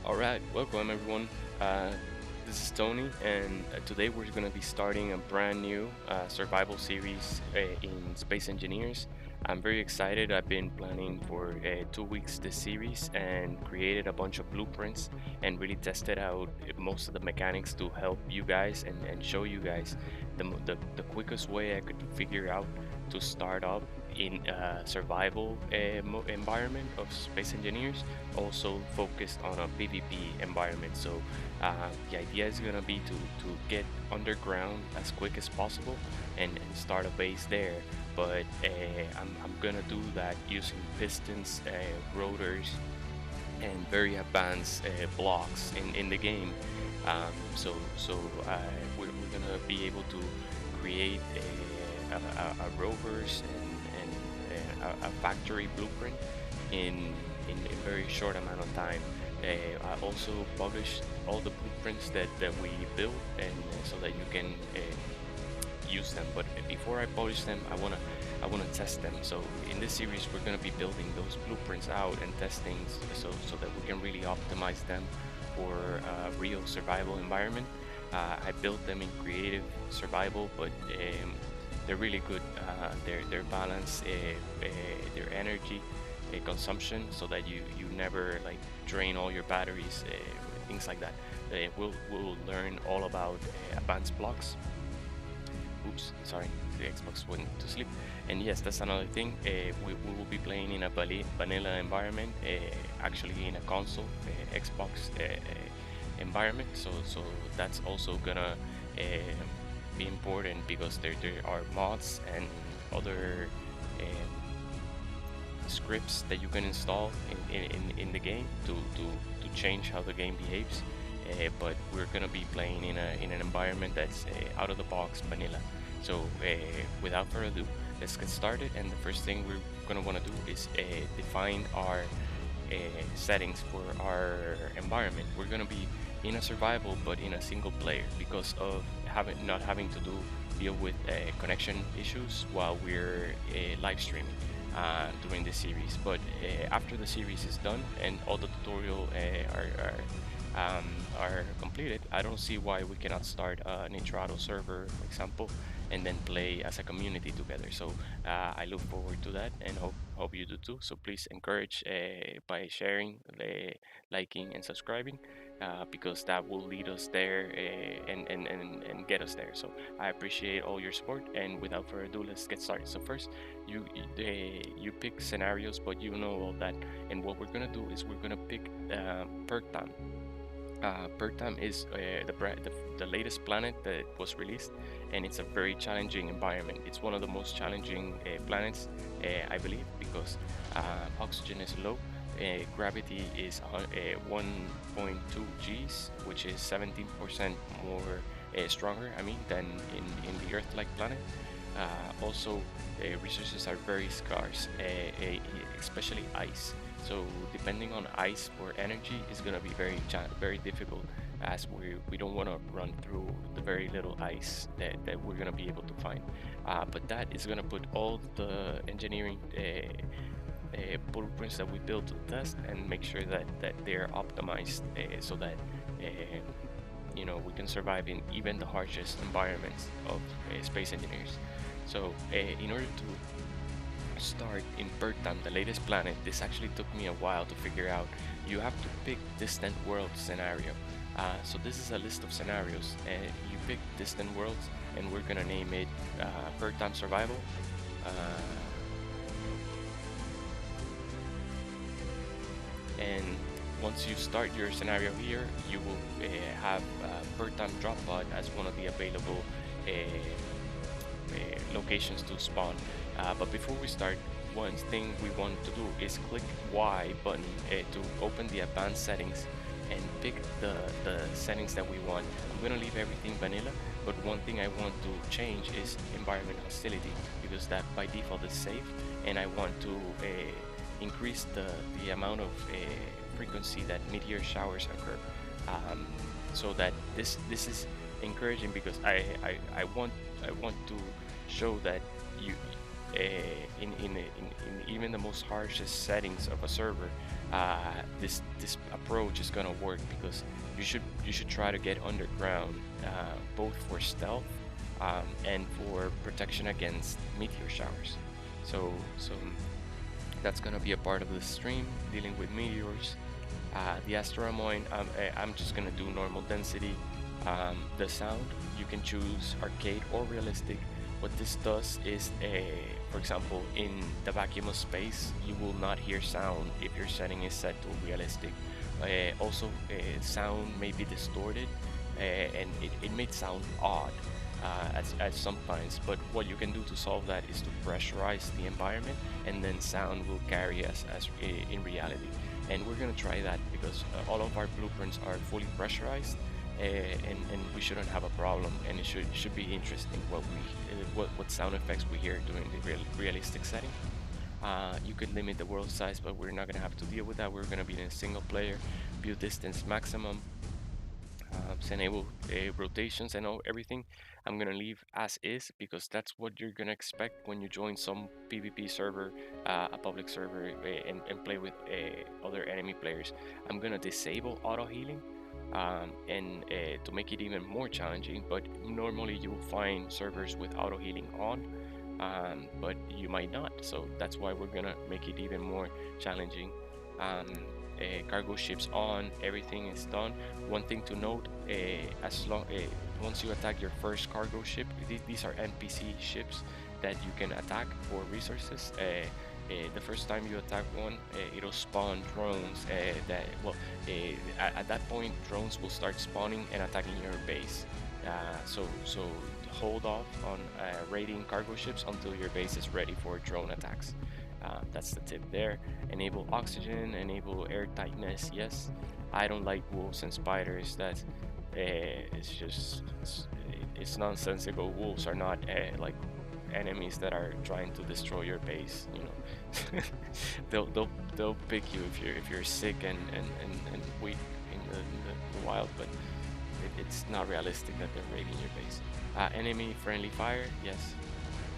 All right, welcome everyone. This is Tony, and today we're going to be starting a brand new survival series in Space Engineers. I'm very excited. I've been planning for 2 weeks this series and created a bunch of blueprints and really tested out most of the mechanics to help you guys and show you guys the quickest way I could figure out to start up in a survival environment of Space Engineers, also focused on a PvP environment. So the idea is gonna be to get underground as quick as possible and start a base there. But I'm gonna do that using pistons, rotors, and very advanced blocks in the game. We're gonna be able to create a rovers and a factory blueprint in a very short amount of time. I also published all the blueprints that we built, and so that you can use them. But before I publish them, I wanna test them. So in this series, we're gonna be building those blueprints out and testing, so that we can really optimize them for a real survival environment. I built them in creative survival, but they're really good. They're balanced, their energy consumption, so that you never like drain all your batteries, things like that. We'll learn all about advanced blocks. Oops, sorry, the Xbox went to sleep. And yes, that's another thing. We will be playing in a vanilla environment, actually in a console, Xbox environment. So that's also gonna be important, because there are mods and other scripts that you can install in the game to change how the game behaves. But we're gonna be playing in an environment that's out of the box vanilla. So without further ado, let's get started. And the first thing we're gonna want to do is define our settings for our environment. We're gonna be in a survival, but in a single player, because of not having to deal with connection issues while we're live streaming during this series. But after the series is done and all the tutorial are completed, I don't see why we cannot start an Intrado server, for example, and then play as a community together. So I look forward to that, and hope you do too. So please encourage by sharing, liking, and subscribing, because that will lead us there, and get us there. So I appreciate all your support, and without further ado, let's get started. So first, you pick scenarios, but you know all that, and what we're gonna do is we're gonna pick perk time. Pertam is the latest planet that was released, and it's a very challenging environment. It's one of the most challenging planets, I believe, because oxygen is low, gravity is 1.2 Gs, which is 17% more stronger, I mean, than in the Earth-like planet. Also, resources are very scarce, especially ice. So depending on ice for energy is going to be very difficult, as we don't want to run through the very little ice that we're going to be able to find. But that is going to put all the engineering blueprints that we built to the test, and make sure that they're optimized, so that we can survive in even the harshest environments of Space Engineers. So in order to start in Pertam, the latest planet, this actually took me a while to figure out. You have to pick distant world scenario. So this is a list of scenarios, and you pick distant worlds, and we're gonna name it Pertam Survival. And once you start your scenario here, you will have Pertam Drop Pod as one of the available locations to spawn. But before we start, one thing we want to do is click Y button to open the advanced settings and pick the settings that we want. I'm going to leave everything vanilla, but one thing I want to change is environment hostility, because that by default is safe, and I want to increase the amount of frequency that meteor showers occur, so that this is encouraging, because I want to show that you in even the most harshest settings of a server, this approach is gonna work because you should try to get underground, both for stealth, and for protection against meteor showers. So that's gonna be a part of the stream, dealing with meteors. The Astromoin, I'm just gonna do normal density. The sound, you can choose arcade or realistic. What this does is, for example, in the vacuum of space, you will not hear sound if your setting is set to realistic. Also, sound may be distorted, and it may sound odd at sometimes. But what you can do to solve that is to pressurize the environment, and then sound will carry as in reality. And we're gonna try that because all of our blueprints are fully pressurized, and we shouldn't have a problem. And it should be interesting what sound effects we hear during the realistic setting. You could limit the world size, but we're not gonna have to deal with that. We're gonna be in a single player, view distance maximum, enable rotations and everything. I'm gonna leave as is because that's what you're gonna expect when you join some PvP server, a public server, and play with other enemy players. I'm gonna disable auto healing, and to make it even more challenging. But normally you will find servers with auto healing on, but you might not. So that's why we're gonna make it even more challenging. Um, Cargo ships on, everything is done. One thing to note, once you attack your first cargo ship, these are NPC ships that you can attack for resources. The first time you attack one, it'll spawn drones. At that point, drones will start spawning and attacking your base. So hold off on raiding cargo ships until your base is ready for drone attacks. That's the tip there. Enable oxygen, enable air tightness. Yes, I don't like wolves and spiders. It's just it's nonsensical. Wolves are not like enemies that are trying to destroy your base. You know, they'll pick you if you're sick and weak in the wild, but it's not realistic that they're raiding your base. Enemy friendly fire. Yes,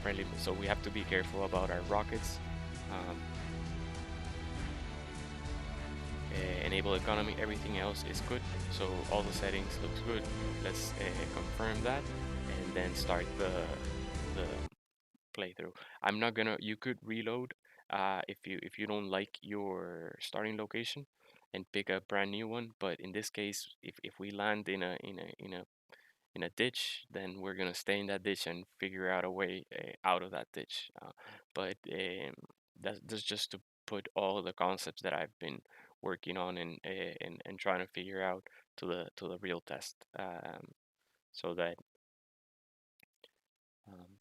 friendly. So we have to be careful about our rockets. Um, Enable economy, everything else is good, so all the settings looks good. Let's confirm that and then start the playthrough. I'm not gonna You could reload if you don't like your starting location and pick a brand new one, but in this case, if we land in a ditch, then we're gonna stay in that ditch and figure out a way out of that ditch. But that's just to put all the concepts that I've been working on and trying to figure out to the real test. So that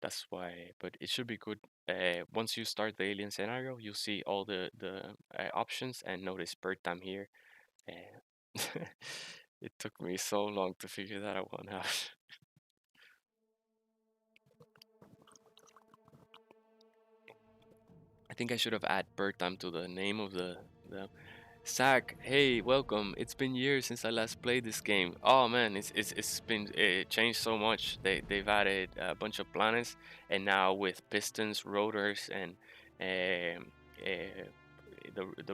that's why. But it should be good. Once you start the alien scenario, you'll see all the options and notice bird time here. Uh, it took me so long to figure that one out. I think I should have added bird time to the name of the Zach. Hey, welcome. It's been years since I last played this game. Oh man, it's been changed so much. They've added a bunch of planets, and now with pistons, rotors, and the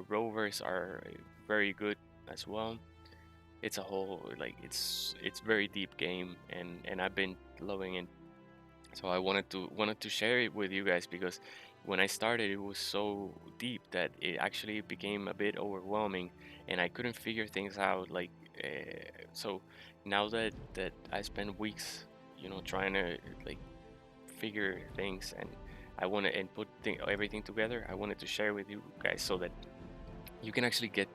rovers are very good as well. It's a whole it's very deep game, and I've been loving it. So I wanted to share it with you guys because when I started, it was so deep that it actually became a bit overwhelming, and I couldn't figure things out. So now that I spend weeks, trying to like figure things, and I want to and put everything together, I wanted to share with you guys so that you can actually get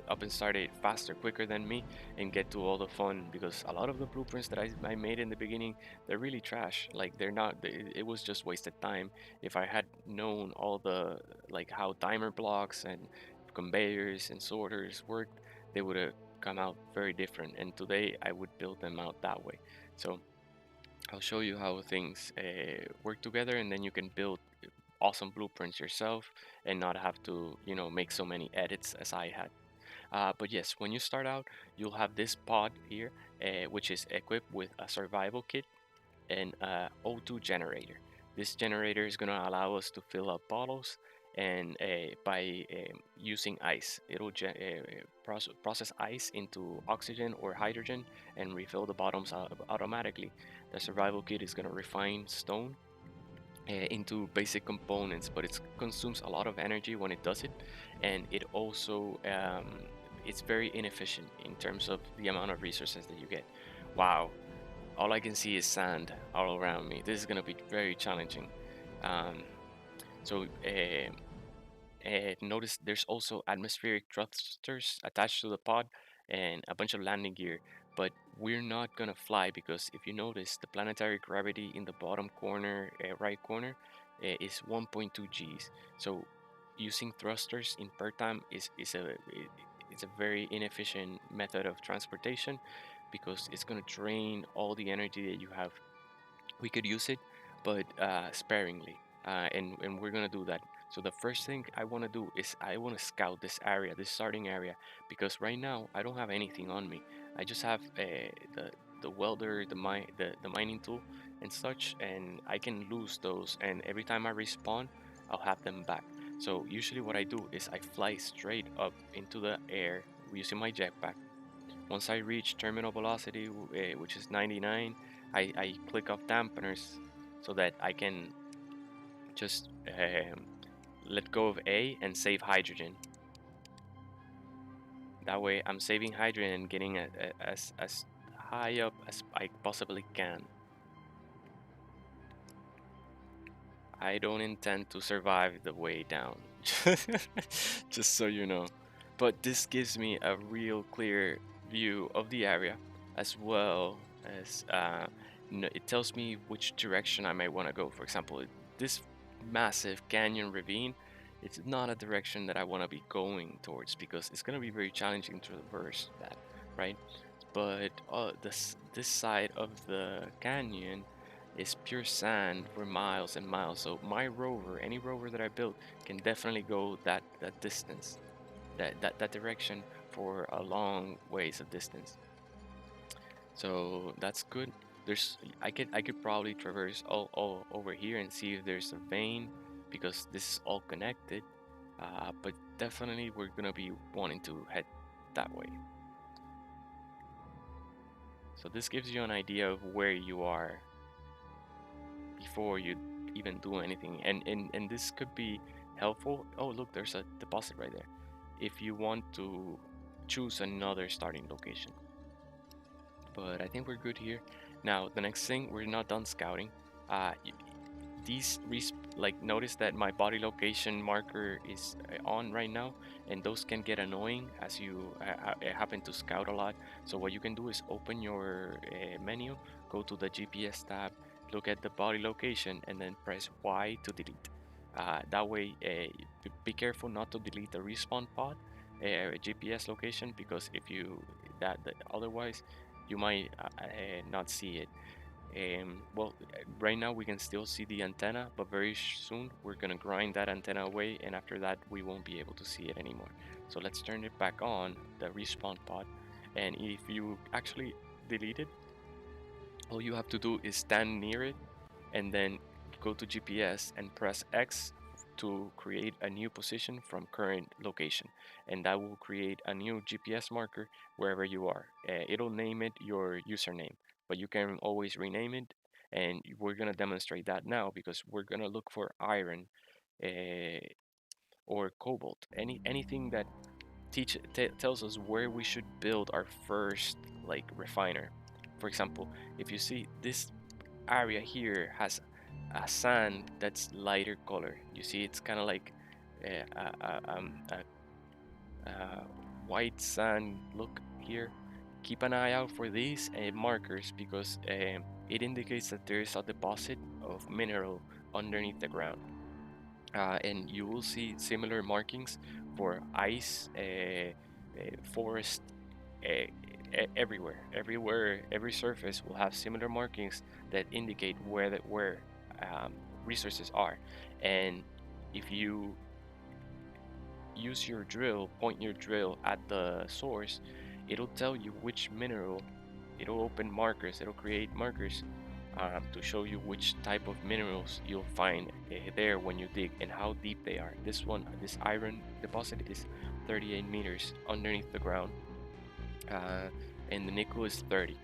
up and started faster, quicker than me, and get to all the fun. Because a lot of the blueprints that I made in the beginning, they're really trash. Like they're not. It was just wasted time. If I had known all the like how timer blocks and conveyors and sorters worked, they would have come out very different. And today I would build them out that way. So I'll show you how things work together, and then you can build awesome blueprints yourself and not have to, make so many edits as I had. But yes, when you start out, you'll have this pod here, which is equipped with a survival kit and a O2 generator. This generator is going to allow us to fill up bottles and by using ice. It'll process ice into oxygen or hydrogen and refill the bottoms automatically. The survival kit is going to refine stone into basic components, but it consumes a lot of energy when it does it, and it also it's very inefficient in terms of the amount of resources that you get. Wow, all I can see is sand all around me. This is going to be very challenging. Um, so notice there's also atmospheric thrusters attached to the pod and a bunch of landing gear, but we're not gonna fly because if you notice, the planetary gravity in the bottom corner, right corner, is 1.2 Gs. So using thrusters in per time is a very inefficient method of transportation because it's gonna drain all the energy that you have. We could use it, but sparingly. And we're gonna do that. So the first thing I want to do is I want to scout this area, this starting area, because right now I don't have anything on me. I just have the welder, the mining tool, and such, and I can lose those. And every time I respawn, I'll have them back. So usually what I do is I fly straight up into the air using my jetpack. Once I reach terminal velocity, which is 99, I click off dampeners so that I can just let go of A and save hydrogen. That way I'm saving hydrogen and getting as high up as I possibly can. I don't intend to survive the way down, just so you know. But this gives me a real clear view of the area, as well as it tells me which direction I might want to go. For example, this massive canyon ravine, it's not a direction that I want to be going towards because it's going to be very challenging to traverse that, right? But this side of the canyon is pure sand for miles and miles. So my rover, any rover that I build, can definitely go that distance, that direction for a long ways of distance. So that's good. I could probably traverse all over here and see if there's a vein because this is all connected. But definitely we're gonna be wanting to head that way. So this gives you an idea of where you are before you even do anything, and this could be helpful. Oh, look, there's a deposit right there if you want to choose another starting location. But I think we're good here. Now the next thing, we're not done scouting. uh like, notice that my body location marker is on right now, and those can get annoying as you happen to scout a lot. So what you can do is open your menu, go to the GPS tab, look at the body location, and then press Y to delete. That way, be careful not to delete the respawn pod GPS location, because if you that otherwise you might not see it. Well, right now we can still see the antenna, but very soon we're gonna grind that antenna away, and after that we won't be able to see it anymore. So let's turn it back on, the respawn pod, and if you actually delete it, all you have to do is stand near it and then go to GPS and press X to create a new position from current location, and that will create a new GPS marker wherever you are. It'll name it your username, but you can always rename it, and we're gonna demonstrate that now because we're gonna look for iron uh, or cobalt, anything that tells us where we should build our first like refiner. For example, if you see this area here has a sand that's lighter color. You see, it's kind of like a, a, a, um, a white sand look here. Keep an eye out for these markers because it indicates that there is a deposit of mineral underneath the ground. And you will see similar markings for ice, forest, everywhere, every surface will have similar markings that indicate where um, resources are. And if you use your drill, point your drill at the source, it'll tell you which mineral. It'll open markers. It'll create markers to show you which type of minerals you'll find there when you dig and how deep they are. This iron deposit is 38 meters underneath the ground, uh, and the nickel is 30.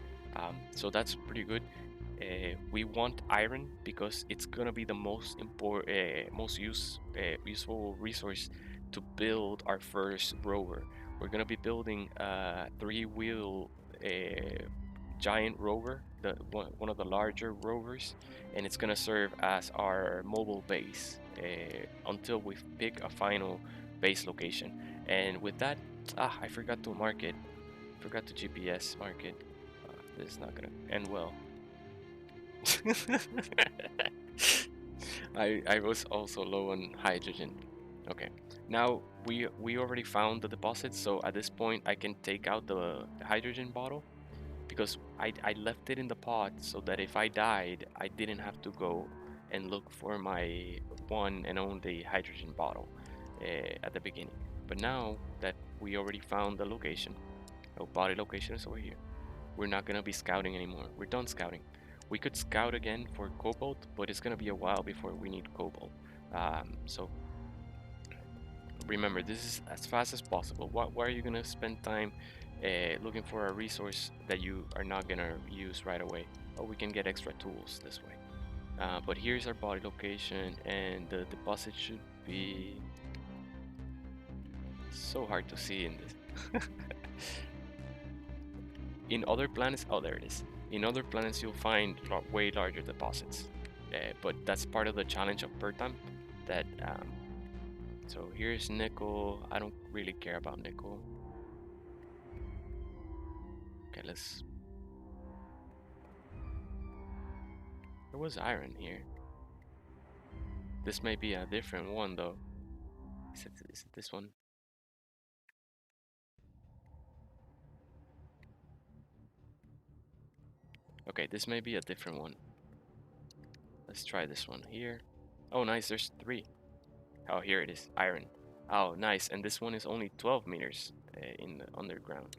So that's pretty good. We want iron because it's gonna be the most useful resource to build our first rover. We're gonna be building a three-wheel giant rover, one of the larger rovers, and it's gonna serve as our mobile base until we pick a final base location. And with that, I forgot to mark it. Forgot to GPS mark it. This is not gonna end well. I was also low on hydrogen. Okay, now we already found the deposit, so at this point I can take out the hydrogen bottle because I left it in the pot so that if I died, I didn't have to go and look for my one and only hydrogen bottle at the beginning. But now that we already found the location, oh, body location is over here. We're not gonna be scouting anymore. We're done scouting. We could scout again for cobalt, but it's gonna be a while before we need cobalt. So remember, this is as fast as possible. Why are you gonna spend time looking for a resource that you are not gonna use right away? Oh, we can get extra tools this way. But here's our body location, and the deposit should be so hard to see in this. In other planets, oh, there it is. In other planets, you'll find way larger deposits, but that's part of the challenge of Pertam. That so here's nickel. I don't really care about nickel. Okay, let's. There was iron here. This may be a different one though. Is it this one? Okay, this may be a different one. Let's try this one here. Oh, nice. There's three. Oh, here it is. Iron. Oh, nice. And this one is only 12 meters in the underground.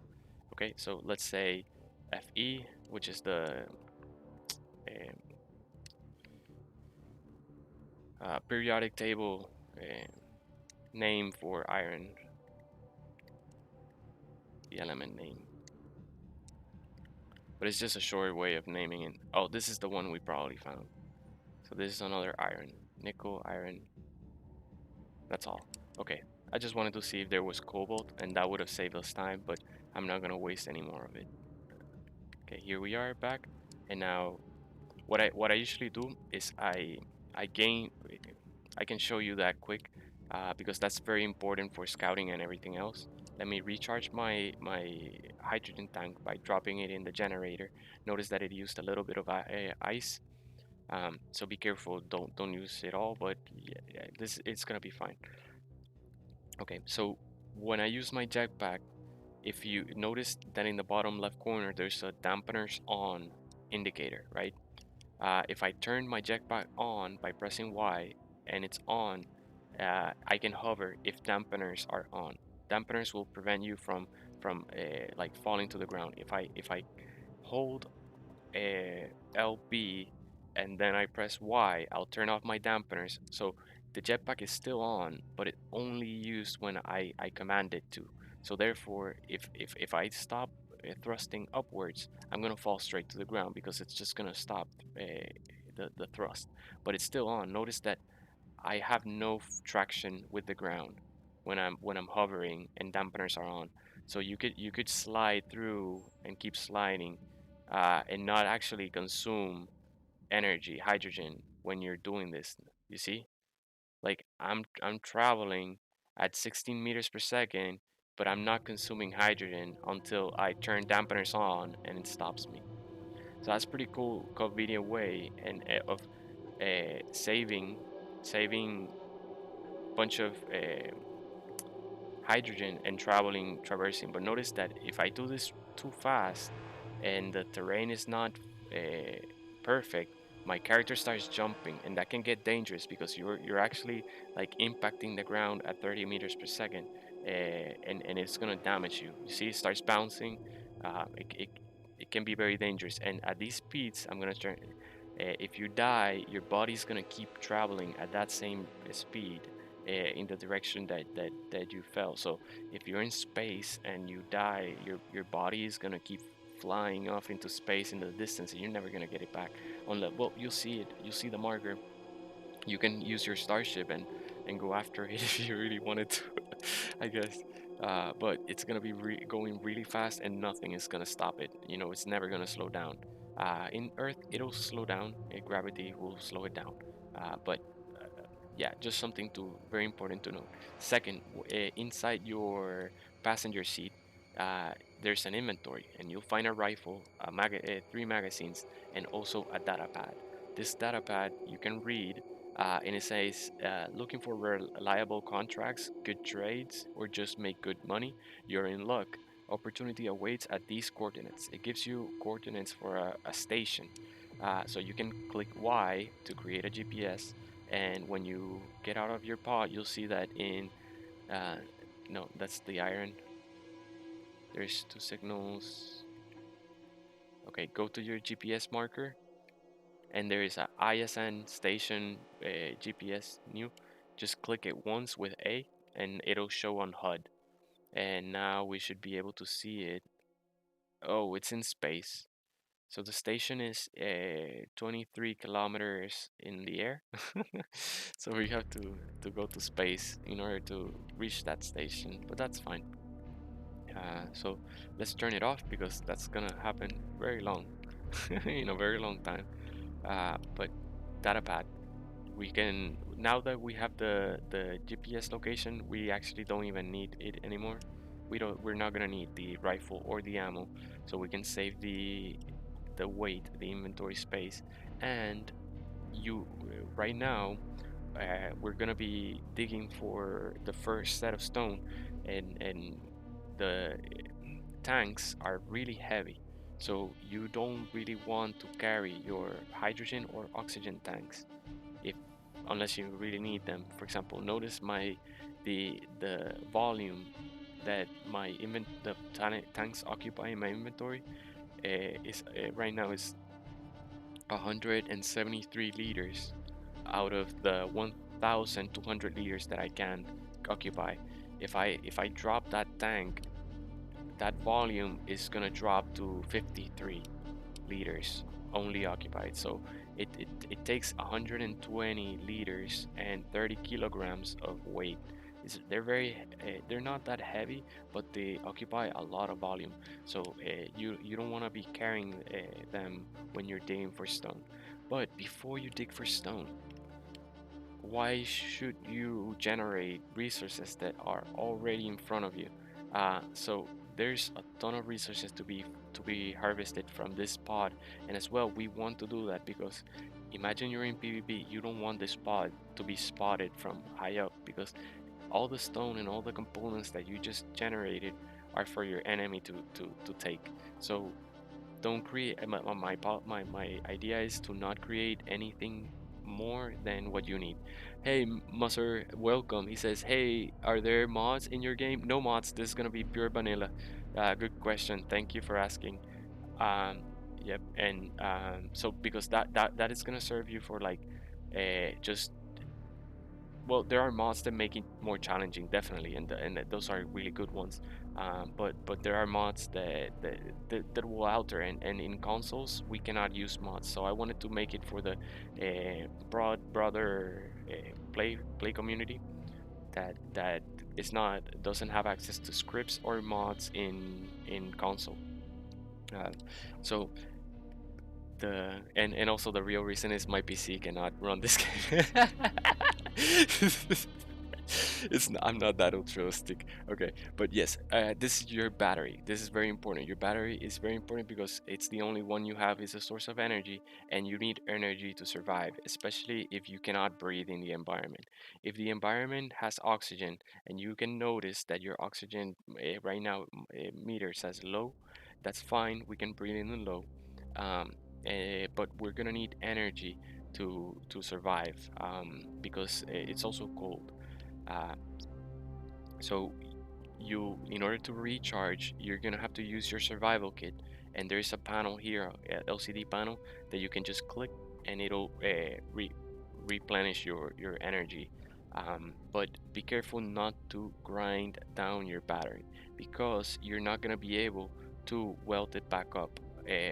Okay, so let's say FE, which is the periodic table name for iron, the element name. But it's just a short way of naming it. Oh, this is the one we probably found. So this is another iron. Nickel, iron. That's all. Okay, I just wanted to see if there was cobalt, and that would have saved us time, but I'm not gonna waste any more of it. Okay, here we are back, and now what I usually do is I gain. I can show you that quick because that's very important for scouting and everything else. Let me recharge my hydrogen tank by dropping it in the generator. Notice that it used a little bit of ice, so be careful. Don't use it all, but yeah, this it's gonna be fine. Okay, so when I use my jetpack, if you notice that in the bottom left corner there's a dampeners on indicator, right? If I turn my jetpack on by pressing Y and it's on, I can hover if dampeners are on. Dampeners will prevent you from like falling to the ground. If I hold LB and then I press Y, I'll turn off my dampeners. So the jetpack is still on, but it only used when I command it to. So therefore, if I stop thrusting upwards, I'm gonna fall straight to the ground because it's just gonna stop the thrust. But it's still on. Notice that I have no traction with the ground when I'm hovering and dampeners are on. So you could slide through and keep sliding, and not actually consume energy, hydrogen, when you're doing this. You see, like I'm traveling at 16 meters per second, but I'm not consuming hydrogen until I turn dampeners on and it stops me. So that's pretty cool, convenient way and of saving bunch of hydrogen and traversing. But notice that if I do this too fast and the terrain is not uh, perfect, my character starts jumping, and that can get dangerous because you're actually like impacting the ground at 30 meters per second, and it's gonna damage you. You see, it starts bouncing. It can be very dangerous, and at these speeds, I'm gonna turn. If you die, your body's gonna keep traveling at that same speed in the direction that you fell. So if you're in space and you die, your body is gonna keep flying off into space in the distance, and you're never gonna get it back. Unless, well, you'll see it. You'll see the marker. You can use your starship and go after it if you really wanted to, I guess. But it's gonna be going really fast, and nothing is gonna stop it. You know, it's never gonna slow down. In Earth, it'll slow down. Gravity will slow it down. But yeah, just something to very important to note. Second, inside your passenger seat, there's an inventory, and you'll find a rifle, three magazines, and also a data pad. This data pad you can read, and it says, looking for reliable contracts, good trades, or just make good money. You're in luck. Opportunity awaits at these coordinates. It gives you coordinates for a station. So you can click Y to create a GPS, and when you get out of your pod, you'll see that in uh, no, that's the iron. There's two signals. Okay, go to your GPS marker, and there is a ISN station GPS new. Just click it once with A, and it'll show on HUD. And now we should be able to see it. Oh, it's in space. So the station is 23 kilometers in the air. So we have to go to space in order to reach that station, but that's fine. So let's turn it off because that's gonna happen very long, in a very long time. But data pad, we can, now that we have the GPS location, we actually don't even need it anymore. We're not gonna need the rifle or the ammo, so we can save the weight, the inventory space, and you right now we're gonna be digging for the first set of stone, and the tanks are really heavy, so you don't really want to carry your hydrogen or oxygen tanks if unless you really need them. For example, notice the volume that the tanks occupy in my inventory is right now is 173 liters out of the 1,200 liters that I can occupy. If I drop that tank, that volume is gonna drop to 53 liters only occupied. So it takes 120 liters and 30 kilograms of weight. They're not that heavy, but they occupy a lot of volume. So you don't want to be carrying them when you're digging for stone. But before you dig for stone, why should you generate resources that are already in front of you? So there's a ton of resources to be harvested from this pod, and as well, we want to do that because imagine you're in PvP, you don't want this pod to be spotted from high up because all the stone and all the components that you just generated are for your enemy to take. So don't create my idea is to not create anything more than what you need. Hey, Musser, welcome. He says, hey, are there mods in your game? No mods. This is gonna be pure vanilla. Good question. Thank you for asking. um yep. And so because that is gonna serve you for like just, well, there are mods that make it more challenging, definitely, and those are really good ones. But there are mods that will alter, and in consoles we cannot use mods. So I wanted to make it for the broader play community that is not doesn't have access to scripts or mods in console. Uh, so and also the real reason is my PC cannot run this game. I'm not that altruistic. Okay, but yes, this is your battery. This is very important. Your battery is very important because it's the only one you have is a source of energy, and you need energy to survive, especially if you cannot breathe in the environment. If the environment has oxygen and you can notice that your oxygen right now meter says low, that's fine. We can breathe in the low. Um, but we're gonna need energy to survive, because it's also cold. Uh, so you, in order to recharge, you're gonna have to use your survival kit, and there's a panel here, a LCD panel that you can just click, and it'll replenish your energy. But be careful not to grind down your battery, because you're not going to be able to weld it back up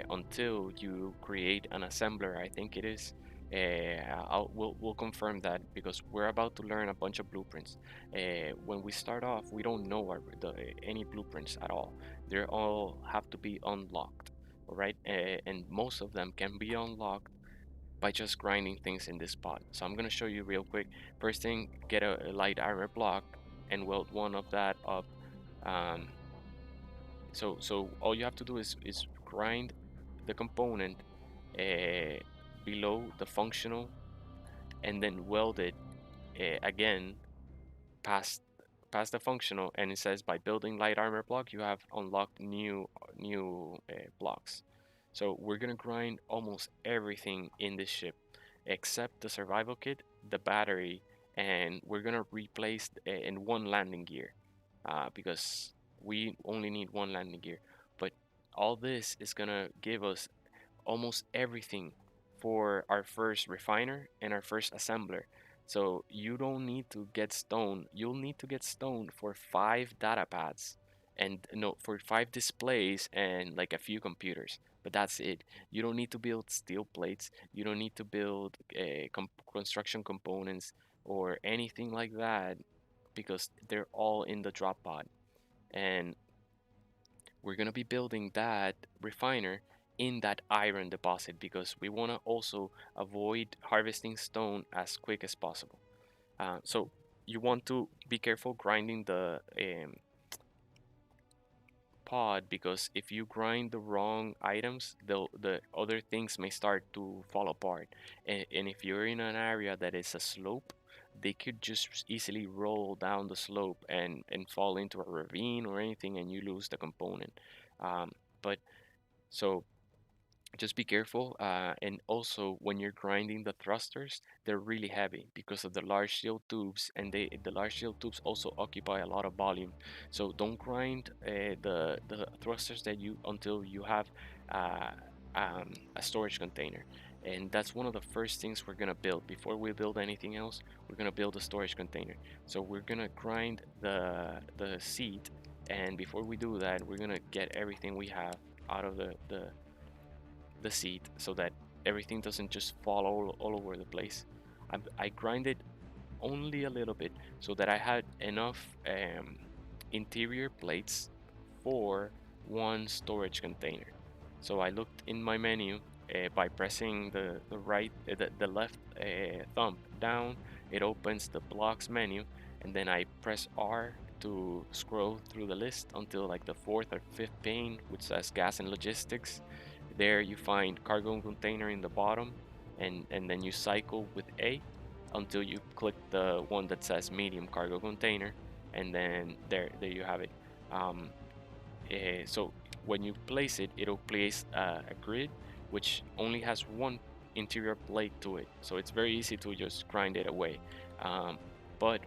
until you create an assembler, I think it is. We'll confirm that, because we're about to learn a bunch of blueprints. When we start off, we don't know any blueprints at all. They all have to be unlocked, all right? And most of them can be unlocked by just grinding things in this pot. So I'm gonna show you real quick. First thing, get a light armor block and weld one of that up. Um, so all you have to do is grind the component uh, below the functional, and then weld it again past the functional, and it says by building light armor block you have unlocked new blocks. So we're gonna grind almost everything in this ship except the survival kit, the battery, and we're gonna replace in one landing gear, because we only need one landing gear. But all this is gonna give us almost everything for our first refiner and our first assembler. So you don't need to get stone. You'll need to get stone for 5 data pads, and no, for 5 displays and like a few computers. But that's it. You don't need to build steel plates. You don't need to build construction components or anything like that, because they're all in the drop pod. And we're going to be building that refiner in that iron deposit, because we want to also avoid harvesting stone as quick as possible. So you want to be careful grinding the pod, because if you grind the wrong items, the other things may start to fall apart. And if you're in an area that is a slope, they could just easily roll down the slope and fall into a ravine or anything, and you lose the component. Um, but so just be careful, and also when you're grinding the thrusters, they're really heavy because of the large steel tubes, and the large steel tubes also occupy a lot of volume. So don't grind the thrusters that you until you have uh, a storage container. And that's one of the first things we're gonna build. Before we build anything else, we're gonna build a storage container. So we're gonna grind the seat, and before we do that, we're gonna get everything we have out of the seat, so that everything doesn't just fall all over the place. I grinded only a little bit, so that I had enough interior plates for one storage container. So I looked in my menu by pressing the left thumb down. It opens the blocks menu, and then I press R to scroll through the list until like the fourth or fifth pane, which says gas and logistics. There you find cargo container in the bottom, and then you cycle with A until you click the one that says medium cargo container, and then there you have it. Um, so when you place it, it'll place a grid which only has one interior plate to it, so it's very easy to just grind it away. But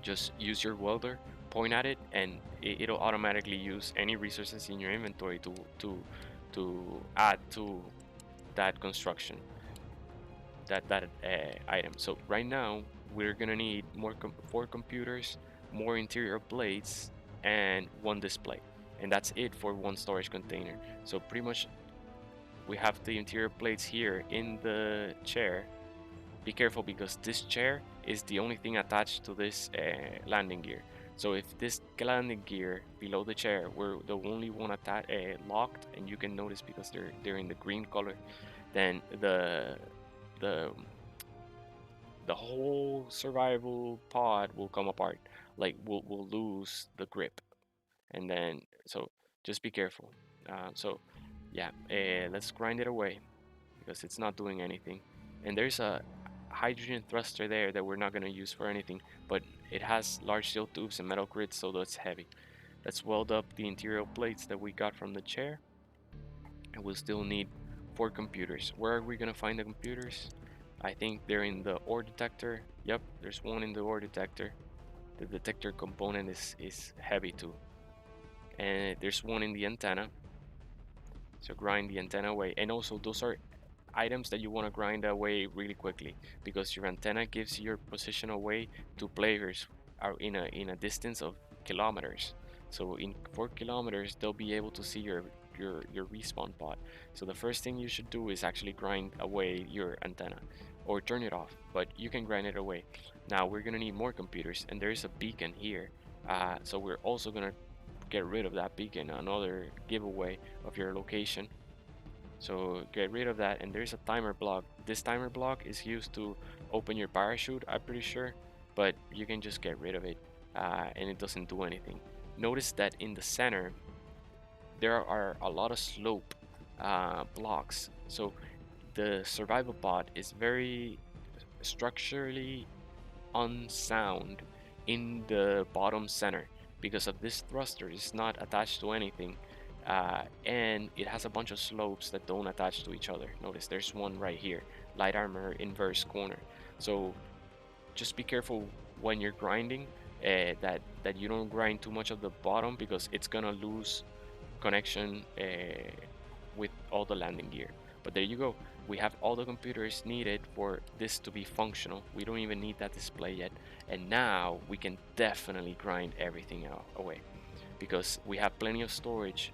just use your welder, point at it, and it'll automatically use any resources in your inventory to add to that construction, that item. So right now we're gonna need 4 computers, more interior plates, and one display, and that's it for one storage container. So pretty much we have the interior plates here in the chair. Be careful, because this chair is the only thing attached to this landing gear. So if this landing gear below the chair were the only one locked, and you can notice because they're in the green color, then the the whole survival pod will come apart. Like we'll lose the grip, and then so just be careful. So yeah, let's grind it away, because it's not doing anything. And there's a hydrogen thruster there that we're not going to use for anything, but it has large steel tubes and metal grids, so that's heavy. Let's weld up the interior plates that we got from the chair, and we'll still need 4 computers. Where are we going to find the computers? I think they're in the ore detector. Yep, there's one in the ore detector. The detector component is heavy too. And there's one in the antenna. So grind the antenna away. And also those are items that you want to grind away really quickly, because your antenna gives your position away to players are in a distance of kilometers. So in 4 kilometers, they'll be able to see your respawn pod. So the first thing you should do is actually grind away your antenna, or turn it off. But you can grind it away. Now we're gonna need more computers, and there is a beacon here. So we're also gonna get rid of that beacon, another giveaway of your location. So get rid of that, and there's a timer block. This timer block is used to open your parachute, I'm pretty sure, but you can just get rid of it, and it doesn't do anything. Notice that in the center there are a lot of slope blocks, so the survival pod is very structurally unsound in the bottom center because of this thruster is not attached to anything, and it has a bunch of slopes that don't attach to each other. Notice there's one right here, light armor inverse corner. So just be careful when you're grinding, that you don't grind too much of the bottom, because it's gonna lose connection with all the landing gear. But there you go. We have all the computers needed for this to be functional. We don't even need that display yet. And now we can definitely grind everything out away, because we have plenty of storage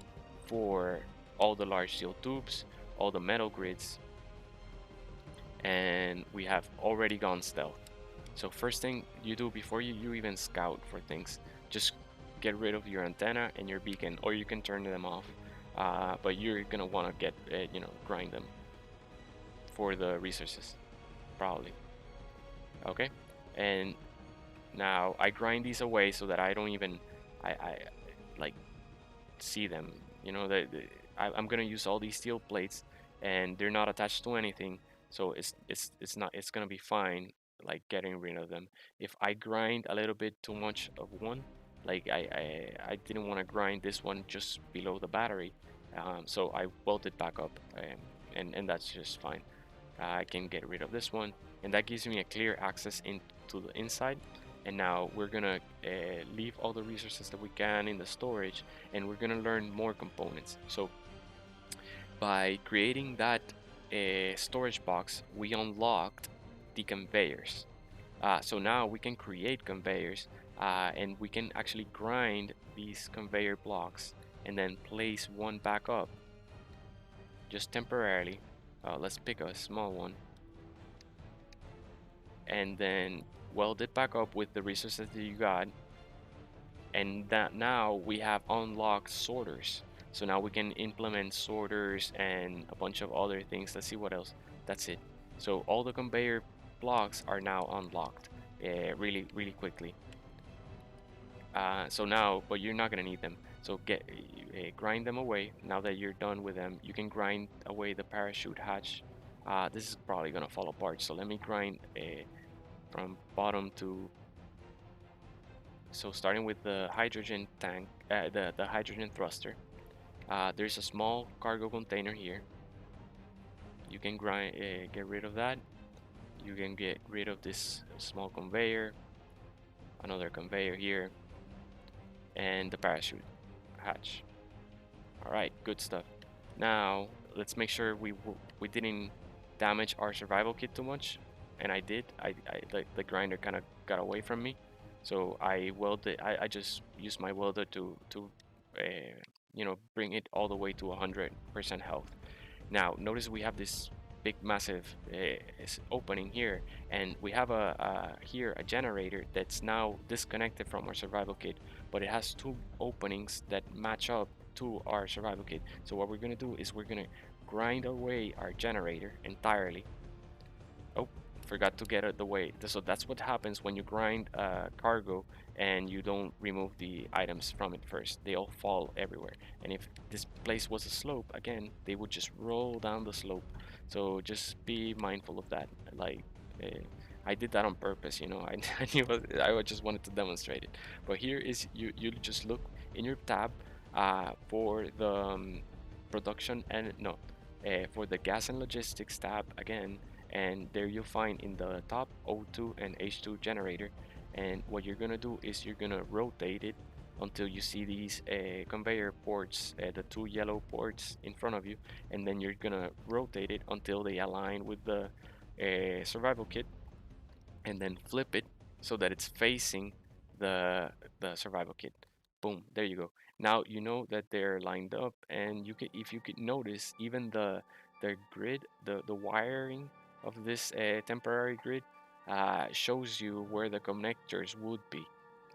for all the large steel tubes, all the metal grids, and we have already gone stealth. So first thing you do before you even scout for things, just get rid of your antenna and your beacon, or you can turn them off. But you're gonna want to get grind them for the resources, probably. Okay, and now I grind these away so that I don't even I like see them. I'm gonna use all these steel plates, and they're not attached to anything, so it's gonna be fine, like getting rid of them. If I grind a little bit too much of one, like I didn't want to grind this one just below the battery, so I welded back up, and that's just fine. I can get rid of this one, and that gives me a clear access into the inside. And now we're gonna leave all the resources that we can in the storage, and we're gonna learn more components. So by creating that storage box, we unlocked the conveyors. So now we can create conveyors, and we can actually grind these conveyor blocks and then place one back up just temporarily. Let's pick a small one, and then weld it back up with the resources that you got. And that now we have unlocked sorters. So now we can implement sorters and a bunch of other things. Let's see what else. That's it. So all the conveyor blocks are now unlocked really quickly. So now, but you're not gonna need them. So grind them away. Now that you're done with them, you can grind away the parachute hatch. This is probably gonna fall apart. So let me grind from bottom to. So starting with the hydrogen tank, the hydrogen thruster. There's a small cargo container here. You can get rid of that. You can get rid of this small conveyor, another conveyor here, and the parachute hatch. All right, good stuff. Now let's make sure we didn't damage our survival kit too much, and I did. The grinder kind of got away from me, so I welded. I just used my welder to bring it all the way to 100% health. Now notice we have this big massive opening here, and we have here a generator that's now disconnected from our survival kit, but it has two openings that match up to our survival kit. So what we're gonna do is we're gonna grind away our generator entirely. Oh, forgot to get out the way. So that's what happens when you grind cargo and you don't remove the items from it first. They all fall everywhere. And if this place was a slope, again, they would just roll down the slope. So just be mindful of that. Like, I did that on purpose, I knew I just wanted to demonstrate it. But here is, you just look in your tab for the production and no, for the gas and logistics tab again, and there you'll find in the top O2 and H2 generator. And what you're gonna do is you're gonna rotate it until you see these conveyor ports, the two yellow ports in front of you, and then you're gonna rotate it until they align with the survival kit, and then flip it so that it's facing the survival kit. Boom, there you go. Now you know that they're lined up, and you can, if you could notice, even the grid, the wiring of this temporary grid shows you where the connectors would be.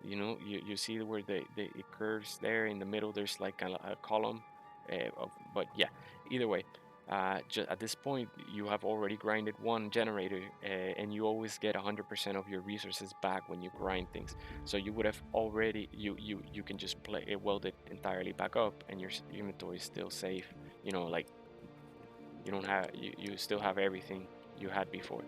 You know, you see where it curves there in the middle. There's like a column but yeah, either way, at this point you have already grinded one generator, and you always get 100% of your resources back when you grind things. So you would have already, you can just play it, weld it entirely back up, and your inventory is still safe. You know, like you don't have, you still have everything you had before.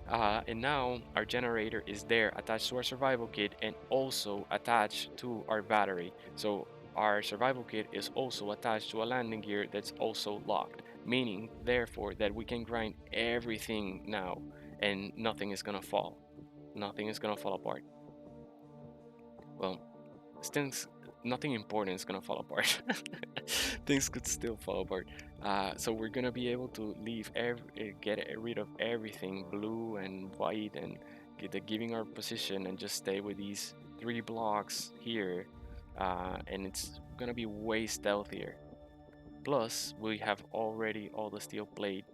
And now our generator is there attached to our survival kit and also attached to our battery. So our survival kit is also attached to a landing gear that's also locked, meaning therefore that we can grind everything now and nothing is gonna fall. Nothing is gonna fall apart. Well, things, nothing important is gonna fall apart. Things could still fall apart. So we're gonna be able to get rid of everything blue and white, and giving our position, and just stay with these three blocks here, and it's gonna be way stealthier. Plus, we have already all the steel plate,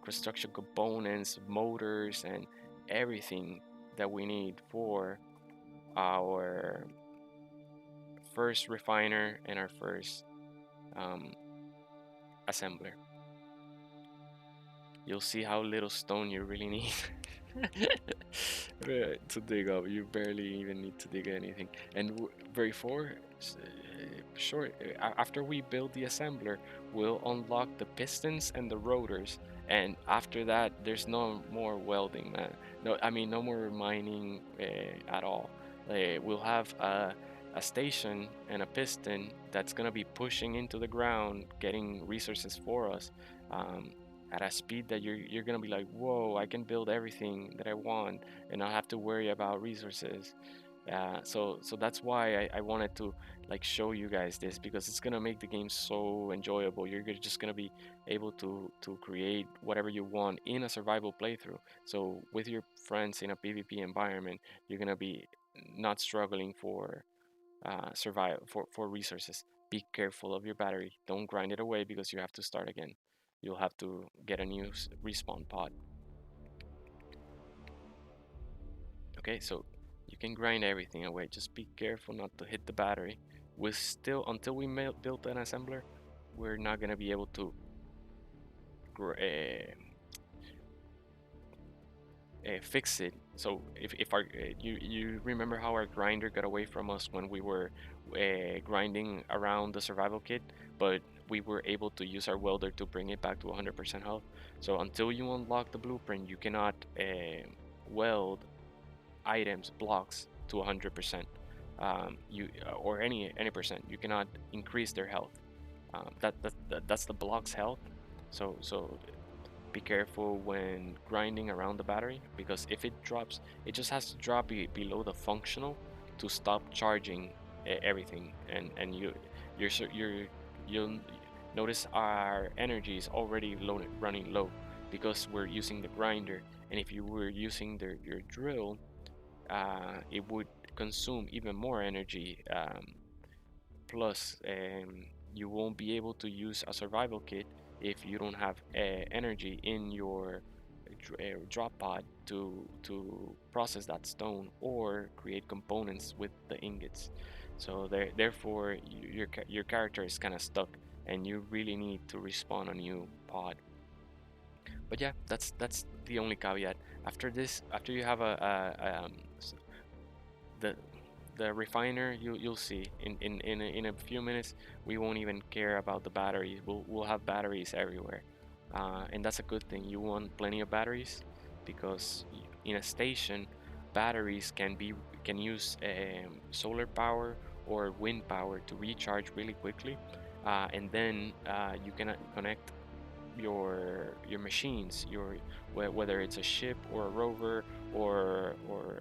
construction components, motors, and everything that we need for our first refiner and our first um, assembler. You'll see how little stone you really need to dig up. You barely even need to dig anything. And before, after we build the assembler, we'll unlock the pistons and the rotors. And after that, there's no more welding, man. No, I mean, no more mining at all. We'll have a station and a piston that's gonna be pushing into the ground, getting resources for us. Um, at a speed that you're gonna be like, whoa, I can build everything that I want and not have to worry about resources. So that's why I wanted to like show you guys this, because it's gonna make the game so enjoyable. You're just gonna be able to create whatever you want in a survival playthrough. So with your friends in a PvP environment, you're gonna be not struggling for survive for resources. Be careful of your battery. Don't grind it away because you have to start again. You'll have to get a new respawn pod. Okay, so you can grind everything away. Just be careful not to hit the battery. We still, until we build an assembler, we're not gonna be able to fix it. So if our you remember how our grinder got away from us when we were grinding around the survival kit, but we were able to use our welder to bring it back to 100% health. So until you unlock the blueprint, you cannot weld items, blocks to 100%. You or any percent. You cannot increase their health. That's the block's health. So be careful when grinding around the battery, because if it drops, it just has to drop below the functional to stop charging everything, and you'll notice our energy is already running low because we're using the grinder. And if you were using your drill, it would consume even more energy. Plus, you won't be able to use a survival kit if you don't have energy in your drop pod to process that stone or create components with the ingots. So therefore, your character is kind of stuck, and you really need to respawn a new pod. But yeah, that's the only caveat. After this, after you have the refiner, you'll see in a few minutes we won't even care about the batteries. We'll have batteries everywhere, and that's a good thing. You want plenty of batteries, because in a station, batteries can use solar power or wind power to recharge really quickly, and then you can connect your machines, whether it's a ship or a rover or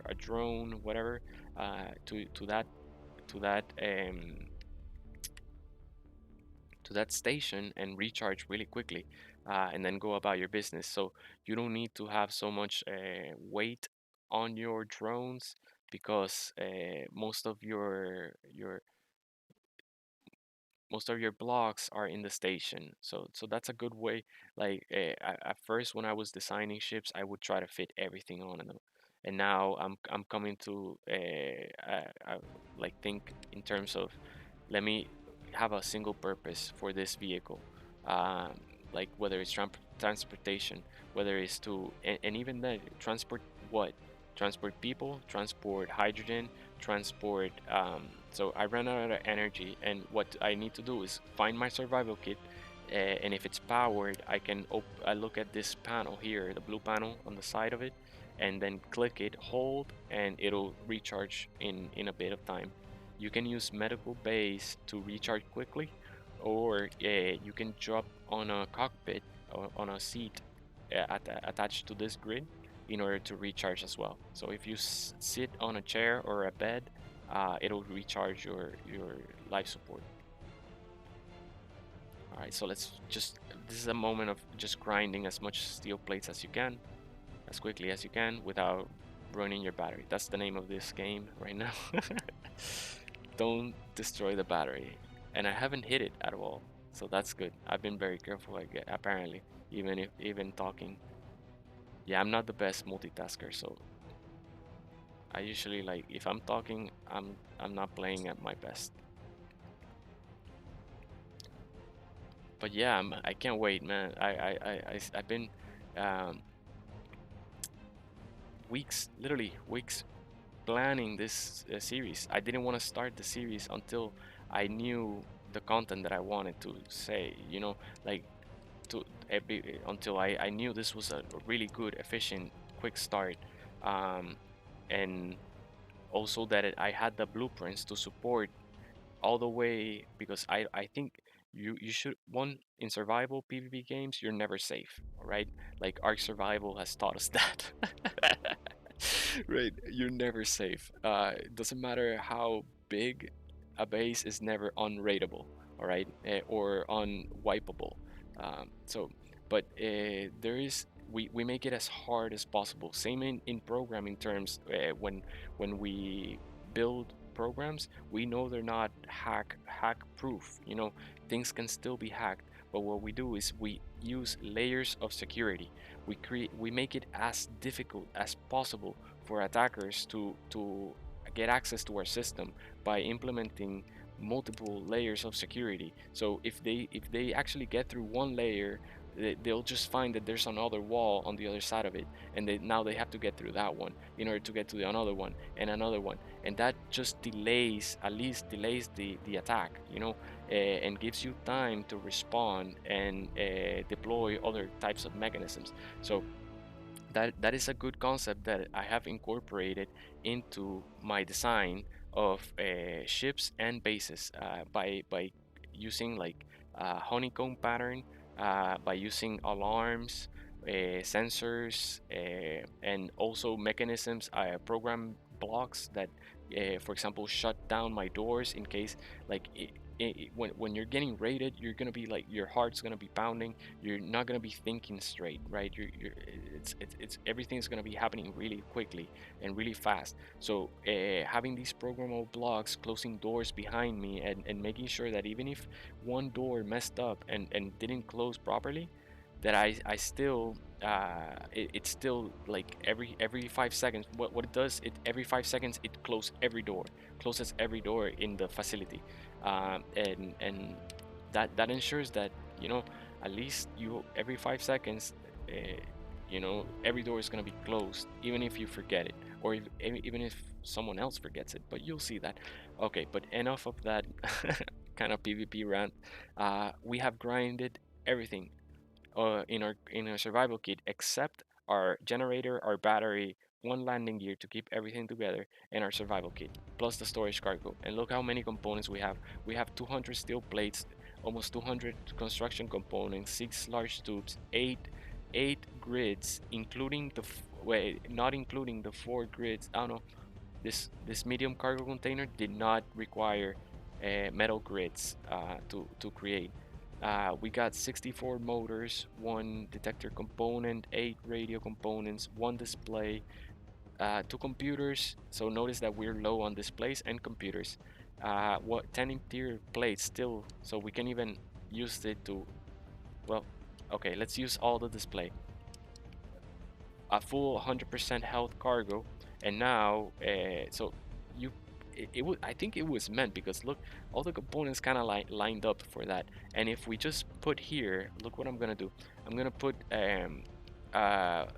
a drone, whatever, to that to that station and recharge really quickly, and then go about your business. So you don't need to have so much weight on your drones, because most of your blocks are in the station. So that's a good way. Like at first, when I was designing ships, I would try to fit everything on them, and now I'm coming to like think in terms of, let me have a single purpose for this vehicle, um, like whether it's transportation, whether it's to, and even then transport what, transport people, transport hydrogen, transport. So I ran out of energy, and what I need to do is find my survival kit. And if it's powered, I look at this panel here, the blue panel on the side of it, and then click it, hold, and it'll recharge in a bit of time. You can use medical bays to recharge quickly, or you can drop on a cockpit or on a seat attached to this grid in order to recharge as well. So if you sit on a chair or a bed, it'll recharge your life support. All right, so this is a moment of just grinding as much steel plates as you can, as quickly as you can, without ruining your battery. That's the name of this game right now. Don't destroy the battery. And I haven't hit it at all, so that's good. I've been very careful, apparently, even talking. Yeah, I'm not the best multitasker, so I usually, like, if I'm talking, I'm not playing at my best. But yeah, I can't wait, man. I've been um, weeks, literally weeks, planning this series. I didn't want to start the series until I knew the content that I wanted to say. Like, until I knew this was a really good, efficient, quick start, um, and also that I had the blueprints to support all the way, because I think you should, one, in survival PvP games, you're never safe, right? Like Ark Survival has taught us that. Right, you're never safe. It doesn't matter how big a base, is never unraidable, all right, or unwipeable. So, but there is, we make it as hard as possible. Same in programming terms. When we build programs, we know they're not hack proof. Things can still be hacked, but what we do is we use layers of security. We make it as difficult as possible for attackers to get access to our system by implementing multiple layers of security. So if they actually get through one layer, they'll just find that there's another wall on the other side of it, and now they have to get through that one in order to get to the another one and another one, and that just at least delays the attack, and gives you time to respond and deploy other types of mechanisms. So that is a good concept that I have incorporated into my design of ships and bases, by using like honeycomb pattern, by using alarms, sensors, and also mechanisms, program blocks that, for example, shut down my doors in case, like, when you're getting raided, you're gonna be like, your heart's gonna be pounding, you're not gonna be thinking straight, right? It's everything's gonna be happening really quickly and really fast. So having these programmable blocks closing doors behind me, and making sure that even if one door messed up and didn't close properly, that I still, it's still like every 5 seconds, what it does, it every 5 seconds it closes every door in the facility, and that ensures that, at least you, every 5 seconds, uh, every door is going to be closed, even if you forget it, or even if someone else forgets it, but you'll see that. Okay, but enough of that kind of PvP rant. We have grinded everything in our survival kit, except our generator, our battery, one landing gear to keep everything together, and our survival kit, plus the storage cargo. And look how many components we have. We have 200 steel plates, almost 200 construction components, 6 large tubes, eight grids, including wait, not including the 4 grids. I don't know. this medium cargo container did not require metal grids to create. We got 64 motors, one detector component, 8 radio components, one display, 2 computers. So notice that we're low on displays and computers. 10 interior plates still, so we can even use it to, well, okay, let's use all the display. A full 100% health cargo, and now so you I think it was meant, because look, all the components kind of like lined up for that. And if we just put here, look what I'm gonna do. I'm gonna put a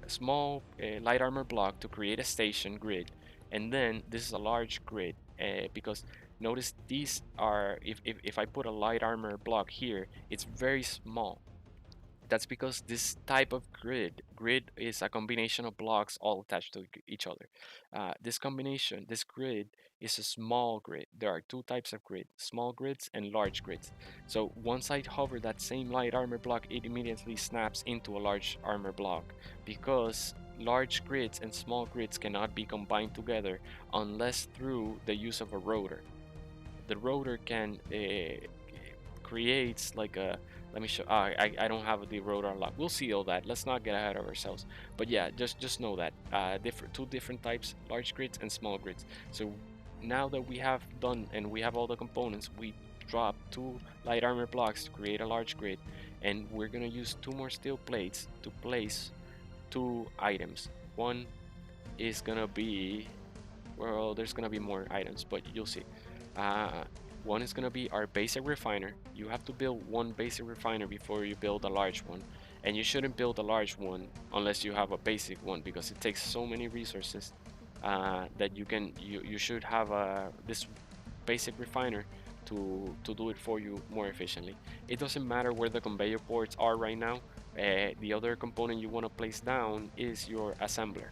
small light armor block to create a station grid, and then this is a large grid, because notice these are, if I put a light armor block here, it's very small. That's because this type of grid is a combination of blocks all attached to each other. This grid is a small grid. There are 2 types of grid: small grids and large grids. So once I hover that same light armor block, it immediately snaps into a large armor block, because large grids and small grids cannot be combined together unless through the use of a rotor. The rotor can creates like a, let me show. I don't have the rotor unlocked. We'll see all that. Let's not get ahead of ourselves. But yeah, just know that different 2 different types: large grids and small grids. So now that we have done and we have all the components, we drop 2 light armor blocks to create a large grid, and we're gonna use 2 more steel plates to place 2 items. One is gonna be, well, there's gonna be more items, but you'll see. Uh, one is gonna be our basic refiner. You have to build one basic refiner before you build a large one, and you shouldn't build a large one unless you have a basic one, because it takes so many resources that you should have this basic refiner to do it for you more efficiently. It doesn't matter where the conveyor ports are right now. The other component you want to place down is your assembler.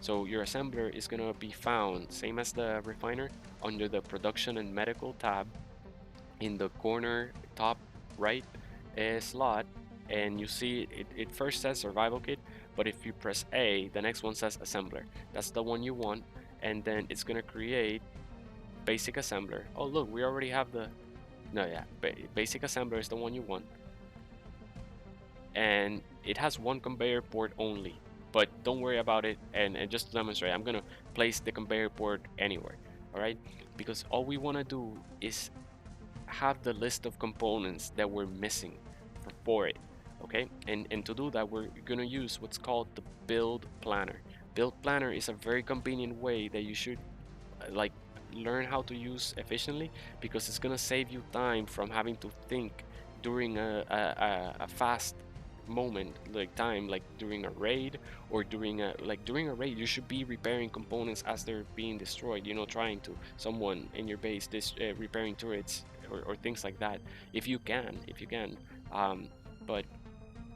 So your assembler is going to be found, same as the refiner, under the production and medical tab in the corner top right slot. And you see it first says survival kit, but if you press A, the next one says assembler. That's the one you want. And then it's going to create basic assembler. Oh look, we already have the, no, yeah, basic assembler is the one you want, and it has one conveyor port only. But don't worry about it, and just to demonstrate, I'm gonna place the conveyor port anywhere, all right? Because all we want to do is have the list of components that we're missing for it, okay? And to do that, we're gonna use what's called the build planner. Build planner is a very convenient way that you should like learn how to use efficiently, because it's gonna save you time from having to think during a fast moment, like time, like during a raid, or during a raid you should be repairing components as they're being destroyed, trying to someone in your base this repairing turrets, or things like that, if you can. But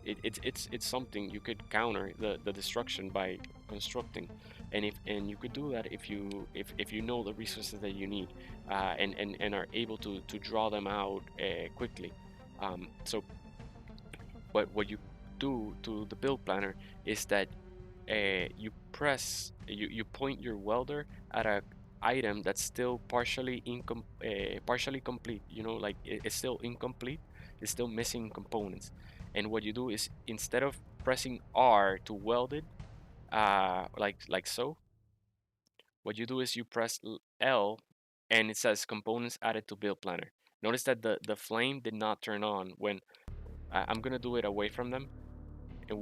it's something you could counter the destruction by constructing. And you could do that if you know the resources that you need, and are able to draw them out quickly. So what you do to the build planner is that you point your welder at a item that's still partially complete, like it's still incomplete, it's still missing components. And what you do is, instead of pressing R to weld it, like so, what you do is you press L, and it says components added to build planner. Notice that the flame did not turn on when I'm gonna do it away from them. And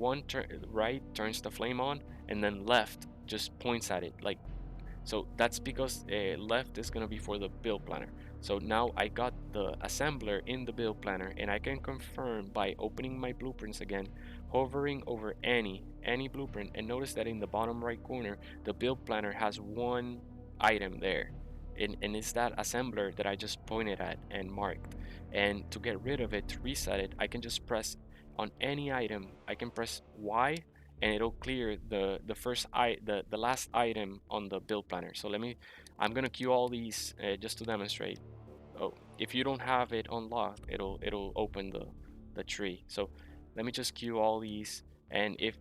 right turns the flame on, and then left just points at it, like so. That's because left is going to be for the build planner. So now I got the assembler in the build planner, and I can confirm by opening my blueprints again, hovering over any blueprint, and notice that in the bottom right corner the build planner has one item there, and it's that assembler that I just pointed at and marked. And to get rid of it, to reset it, I can just press on any item. I can press Y, and it'll clear the last item on the build planner. So I'm gonna queue all these just to demonstrate. Oh, if you don't have it unlocked, it'll open the tree. So let me just queue all these. And if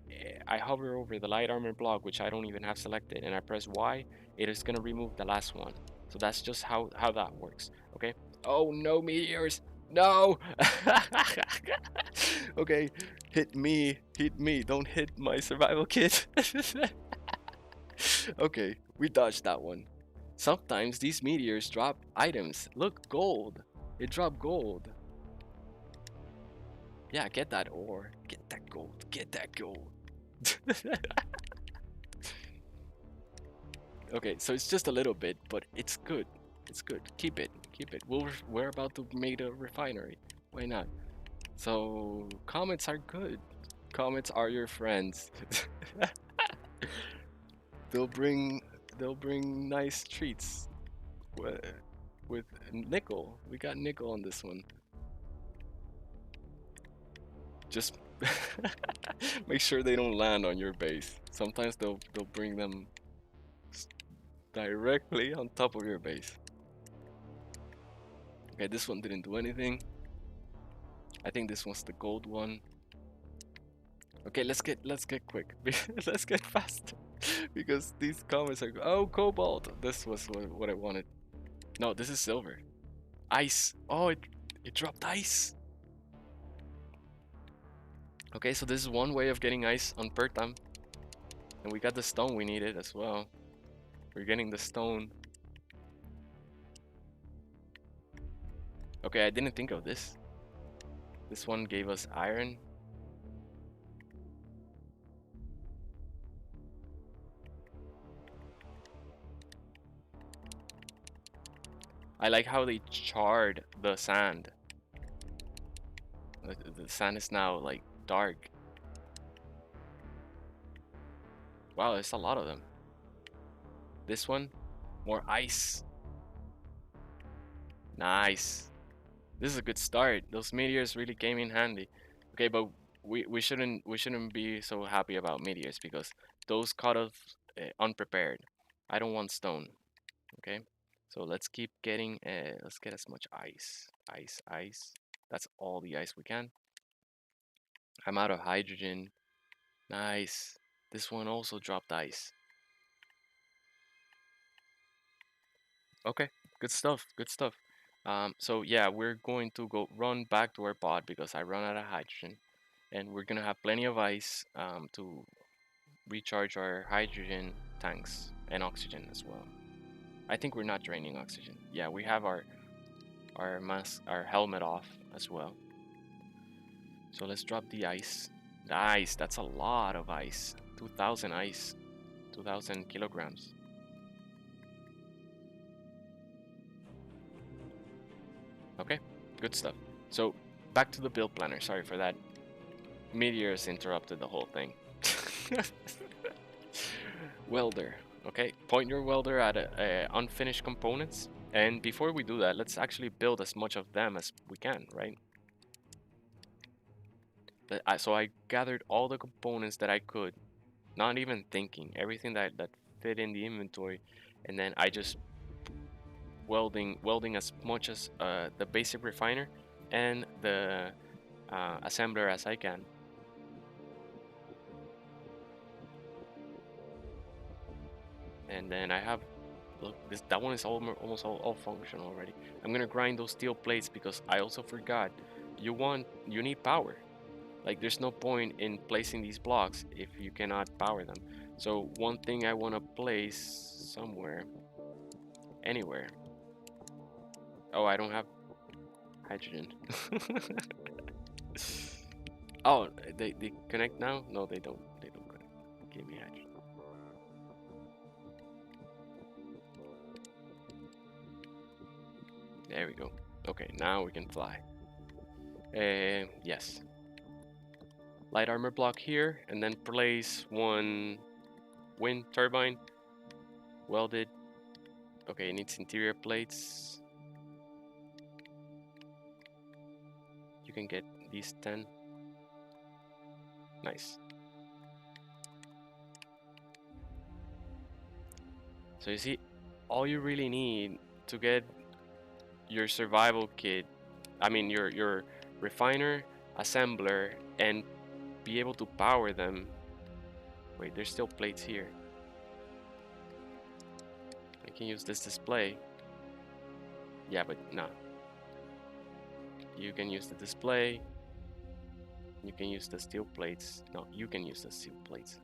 I hover over the light armor block, which I don't even have selected, and I press Y, it is gonna remove the last one. So that's just how that works. Okay. Oh no, meteors! No! Okay, hit me, hit me. Don't hit my survival kit. Okay, we dodged that one. Sometimes these meteors drop items. Look, gold. It dropped gold. Yeah, get that ore. Get that gold. Get that gold. Okay, so it's just a little bit, but it's good. It's good. Keep it. Keep it. We're about to make a refinery. Why not? So comets are good. Comets are your friends. they'll bring they'll bring nice treats with, with nickel. We got nickel on this one. Just make sure they don't land on your base. Sometimes they'll bring them directly on top of your base. Okay, this one didn't do anything. I think this one's the gold one. Okay, let's get quick. Let's get fast because these comments are oh cobalt. This was what I wanted. No, this is silver. Ice. Oh, it dropped ice. Okay, so this is one way of getting ice on Pertam, and we got the stone we needed as well. We're getting the stone. Okay, I didn't think of this. This one gave us iron. I like how they charred the sand. The sand is now like dark. Wow, there's a lot of them. This one, more ice. Nice. This is a good start. Those meteors really came in handy. Okay, but we shouldn't be so happy about meteors because those caught us unprepared. I don't want stone. Okay, so let's keep getting. Let's get as much ice. Ice. That's all the ice we can. I'm out of hydrogen. Nice. This one also dropped ice. Okay, good stuff. Good stuff. So yeah, we're going to go run back to our pod because I run out of hydrogen, and we're gonna have plenty of ice to recharge our hydrogen tanks and oxygen as well. I think we're not draining oxygen. Yeah, we have our mask, our helmet off as well. So let's drop the ice. The ice, that's a lot of ice. 2,000 ice, 2,000 kilograms. Okay, good stuff. So back to the build planner. Sorry for that. Meteors interrupted the whole thing. Welder. Okay, point your welder at unfinished components. And before we do that, let's actually build as much of them as we can, right? So I gathered all the components that I could, not even thinking, everything that fit in the inventory, and then I just welding as much as the basic refiner and the assembler as I can. And then I have, look, that one is almost all functional already. I'm gonna grind those steel plates because I also forgot you need power. Like there's no point in placing these blocks if you cannot power them. So one thing I want to place somewhere, anywhere. Oh, I don't have hydrogen. Oh, they connect now? No, they don't. They don't connect. Give me hydrogen. There we go. Okay, now we can fly. Yes. Light armor block here, and then place one wind turbine. Welded. Okay, it needs interior plates. You can get these 10. Nice. So you see, all you really need to get your survival kit, I mean your refiner, assembler, and be able to power them. Wait, there's still plates here. I can use this display. Yeah, but no. You can use the display. You can use the steel plates. No, you can use the steel plates.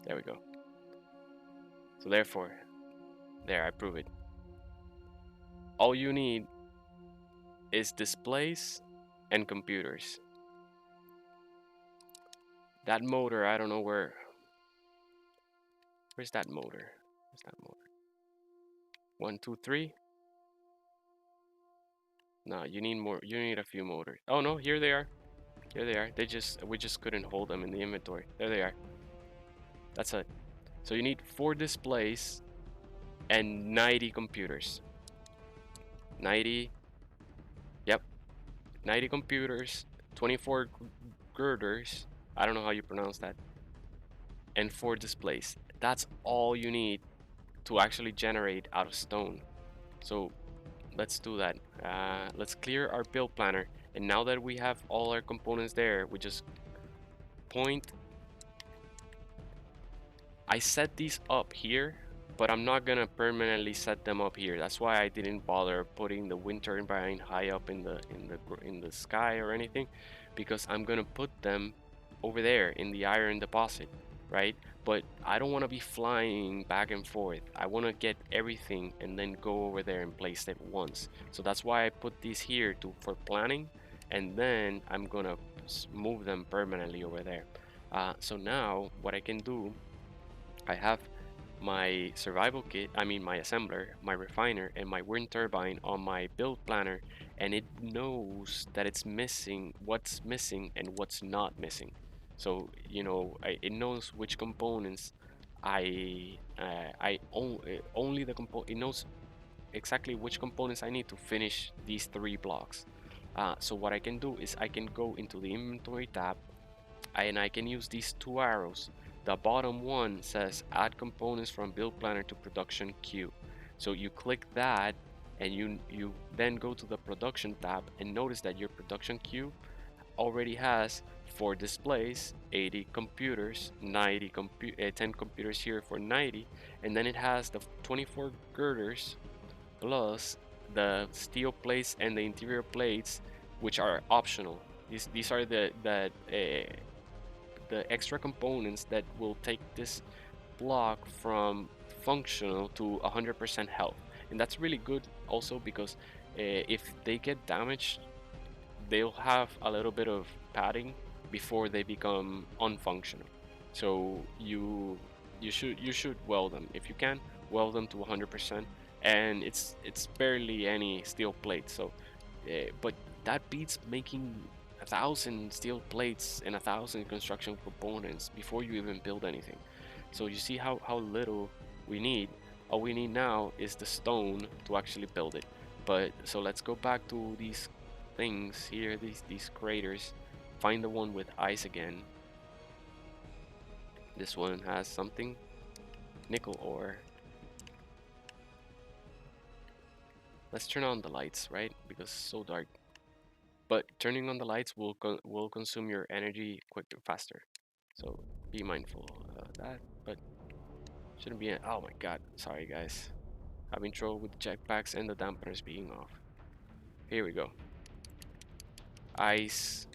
There we go. So therefore, there, I prove it. All you need is displays and computers. That motor, I don't know where. Where's that motor? Where's that motor? 1, 2, 3. No, you need more. You need a few motors. Oh no, here they are. Here they are. We just couldn't hold them in the inventory. There they are. That's it. So you need 4 displays and 90 computers. 90. Yep. 90 computers, 24 girders. I don't know how you pronounce that. And 4 displays. That's all you need to actually generate out of stone. So let's do that. Let's clear our build planner. And now that we have all our components there, we just point. I set these up here, but I'm not gonna permanently set them up here. That's why I didn't bother putting the wind turbine high up in the sky or anything, because I'm gonna put them over there in the iron deposit, right? But I don't want to be flying back and forth. I want to get everything and then go over there and place it once. So that's why I put these here for planning, and then I'm gonna move them permanently over there. So now what I can do, I have my survival kit, I mean my assembler, my refiner, and my wind turbine on my build planner, and it knows that it's missing, what's missing and what's not missing. So you know, it knows which components only the component. It knows exactly which components I need to finish these 3 blocks. So what I can do is I can go into the inventory tab, and I can use these 2 arrows. The bottom one says add components from build planner to production queue. So you click that, and you then go to the production tab, and notice that your production queue already has 4 displays, 80 computers, 10 computers here for 90, and then it has the 24 girders plus the steel plates and the interior plates, which are optional. These are the extra components that will take this block from functional to 100% health. And that's really good also because if they get damaged, they'll have a little bit of padding before they become unfunctional. So you should weld them if you can. Weld them to 100%, and it's barely any steel plate. So but that beats making 1,000 steel plates and 1,000 construction components before you even build anything. So you see how little we need. All we need now is the stone to actually build it. But so let's go back to these things here, these craters. Find the one with ice again. This one has something. Nickel ore. Let's turn on the lights, right? Because it's so dark. But turning on the lights will consume your energy quicker, faster. So be mindful of that. But shouldn't be. Oh my God! Sorry guys. Having trouble with the jetpacks and the dampeners being off. Here we go. Ice.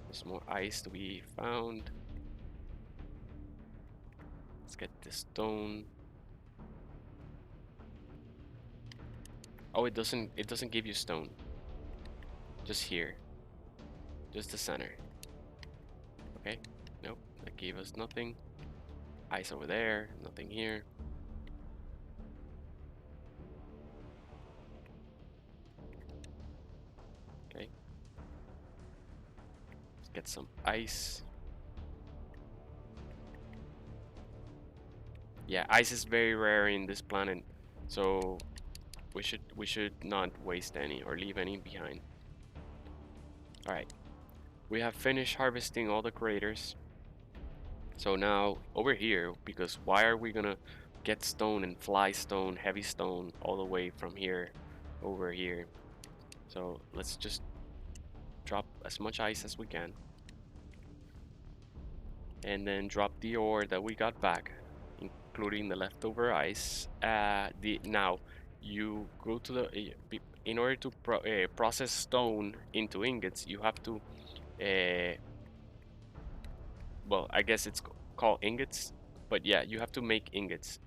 There's more ice to be found. Let's get this stone. Oh, it doesn't give you stone. Just here. Just the center. Okay. Nope. That gave us nothing. Ice over there. Nothing here. Okay. Let's get some ice. Yeah, ice is very rare in this planet, so we should not waste any or leave any behind. All right, we have finished harvesting all the craters. So now over here, because why are we gonna get stone and fly stone, heavy stone all the way from here over here? So let's just as much ice as we can, and then drop the ore that we got back, including the leftover ice. The now you go to the in order to process stone into ingots, you have to uh, well, I guess it's called ingots, but yeah, you have to make ingots.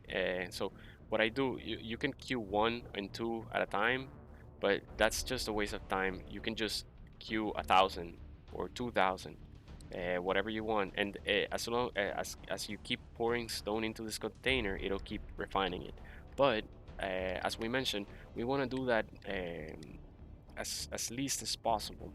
So what I do, you can queue one and two at a time, but that's just a waste of time. You can just queue 1,000 or 2,000, whatever you want, and as long as you keep pouring stone into this container, it'll keep refining it. But as we mentioned, we want to do that as least as possible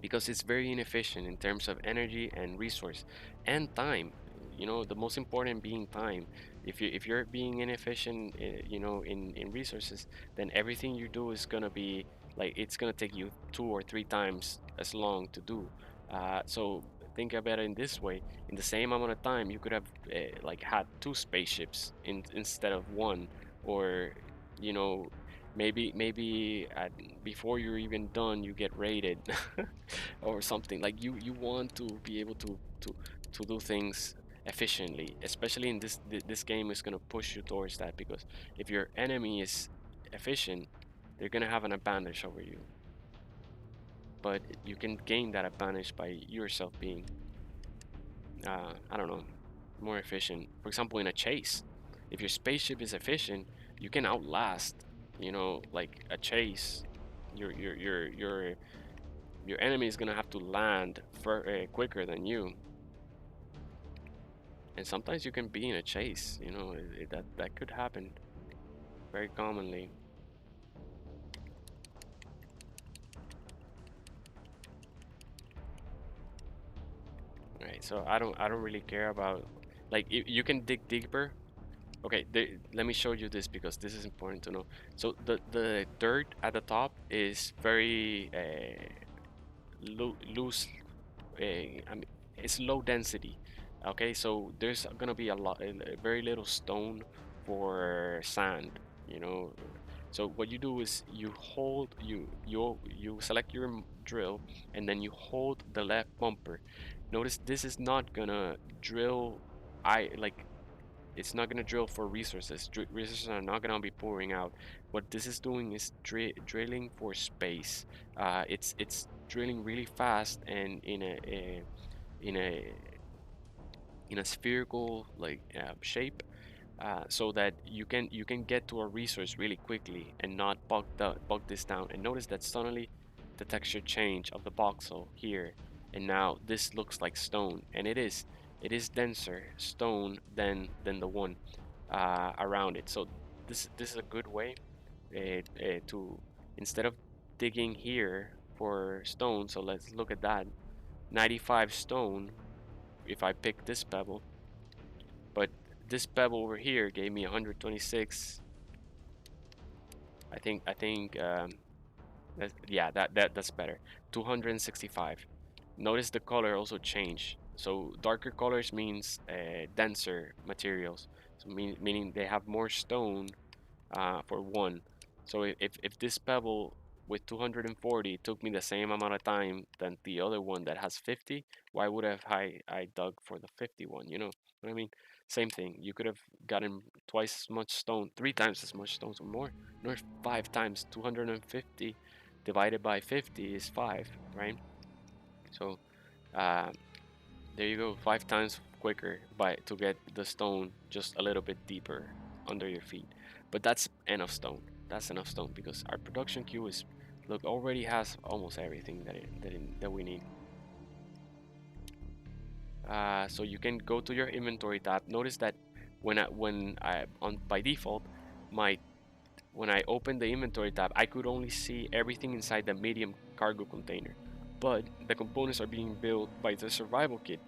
because it's very inefficient in terms of energy and resource and time. You know, the most important being time. If you're being inefficient, in resources, then everything you do is gonna be like it's gonna take you 2 or 3 times as long to do. So think about it in this way: in the same amount of time, you could have like had two spaceships instead of one, or you know, maybe before you're even done, you get raided. Or something like you want to be able to do things efficiently, especially in this game is going to push you towards that, because if your enemy is efficient, they're going to have an advantage over you, but you can gain that advantage by yourself being I don't know, more efficient. For example, in a chase, if your spaceship is efficient, you can outlast, like a chase. Your enemy is gonna have to land quicker than you, and sometimes you can be in a chase. That could happen very commonly. Right, so I don't really care about, like, you can dig deeper. Okay, let me show you this because this is important to know. So the dirt at the top is very loose. I mean, it's low density. Okay, so there's gonna be very little stone for sand. You know, so what you do is you select your drill, and then you hold the left bumper. Notice this is not gonna drill. I like it's not gonna drill for resources. Resources are not gonna be pouring out. What this is doing is drilling for space. It's drilling really fast and in a in a spherical like shape, so that you can get to a resource really quickly and not bog this down. And notice that suddenly the texture change of the voxel here, and now this looks like stone, and it is denser stone than the one around it. So this is a good way to, instead of digging here for stone. So let's look at that. 95 stone if I pick this pebble, but this pebble over here gave me 126. I think yeah, that's better. 265. Notice the color also changed. So darker colors means denser materials. So meaning they have more stone for one. So if this pebble with 240 took me the same amount of time than the other one that has 50, why would have I dug for the 51? You know what I mean? Same thing. You could have gotten twice as much stone, 3 times as much stones, or more. Nor 5 times. 250 divided by 50 is 5, right? So uh, there you go, 5 times quicker by to get the stone just a little bit deeper under your feet. But that's enough stone. That's enough stone because our production queue is, look, already has almost everything that we need. So you can go to your inventory tab. Notice that when I on by default, my when I open the inventory tab, I could only see everything inside the medium cargo container. But the components are being built by the survival kit,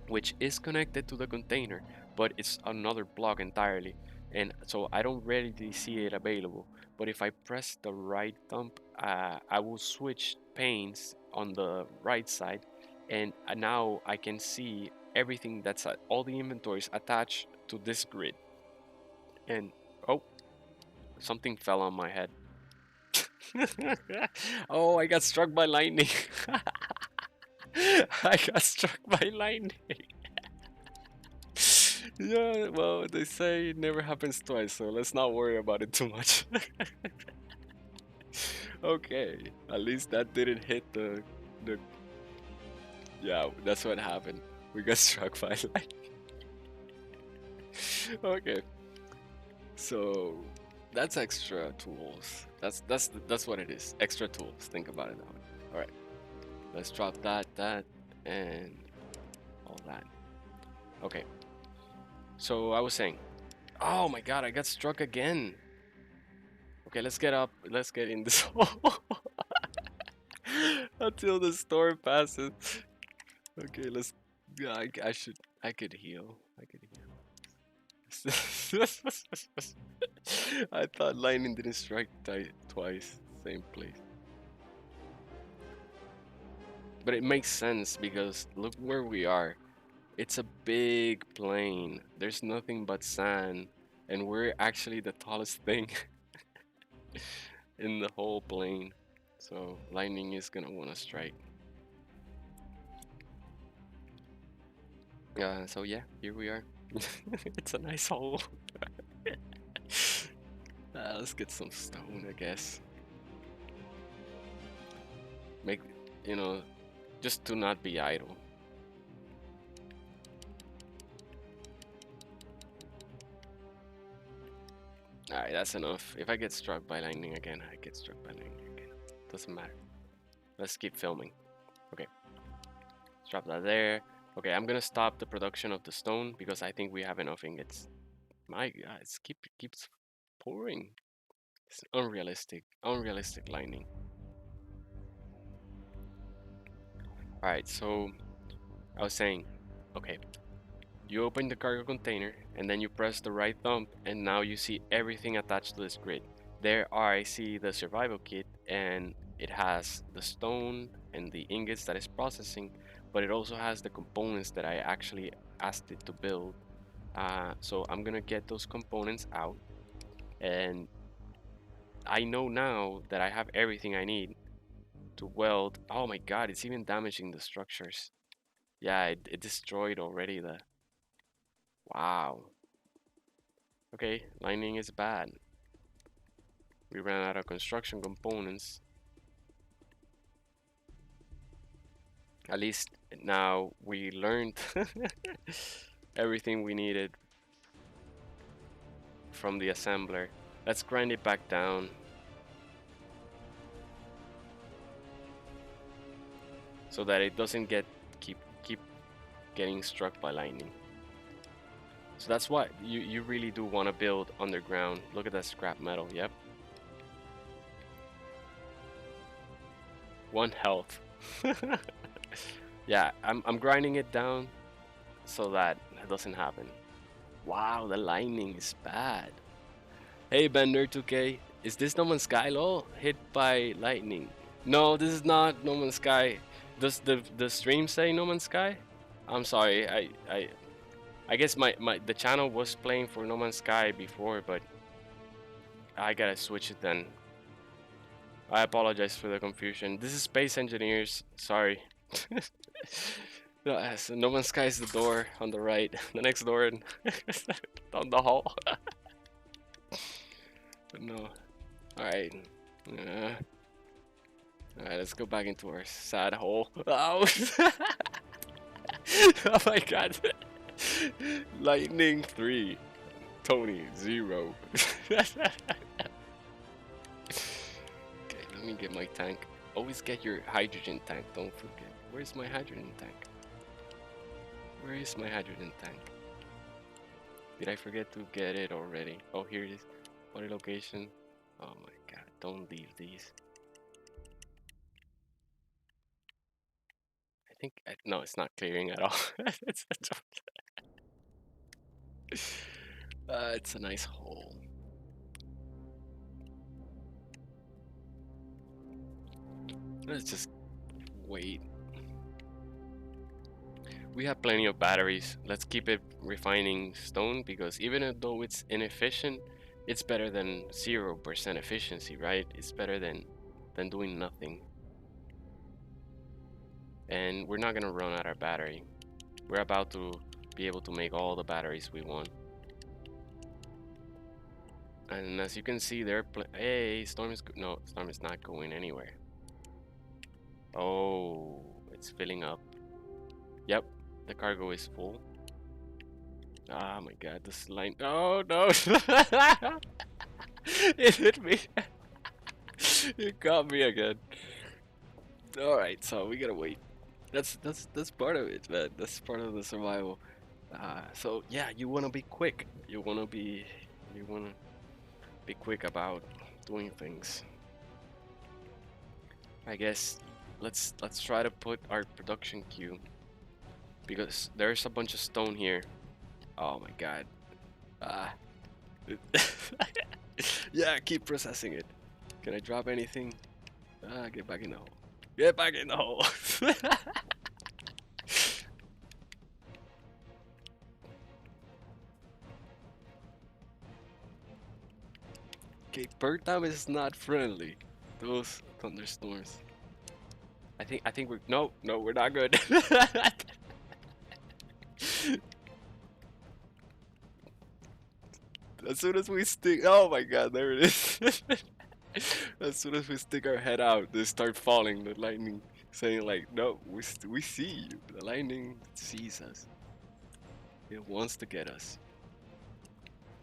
which is connected to the container, but it's another block entirely. And so I don't really see it available. But if I press the right thumb, I will switch panes on the right side, and now I can see everything that's all the inventories attached to this grid. And oh, something fell on my head. Oh, I got struck by lightning. I got struck by lightning. Yeah, well, they say it never happens twice, so let's not worry about it too much. Okay, at least that didn't hit the. Yeah, that's what happened. We got struck by lightning. Okay, so that's extra tools. That's what it is. Extra tools. Think about it that way. All right, let's drop that, and all that. Okay. So I was saying, oh my god, I got struck again. Okay, let's get up. Let's get in this hole until the storm passes. Okay, let's. Yeah, I should. I could heal. I could heal. I thought lightning didn't strike twice, same place. But it makes sense because look where we are. It's a big plain. There's nothing but sand, and we're actually the tallest thing in the whole plain. So lightning is gonna wanna strike. So yeah, here we are. It's a nice hole. Let's get some stone, I guess. Make, you know, just to not be idle. Alright, that's enough. If I get struck by lightning again, I get struck by lightning again. Doesn't matter. Let's keep filming. Okay. Let's drop that there. Okay, I'm gonna stop the production of the stone because I think we have enough ingots. My god, keeps pouring. It's unrealistic. Unrealistic lightning. Alright, so I was saying, okay, you open the cargo container and then you press the right thumb and now you see everything attached to this grid. There I see the survival kit and it has the stone and the ingots that is processing, but it also has the components that I actually asked it to build. So I'm gonna get those components out, and I know now that I have everything I need to weld. Oh my god, it's even damaging the structures. Yeah, it destroyed already the. Wow. Okay, lightning is bad. We ran out of construction components. At least now we learned everything we needed from the assembler. Let's grind it back down. So that it doesn't keep getting struck by lightning. So that's what you really do want to build underground. Look at that scrap metal. Yep. 1 health. Yeah, I'm grinding it down so that it doesn't happen. Wow, the lightning is bad. Hey Bender 2K, is this No Man's Sky lol? Hit by lightning. No, this is not No Man's Sky. Does the stream say No Man's Sky? I'm sorry, I guess the channel was playing for No Man's Sky before, but I gotta switch it then. I apologize for the confusion. This is Space Engineers. Sorry. So No Man's Sky is the door on the right. The next door down the hall. But no. Alright. Alright, let's go back into our sad hole. Oh, oh my god. Lightning 3. Tony 0. Okay, let me get my tank. Always get your hydrogen tank, don't forget. Where's my hydrogen tank? Where is my hydrogen tank? Did I forget to get it already? Oh, here it is. What location? Oh my god, don't leave these. I think, no, it's not clearing at all. It's a nice hole. Let's just wait. We have plenty of batteries. Let's keep it refining stone because even though it's inefficient, it's better than 0% efficiency, right? It's better than than doing nothing. And we're not gonna run out of battery. We're about to be able to make all the batteries we want. And as you can see, hey, Storm is no, Storm is not going anywhere. Oh, it's filling up. Yep, the cargo is full. Oh my god, this line. Oh no! It hit me. It got me again. All right, so we gotta wait. That's part of it, man. That's part of the survival. So yeah, you wanna be quick. You wanna be quick about doing things. I guess let's try to put our production queue because there's a bunch of stone here. Oh my god. Ah. Yeah, keep processing it. Can I drop anything? Get back in the hole. Get back in the hole. Okay, Bergdam is not friendly. Those thunderstorms. I think we're no, we're not good. As soon as we stick, oh my god, there it is. As soon as we stick our head out, they start falling. The lightning saying like, no, we see you. The lightning sees us. It wants to get us.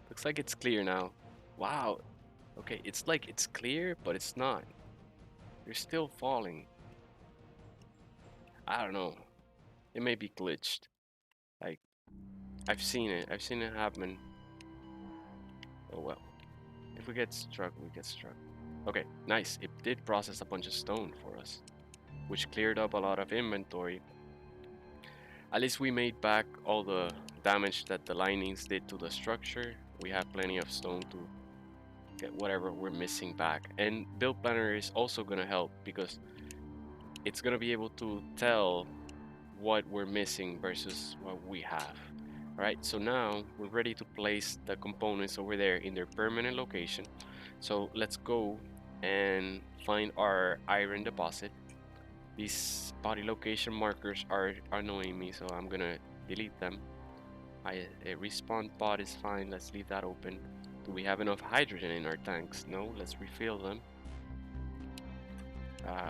Looks like it's clear now. Wow. Okay, it's like it's clear, but it's not. You're still falling. I don't know. It may be glitched. Like, I've seen it. I've seen it happen. Oh well. If we get struck, we get struck. Okay, nice. It did process a bunch of stone for us, which cleared up a lot of inventory. At least we made back all the damage that the lightnings did to the structure. We have plenty of stone to get whatever we're missing back. And Build Planner is also gonna help because it's gonna be able to tell what we're missing versus what we have. Alright, so now we're ready to place the components over there in their permanent location. So let's go and find our iron deposit. These body location markers are annoying me, so I'm gonna delete them. A respawn pod is fine, let's leave that open. Do we have enough hydrogen in our tanks? No, let's refill them.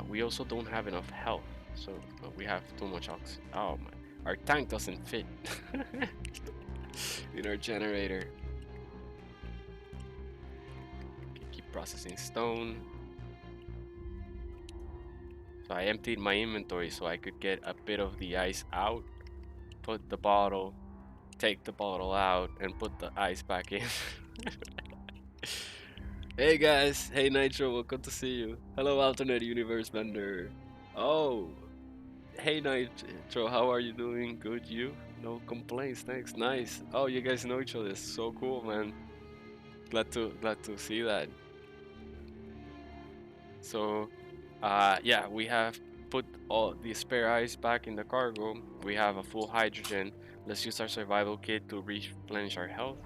We also don't have enough health, so we have too much oxygen. Oh my, our tank doesn't fit in our generator. Okay, keep processing stone. So I emptied my inventory so I could get a bit of the ice out, put the bottle, take the bottle out, and put the ice back in. Hey guys, hey Nitro, welcome to see you. Hello alternate universe vendor. Oh, hey Nitro, how are you doing? Good, you? No complaints, thanks, nice. Oh, you guys know each other, so cool, man. Glad to see that. So, yeah, we have put all the spare ice back in the cargo. We have a full hydrogen. Let's use our survival kit to replenish our health.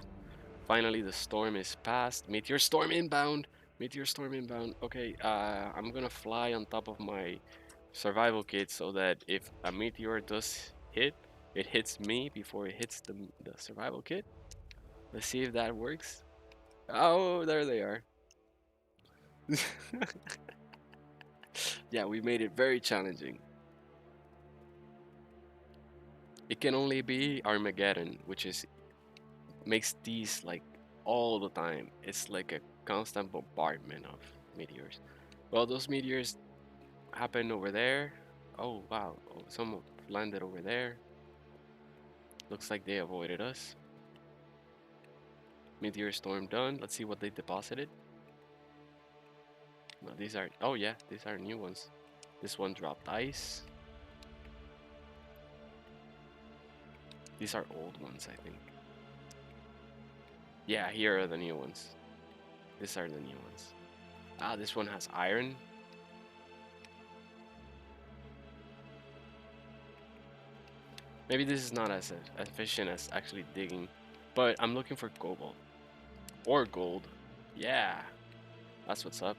Finally, the storm is past. Meteor storm inbound. Meteor storm inbound. Okay, I'm gonna fly on top of my survival kit so that if a meteor does hit, it hits me before it hits the survival kit. Let's see if that works. Oh, there they are. Yeah, we made it very challenging. It can only be Armageddon, which is makes these like all the time. It's like a constant bombardment of meteors. Well, those meteors happen over there. Oh wow, oh, some landed over there. Looks like they avoided us. Meteor storm done. Let's see what they deposited. No, these are, oh yeah, these are new ones. This one dropped ice. These are old ones, I think. Yeah, here are the new ones. These are the new ones. Ah, this one has iron. Maybe this is not as efficient as actually digging, but I'm looking for cobalt or gold. Yeah, that's what's up.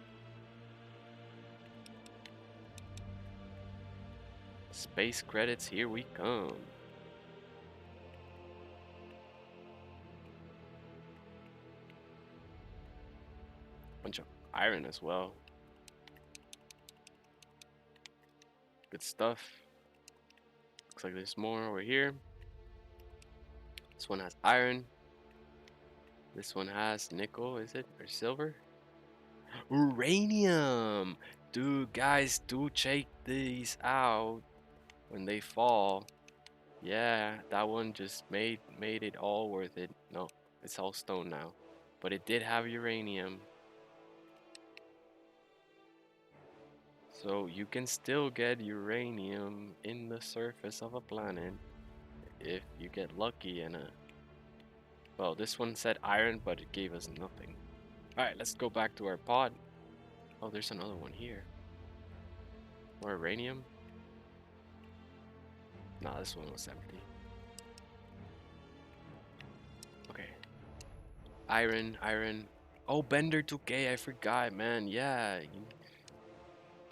Space credits, here we come. Bunch of iron as well. Good stuff. Looks like there's more over here. This one has iron. This one has nickel, is it? Or silver? Uranium! Dude, guys, do check these out when they fall. Yeah, that one just made it all worth it. No, it's all stone now. But it did have uranium. So you can still get uranium in the surface of a planet if you get lucky and well, this one said iron, but it gave us nothing. Alright, let's go back to our pod. Oh, there's another one here. More uranium? Nah, this one was empty. Okay. Iron, iron. Oh, Bender 2K, I forgot, man. Yeah,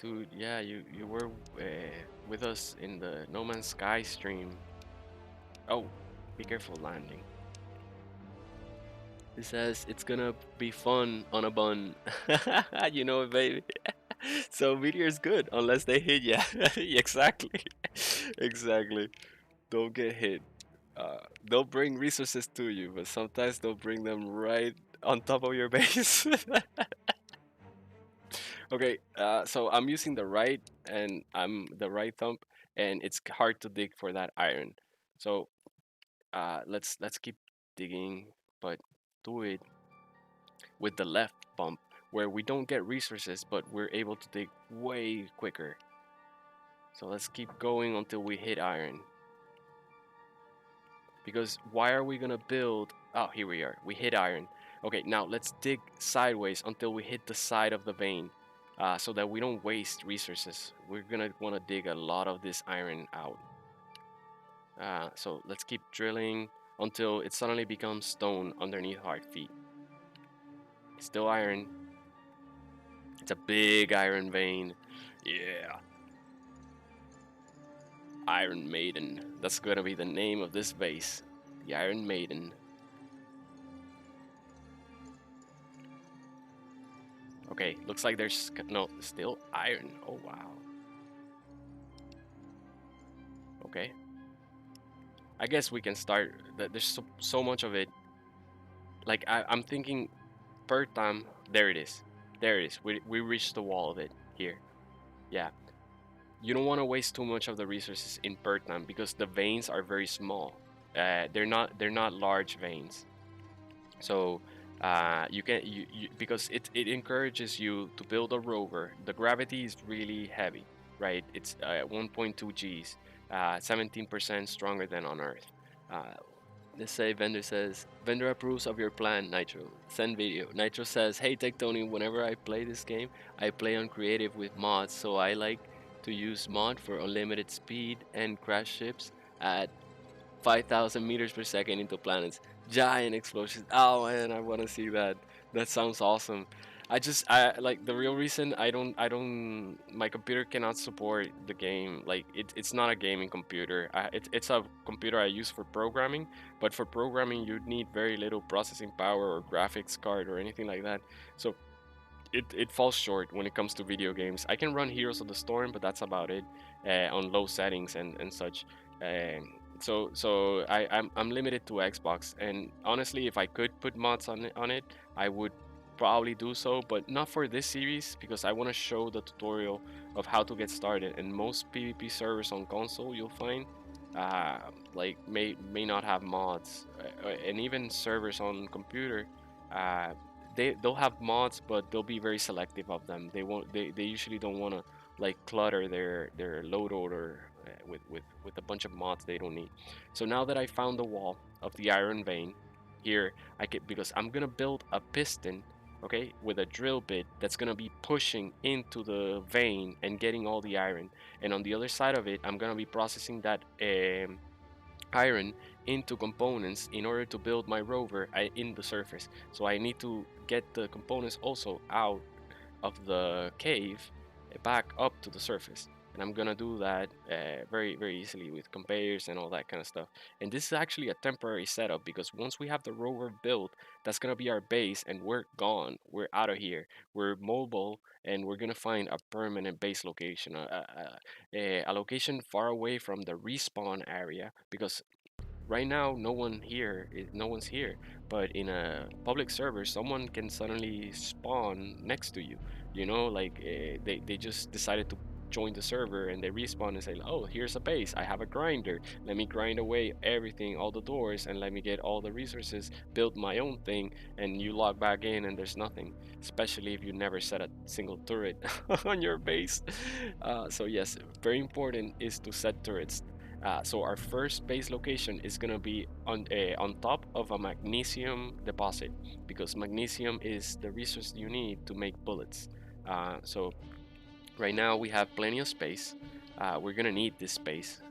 dude, yeah, you were with us in the No Man's Sky stream. Oh, be careful landing. It says it's gonna be fun on a bun. You know it, baby. So meteor's good unless they hit ya. Exactly. Exactly. Don't get hit. They'll bring resources to you, but sometimes they'll bring them right on top of your base. Okay, so I'm using the right and I'm the right thumb, and it's hard to dig for that iron. So let's keep digging, but do it with the left bump, where we don't get resources, but we're able to dig way quicker. So let's keep going until we hit iron. Because why are we gonna build? Oh, here we are. We hit iron. Okay, now let's dig sideways until we hit the side of the vein, so that we don't waste resources. We're gonna want to dig a lot of this iron out. So let's keep drilling until it suddenly becomes stone underneath our feet. Still iron. It's a big iron vein. Yeah. Iron Maiden. That's gonna be the name of this base. The Iron Maiden. Okay, looks like there's no still iron. Oh wow. Okay. I guess we can start. There's so much of it. Like I'm thinking per time. There it is. There it is. We reached the wall of it here. Yeah. You don't want to waste too much of the resources in per time because the veins are very small. They're not large veins. So you can because it encourages you to build a rover. The gravity is really heavy, right? It's 1.2 Gs, 17% stronger than on Earth. Uh, let's say vendor approves of your plan, Nitro. Send video. Nitro says, hey Tectony, whenever I play this game, I play on creative with mods, so I like to use mod for unlimited speed and crash ships at 5,000 meters per second into planets. Giant explosions. Oh man, I want to see that. That sounds awesome. I like the real reason my computer cannot support the game. Like it's not a gaming computer. It's a computer I use for programming, but for programming you need very little processing power or graphics card or anything like that. So it falls short when it comes to video games. I can run Heroes of the Storm, but that's about it on low settings and such. I'm limited to Xbox, and honestly, if I could put mods on it, I would probably do so, but not for this series because I want to show the tutorial of how to get started. And most PvP servers on console you'll find uh, like may not have mods, and even servers on computer. Uh, they'll have mods, but they'll be very selective of them. They usually don't want to like clutter their load order with a bunch of mods they don't need. So now that I found the wall of the iron vein here, because I'm gonna build a piston, okay, with a drill bit that's gonna be pushing into the vein and getting all the iron. And on the other side of it, I'm gonna be processing that iron into components in order to build my rover in the surface. So I need to get the components also out of the cave back up to the surface. and I'm gonna do that very easily with conveyors and all that kind of stuff. And this is actually a temporary setup because once we have the rover built, that's gonna be our base, and we're gone. We're out of here. We're mobile, and we're gonna find a permanent base location, a location far away from the respawn area, because right now no one's here, but in a public server someone can suddenly spawn next to you, like they just decided to join the server, and they respawn and say, oh, here's a base, I have a grinder, let me grind away everything, all the doors, and let me get all the resources, build my own thing. And you log back in and there's nothing, especially if you never set a single turret on your base. So yes, very important is to set turrets. So our first base location is gonna be on top of a magnesium deposit, because magnesium is the resource you need to make bullets. So right now we have plenty of space. We're gonna need this space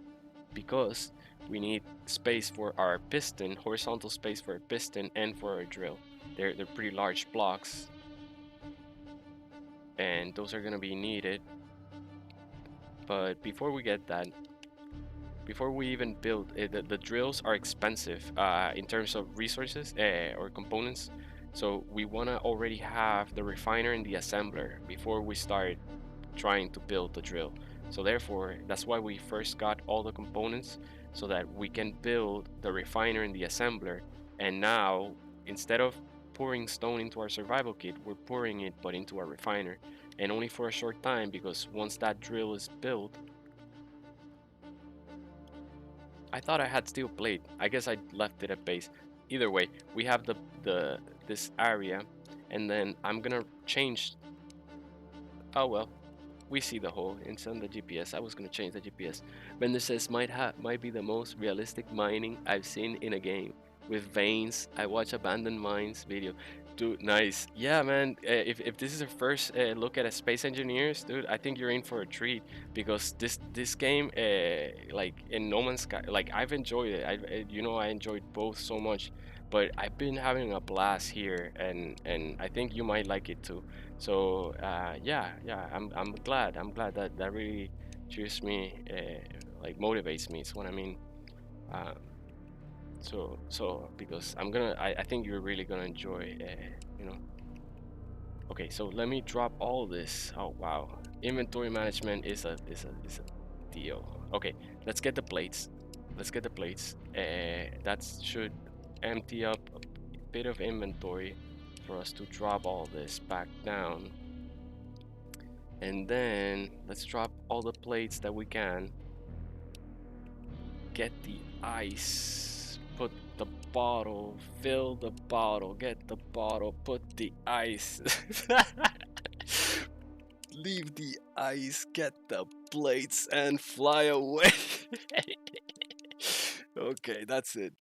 because we need space for our piston, horizontal space for a piston and for a drill. They're pretty large blocks, and those are gonna be needed. But before we get that, before we even build the drills are expensive in terms of resources or components, so we want to already have the refiner and the assembler before we start trying to build the drill. So therefore that's why we first got all the components, so that we can build the refiner and the assembler. And now, instead of pouring stone into our survival kit, we're pouring it but into our refiner, and only for a short time, because once that drill is built, I thought I had steel plate. I guess I left it at base. Either way, we have the this area, and then I'm gonna change. Oh well, we see the hole. It's on the GPS. I was gonna change the GPS. Bender says might be the most realistic mining I've seen in a game. With veins, I watch abandoned mines video. Dude, nice. Yeah, man. If this is your first look at a space engineers, dude, I think you're in for a treat, because this game, like in No Man's Sky, like I've enjoyed it. I enjoyed both so much, but I've been having a blast here, and I think you might like it too. So yeah, I'm glad. I'm glad that that really cheers me, like motivates me. It's what I mean. Uh, so because I think you're really gonna enjoy, you know. Okay, so let me drop all this. Oh wow, inventory management is a deal. Okay, let's get the plates. Let's get the plates. That should empty up a bit of inventory for us to drop all this back down. And then let's drop all the plates that we can. Get the ice. Put the bottle. Fill the bottle. Get the bottle. Put the ice. Leave the ice. Get the plates and fly away. Okay, that's it.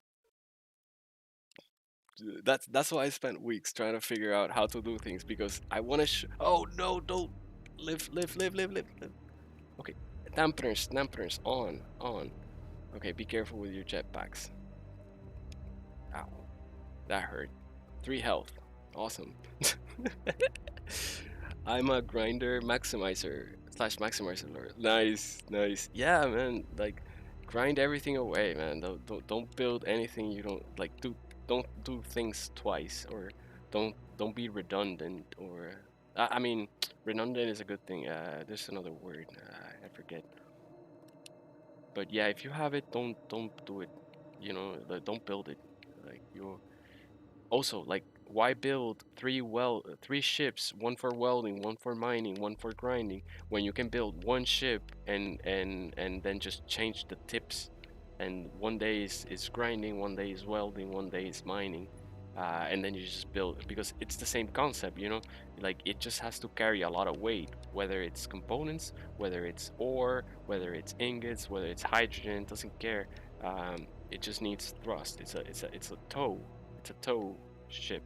That's why I spent weeks trying to figure out how to do things, because I want to. Oh no! Don't live. Okay, dampeners on. Okay, be careful with your jetpacks. Ow, that hurt. 3 health. Awesome. I'm a grinder maximizer slash maximizer lord. Nice, nice. Yeah, man. Like, grind everything away, man. Don't build anything you don't like. Don't do things twice, or don't be redundant, or I mean, redundant is a good thing. There's another word. I forget. But yeah, if you have it, don't do it. Like, don't build it. Like, you also, like, why build three ships, one for welding, one for mining, one for grinding, when you can build one ship and then just change the tips, and one day is grinding, one day is welding, one day is mining, and then you just build, because it's the same concept, like it just has to carry a lot of weight, whether it's components, whether it's ore, whether it's ingots, whether it's hydrogen, doesn't care. It just needs thrust. It's a tow. It's a tow ship.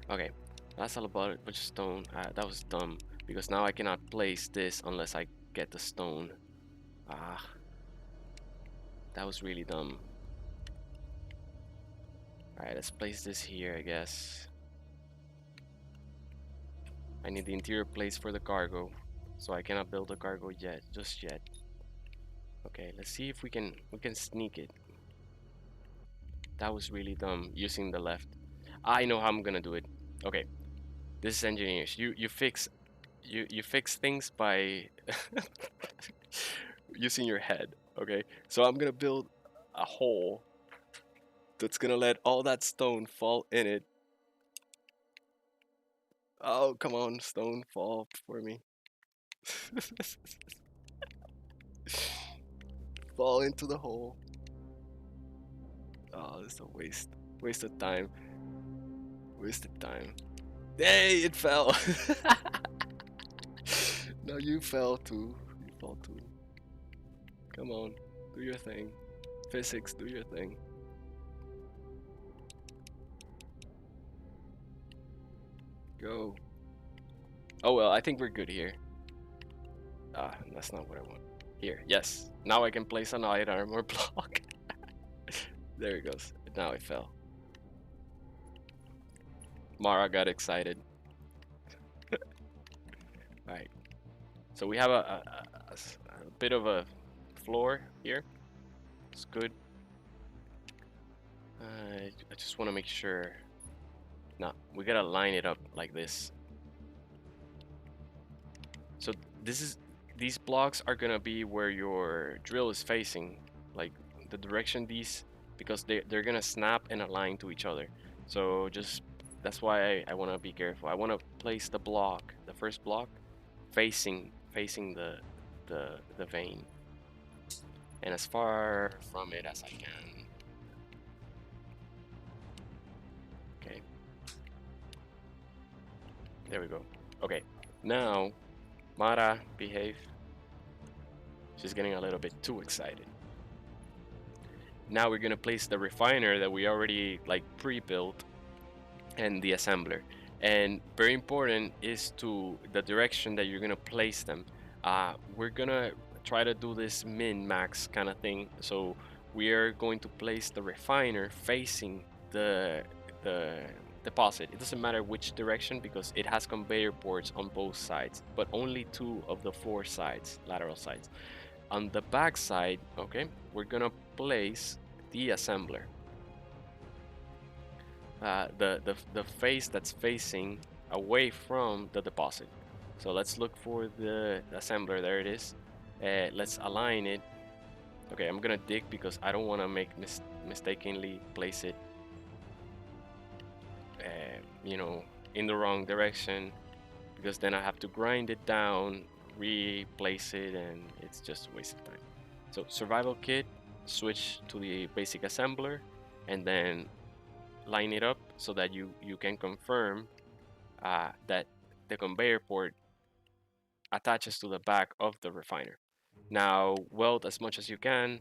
Okay, that's all about it. But stone. That was dumb, because now I cannot place this unless I get the stone. Ah, that was really dumb. Alright, let's place this here, I guess. I need the interior plates for the cargo. So I cannot build a cargo yet, just yet. Okay, let's see if we can sneak it. That was really dumb using the left. I know how I'm gonna do it. Okay, this is engineers. You fix things by using your head. Okay, so I'm gonna build a hole that's gonna let all that stone fall in it. Oh, come on, stone, fall for me. Fall into the hole. Oh, this is a waste. Waste of time. Wasted time. Hey, it fell. No, you fell too. You fell too. Come on, do your thing. Physics, do your thing. Go. Oh well, I think we're good here. Ah, that's not what I want. Here, yes. Now I can place an iron armor block. There it goes. Now it fell. Mara got excited. Alright. So we have a bit of a floor here. It's good. I just want to make sure. No, we gotta line it up like this. So this is these blocks are gonna be where your drill is facing, like the direction these, because they're gonna snap and align to each other. So just that's why I want to be careful. I want to place the block, the first block, facing the vein, and as far from it as I can. Okay, there we go. Okay, now Mara, behave. She's getting a little bit too excited. Now we're gonna place the refiner that we already like pre-built and the assembler. And very important is to the direction that you're gonna place them. We're gonna try to do this min-max kind of thing. So we are going to place the refiner facing the deposit. It doesn't matter which direction because it has conveyor ports on both sides, but only 2 of the 4 sides, lateral sides. On the back side, okay, we're gonna place the assembler. The face that's facing away from the deposit. So let's look for the assembler. There it is. Let's align it. Okay, I'm gonna dig because I don't want to make mistakenly place it, you know, in the wrong direction, because then I have to grind it down, replace it, and it's just a waste of time. So survival kit, switch to the basic assembler, and then line it up so that you can confirm that the conveyor port attaches to the back of the refiner. Now weld as much as you can,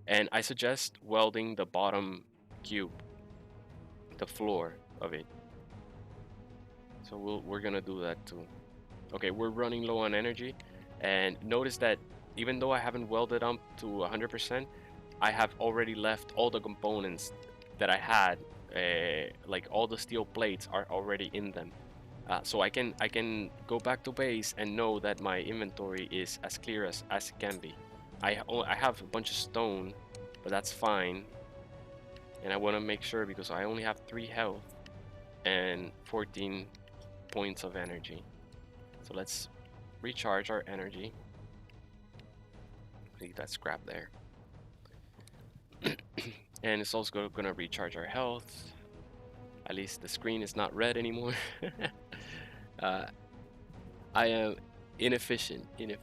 and I suggest welding the bottom cube, the floor of it. So we're gonna do that too. Okay, we're running low on energy, and notice that even though I haven't welded up to 100%, I have already left all the components that I had, like all the steel plates are already in them. So I can go back to base and know that my inventory is as clear as it can be. I have a bunch of stone, but that's fine. And I want to make sure because I only have 3 health and 14 points of energy. So let's recharge our energy. Leave that scrap there. And it's also gonna recharge our health. At least the screen is not red anymore. uh, I am inefficient. It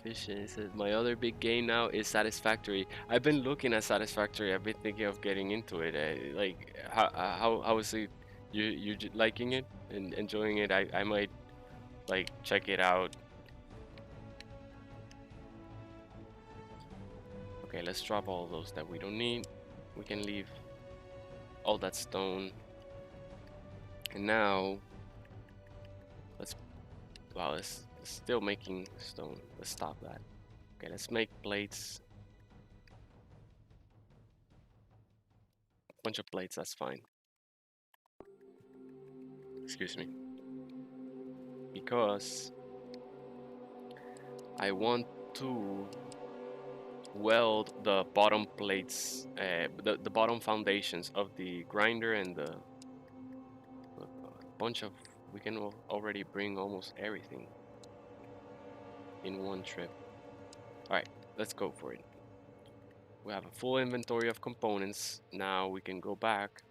says my other big game now is Satisfactory. I've been looking at Satisfactory. I've been thinking of getting into it. Like how is it? You liking it and enjoying it? I might like check it out. Okay, let's drop all those that we don't need. We can leave all that stone. And now let's, wow, it's still making stone. Let's stop that. Okay, let's make plates. A bunch of plates, that's fine. Excuse me. Because I want to weld the bottom plates, the bottom foundations of the grinder and the bunch of. We can already bring almost everything in one trip. All right, let's go for it. We have a full inventory of components. Now we can go back.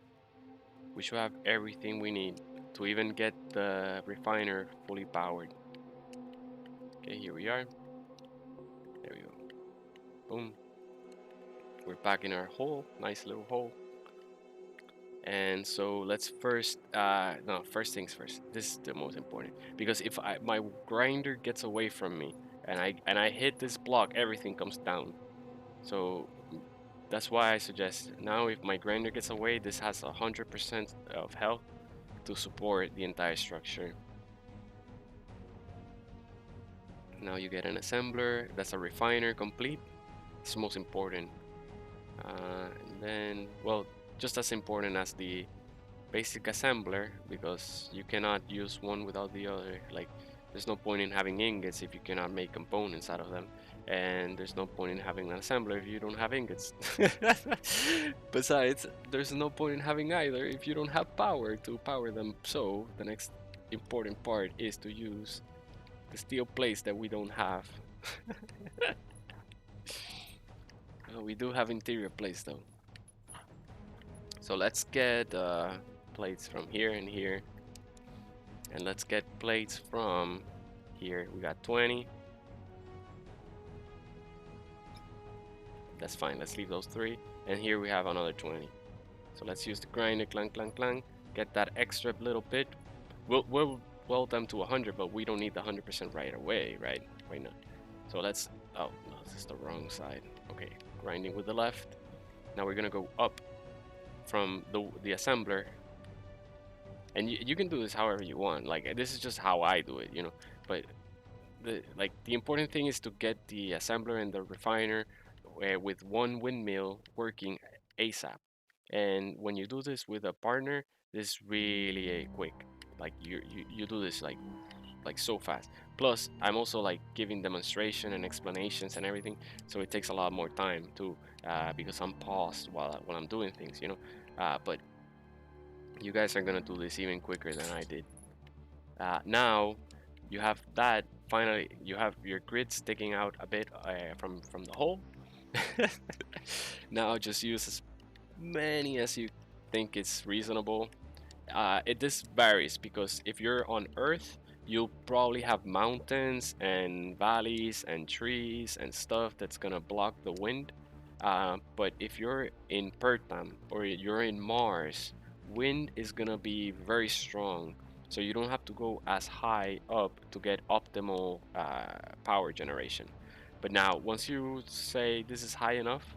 We should have everything we need to even get the refiner fully powered. Okay, here we are. There we go. Boom. We're back in our hole. Nice little hole. And so let's first, no, first things first. This is the most important because if my grinder gets away from me and I hit this block, everything comes down. So that's why I suggest now if my grinder gets away, this has 100% of health to support the entire structure. Now you get an assembler. That's a refiner complete. It's most important. And then, well, just as important as the basic assembler because you cannot use one without the other. Like, there's no point in having ingots if you cannot make components out of them, and there's no point in having an assembler if you don't have ingots. Besides, there's no point in having either if you don't have power to power them. So the next important part is to use the steel plates that we don't have. We do have interior plates though. So let's get plates from here and here. And let's get plates from here. We got 20. That's fine. Let's leave those 3. And here we have another 20. So let's use the grinder, clang, clang, clang. Get that extra little bit. We'll weld them to 100, but we don't need the 100% right away, right? Right now. So let's, oh, no, this is the wrong side. Okay, grinding with the left. Now we're gonna go up from the assembler. And you can do this however you want. Like, this is just how I do it, you know. But the important thing is to get the assembler and the refiner with one windmill working ASAP. And when you do this with a partner, this is really quick. Like you do this like so fast. Plus, I'm also like giving demonstration and explanations and everything, so it takes a lot more time too, because I'm paused while I'm doing things, you know. But you guys are gonna do this even quicker than I did. Now you have that. Finally, you have your grid sticking out a bit from the hole. Now just use as many as you think is reasonable. This varies because if you're on Earth, you'll probably have mountains and valleys and trees and stuff that's gonna block the wind. But if you're in Pertam or you're in Mars, wind is gonna be very strong. So you don't have to go as high up to get optimal power generation. But now, once you say this is high enough,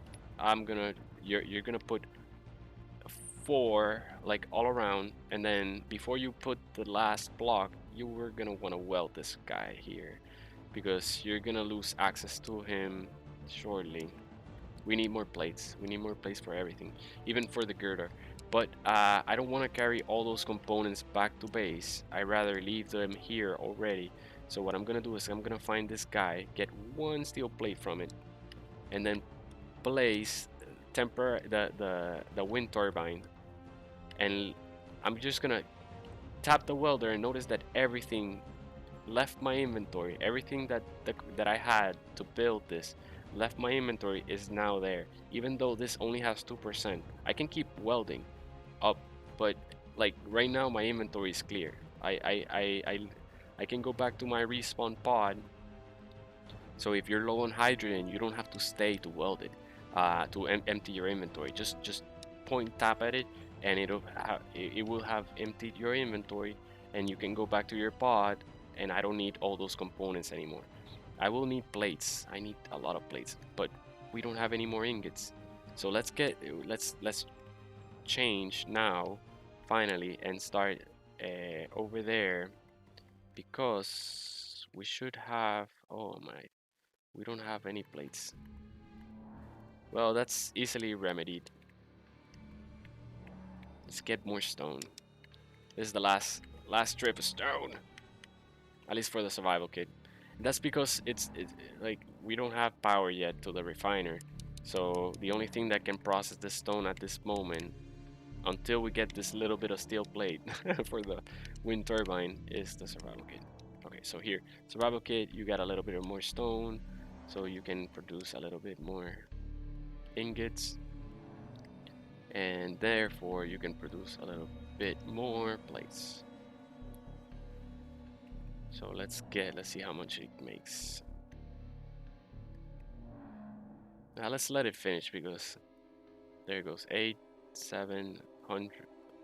you're gonna put 4 like all around, and then before you put the last block, you were gonna want to weld this guy here because you're gonna lose access to him shortly. We need more plates. We need more plates for everything, even for the girder. But I don't want to carry all those components back to base. I rather leave them here already. So what I'm gonna do is I'm gonna find this guy, get 1 steel plate from it, and then place the wind turbine, and I'm just gonna tap the welder and notice that everything left my inventory. Everything that I had to build this left my inventory is now there. Even though this only has 2%, I can keep welding up, but like right now my inventory is clear. I can go back to my respawn pod. So if you're low on hydrogen, you don't have to stay to weld it, to empty your inventory. Just point tap at it, and it will have emptied your inventory, and you can go back to your pod. And I don't need all those components anymore. I will need plates. I need a lot of plates, but we don't have any more ingots. So let's change now, finally, and start over there because we should have. Oh my. We don't have any plates. Well, that's easily remedied. Let's get more stone. This is the last strip of stone. At least for the survival kit. That's because like we don't have power yet to the refiner. So the only thing that can process the stone at this moment, until we get this little bit of steel plate for the wind turbine, is the survival kit. Okay, so here, survival kit, you got a little bit of more stone, so you can produce a little bit more ingots, and therefore you can produce a little bit more plates. So let's see how much it makes. Now let's let it finish because there it goes. 8, 700,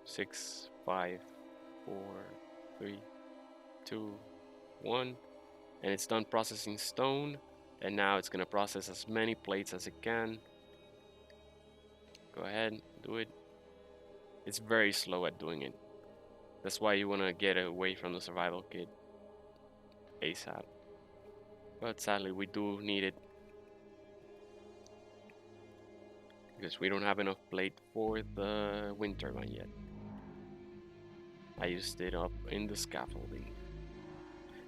6, 5, 4, 3, 2, 1. And it's done processing stone. And now it's gonna process as many plates as it can. Go ahead, do it. It's very slow at doing it. That's why you wanna get away from the survival kit ASAP. But sadly, we do need it because we don't have enough plate for the wind turbine yet. I used it up in the scaffolding.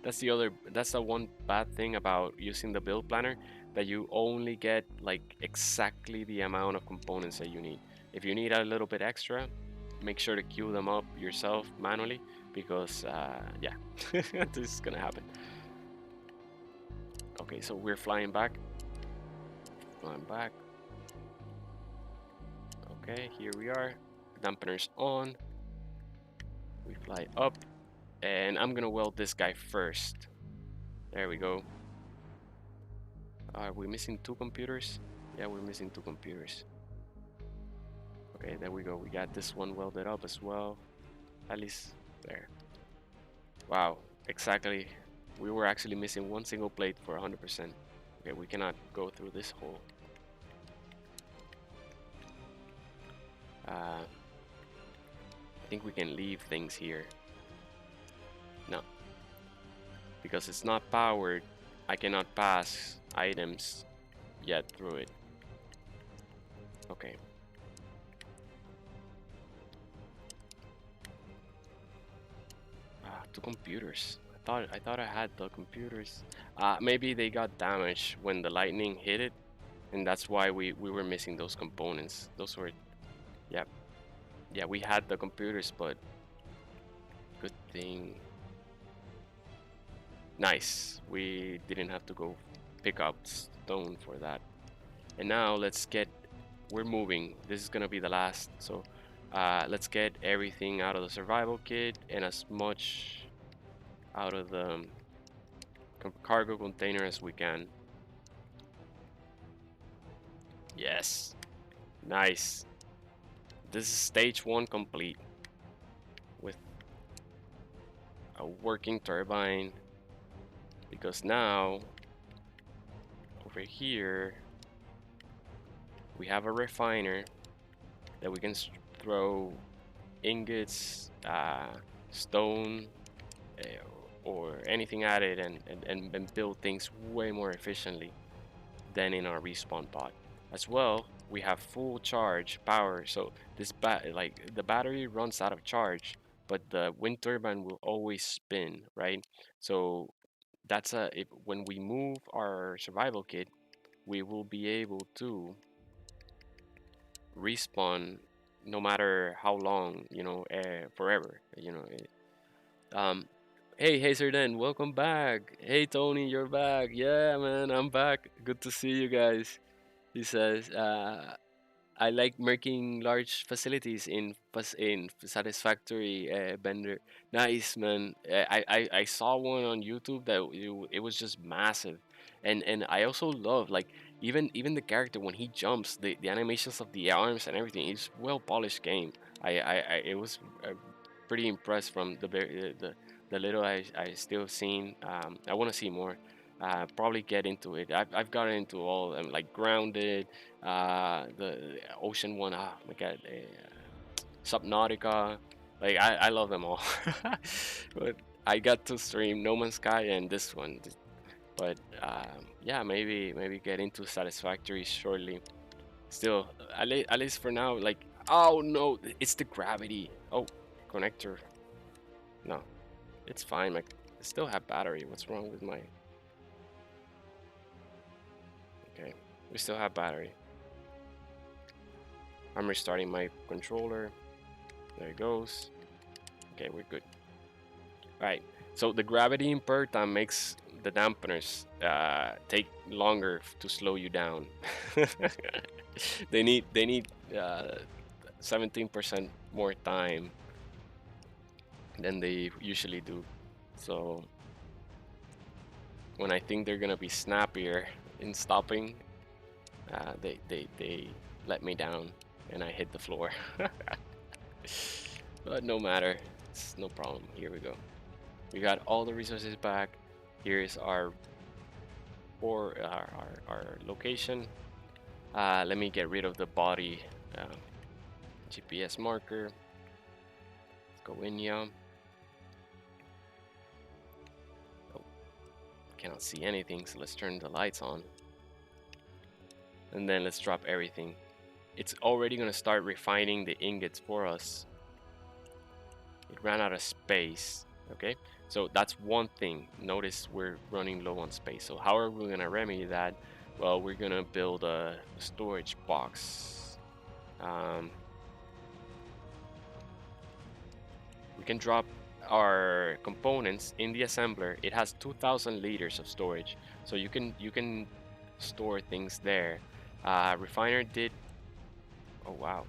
That's the one bad thing about using the build planner, that you only get like exactly the amount of components that you need. If you need a little bit extra, make sure to queue them up yourself manually, because yeah, this is gonna happen. Okay, so we're flying back. Okay, here we are. Dampeners on. We fly up, and I'm gonna weld this guy first. There we go. Are we missing 2 computers? Yeah, we're missing 2 computers. Okay, there we go. We got this one welded up as well. At least there. Wow, exactly. We were actually missing 1 single plate for 100%. Okay, we cannot go through this hole. I think we can leave things here. No, because it's not powered. I cannot pass items yet through it. Okay. 2 computers. I thought I had the computers. Maybe they got damaged when the lightning hit it, and that's why we were missing those components. Those were, yeah, yeah. We had the computers, but good thing. Nice. We didn't have to go pick up stone for that. And now let's get. We're moving. This is gonna be the last. So let's get everything out of the survival kit and as much out of the cargo container as we can. Yes. Nice. This is stage 1 complete with a working turbine, because now over here we have a refiner that we can throw ingots, stone, or anything at it, and build things way more efficiently than in our respawn pod. As well, we have full charge power, so this like the battery runs out of charge, but the wind turbine will always spin, right? So that's when we move our survival kit, we will be able to respawn no matter how long, forever, hey Hazerden, welcome back. Hey Tony, you're back. Yeah, man, I'm back. Good to see you guys. He says, I like making large facilities in satisfactory vendor. Nice, man. I saw one on YouTube that it was just massive, and I also love, like, even the character when he jumps, the animations of the arms and everything. It's well polished game. I it was pretty impressed from the little I still seen. I want to see more. Probably get into it. I've gotten into all of them, like Grounded, the ocean one. Oh my god, Subnautica. Like I love them all. But I got to stream No Man's Sky and this one. But yeah, maybe get into Satisfactory shortly. Still, at least for now. Like, oh no, it's the gravity. Oh, connector. No, it's fine. Like, I still have battery. What's wrong with my? Okay, we still have battery. I'm restarting my controller. There it goes. Okay, we're good. All right. So the gravity in Perta makes the dampeners take longer to slow you down. They need 17% more time than they usually do. So when I think they're gonna be snappier in stopping, they let me down and I hit the floor. But no matter, it's no problem. Here we go. We got all the resources back. Here is our our location. Let me get rid of the body GPS marker. Let's go in here. Oh, cannot see anything, so let's turn the lights on. And then let's drop everything. It's already gonna start refining the ingots for us. It ran out of space. Okay, so that's one thing. Notice we're running low on space. So how are we gonna remedy that? Well, we're gonna build a storage box. We can drop our components in the assembler. It has 2,000 liters of storage, so you can store things there. Refiner did. Oh wow,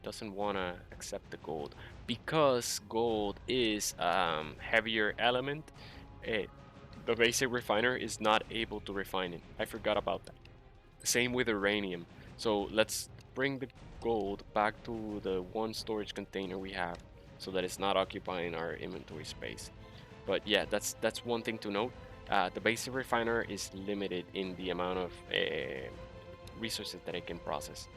doesn't want to accept the gold because gold is heavier element. eh, the basic refiner is not able to refine it. I forgot about that. Same with uranium. So let's bring the gold back to the one storage container we have so that it's not occupying our inventory space. But yeah, that's one thing to note. The basic refiner is limited in the amount of resources that it can process.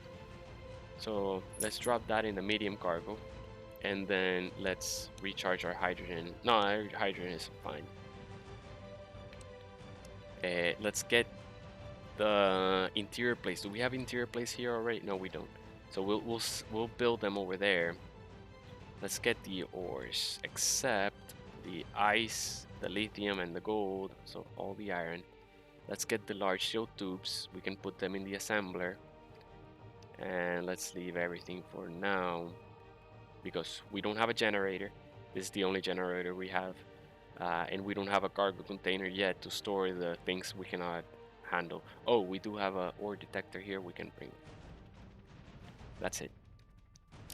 So let's drop that in the medium cargo, and then let's recharge our hydrogen. No, our hydrogen is fine. Let's get the interior place. Do we have interior place here already? No, we don't. So we'll build them over there. Let's get the ores, except the ice, the lithium, and the gold. So all the iron. Let's get the large shield tubes. We can put them in the assembler. And let's leave everything for now because we don't have a generator. This is the only generator we have. And we don't have a cargo container yet to store the things we cannot handle. Oh, we do have a ore detector here we can bring. That's it.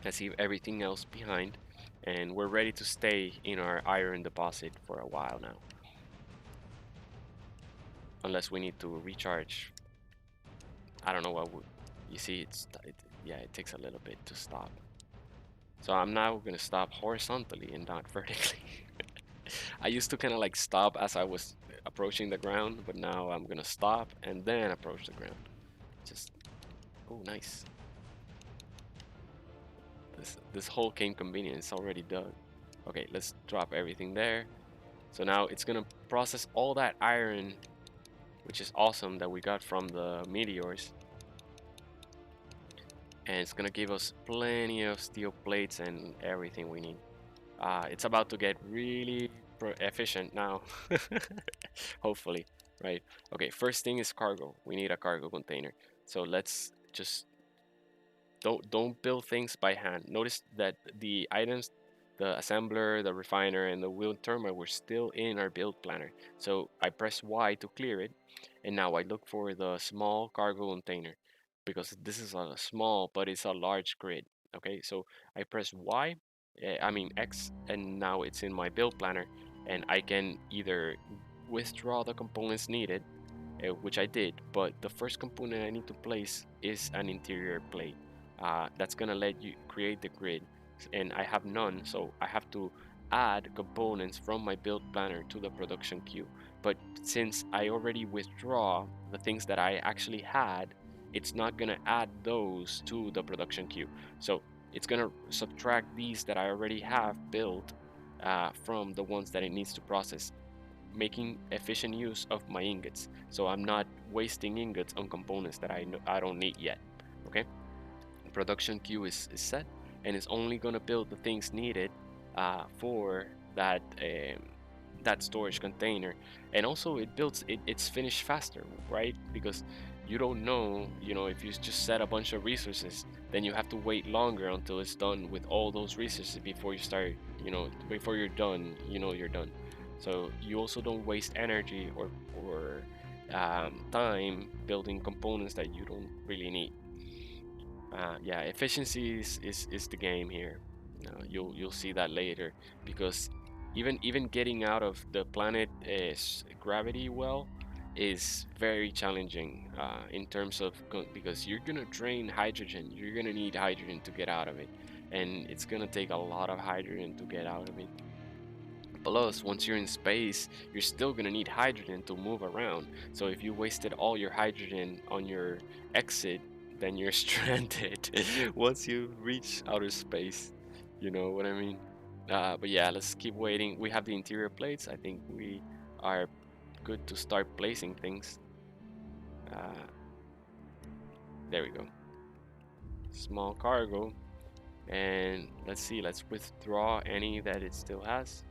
Let's leave everything else behind, and we're ready to stay in our iron deposit for a while now. Unless we need to recharge. I don't know what would. You see, yeah, it takes a little bit to stop. So I'm now gonna stop horizontally and not vertically. I used to kind of like stop as I was approaching the ground, but now I'm gonna stop and then approach the ground. Just, oh, nice. This hole came convenient. It's already dug. Okay, let's drop everything there. So now it's gonna process all that iron, which is awesome that we got from the meteors, and it's gonna give us plenty of steel plates and everything we need. It's about to get really efficient now. Hopefully, right? Okay, first thing is cargo. We need a cargo container. So let's just don't build things by hand. Notice that the items, the assembler, the refiner, and the wheel terminal were still in our build planner. So I press Y to clear it, and now I look for the small cargo container because this is a small but it's a large grid. Okay, so I press Y, I mean X, and now it's in my build planner, and I can either withdraw the components needed, which I did, but the first component I need to place is an interior plate. That's gonna let you create the grid, and I have none, so I have to add components from my build planner to the production queue. But since I already withdraw the things that I actually had, it's not gonna add those to the production queue. So it's gonna subtract these that I already have built from the ones that it needs to process, making efficient use of my ingots, so I'm not wasting ingots on components that I don't need yet. Okay, production queue is set, and it's only gonna build the things needed for that storage container, and also it's finished faster, right? Because you don't know, if you just set a bunch of resources, then you have to wait longer until it's done with all those resources before you start, before you're done, you're done. So you also don't waste energy or time building components that you don't really need. Yeah, efficiency is the game here. You'll see that later, because even getting out of the planet is gravity well is very challenging in terms of because you're gonna drain hydrogen. You're gonna need hydrogen to get out of it, and it's gonna take a lot of hydrogen to get out of it. Plus, once you're in space, you're still gonna need hydrogen to move around. So if you wasted all your hydrogen on your exit, then you're stranded once you reach outer space. You know what I mean? But yeah, let's keep waiting. We have the interior plates. I think we are good to start placing things. Uh, there we go. Small cargo. And let's see, let's withdraw any that it still has.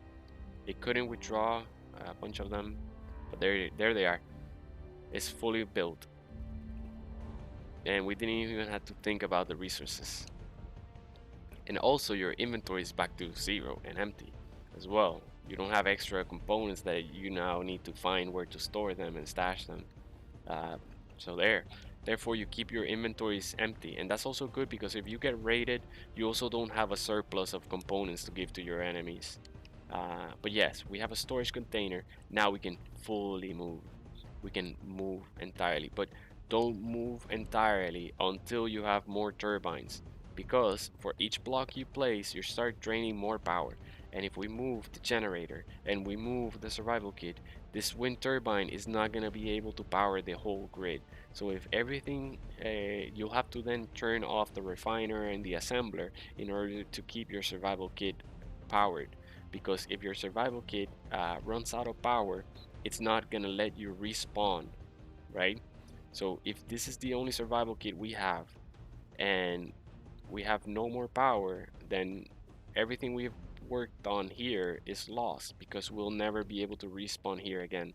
It couldn't withdraw a bunch of them, but there they are. It's fully built, and we didn't even have to think about the resources. And also your inventory is back to 0 and empty as well. You don't have extra components that you now need to find where to store them and stash them. Uh, so therefore you keep your inventories empty, and that's also good because if you get raided, you also don't have a surplus of components to give to your enemies. But yes, we have a storage container. Now we can fully move. We can move entirely, but don't move entirely until you have more turbines, because for each block you place, you start draining more power. And if we move the generator and we move the survival kit, this wind turbine is not going to be able to power the whole grid. So if everything, you'll have to then turn off the refiner and the assembler in order to keep your survival kit powered, because if your survival kit runs out of power, it's not gonna let you respawn, right? So if this is the only survival kit we have and we have no more power, then everything we've worked on here is lost, because we'll never be able to respawn here again.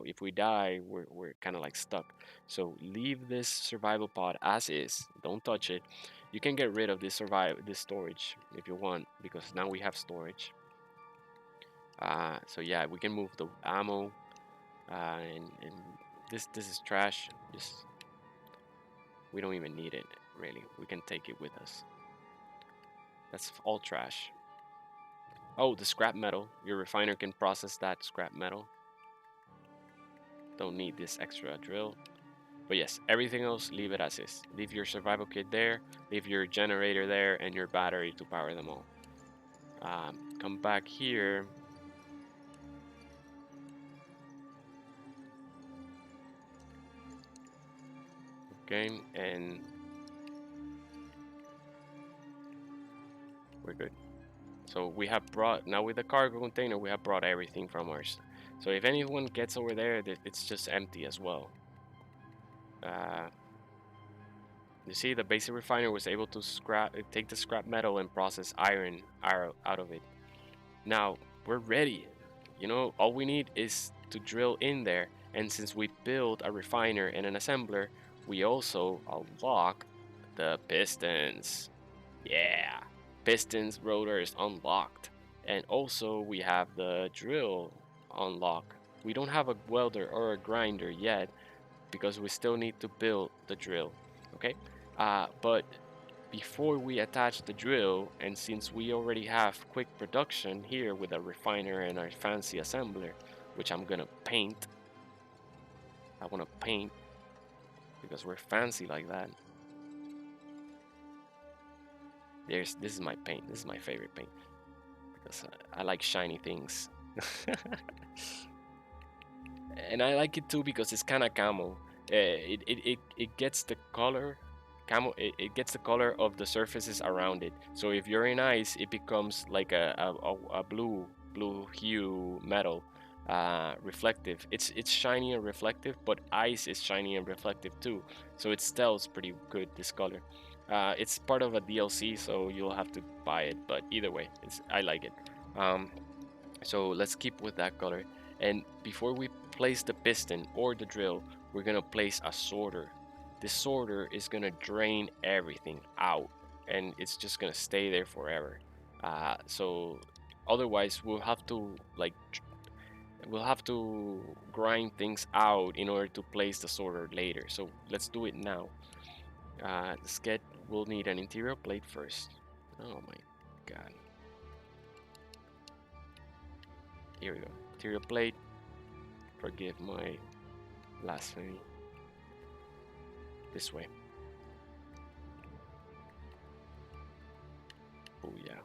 If we die, we're kind of like stuck. So leave this survival pod as is. Don't touch it. You can get rid of this storage if you want, because now we have storage. So yeah, we can move the ammo, and this is trash. Just we don't even need it really. We can take it with us. That's all trash. Oh, the scrap metal. Your refiner can process that scrap metal. Don't need this extra drill. But yes, everything else, leave it as is. Leave your survival kit there, leave your generator there, and your battery to power them all. Come back here. Okay, and we're good. So we have brought, now with the cargo container, we have brought everything from ours. So if anyone gets over there, it's just empty as well. Uh, you see, the basic refiner was able to take the scrap metal and process iron out of it. Now we're ready. All we need is to drill in there. And since we built a refiner and an assembler, we also unlock the pistons. Yeah, pistons, rotors unlocked. And also we have the drill unlocked. We don't have a welder or a grinder yet because we still need to build the drill. Okay, but before we attach the drill, and since we already have quick production here with a refiner and our fancy assembler, which I'm gonna paint. I wanna paint because we're fancy like that. This is my paint. This is my favorite paint because I like shiny things. And I like it too because it's kind of camo. It gets the color camo. It gets the color of the surfaces around it. So if you're in ice, it becomes like a blue hue metal, reflective. It's shiny and reflective, but ice is shiny and reflective too. So it tells pretty good this color. It's part of a DLC, so you'll have to buy it. But either way, I like it. So let's keep with that color. And before we place the piston or the drill, we're gonna place a sorter. This sorter is gonna drain everything out, and it's just gonna stay there forever. So otherwise, we'll have to grind things out in order to place the sorter later. So let's do it now. Let's get. We'll need an interior plate first. Oh my god. Here we go. Interior plate. Forgive my blasphemy. This way. Oh yeah.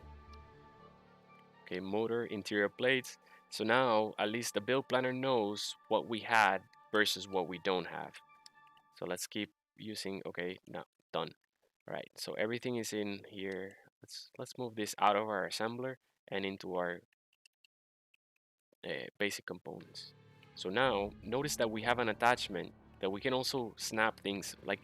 Okay, motor, interior plates. So now at least the build planner knows what we had versus what we don't have. So let's keep using. Okay, now done. All right. So everything is in here. Let's move this out of our assembler and into our basic components. So now notice that we have an attachment that we can also snap things. Like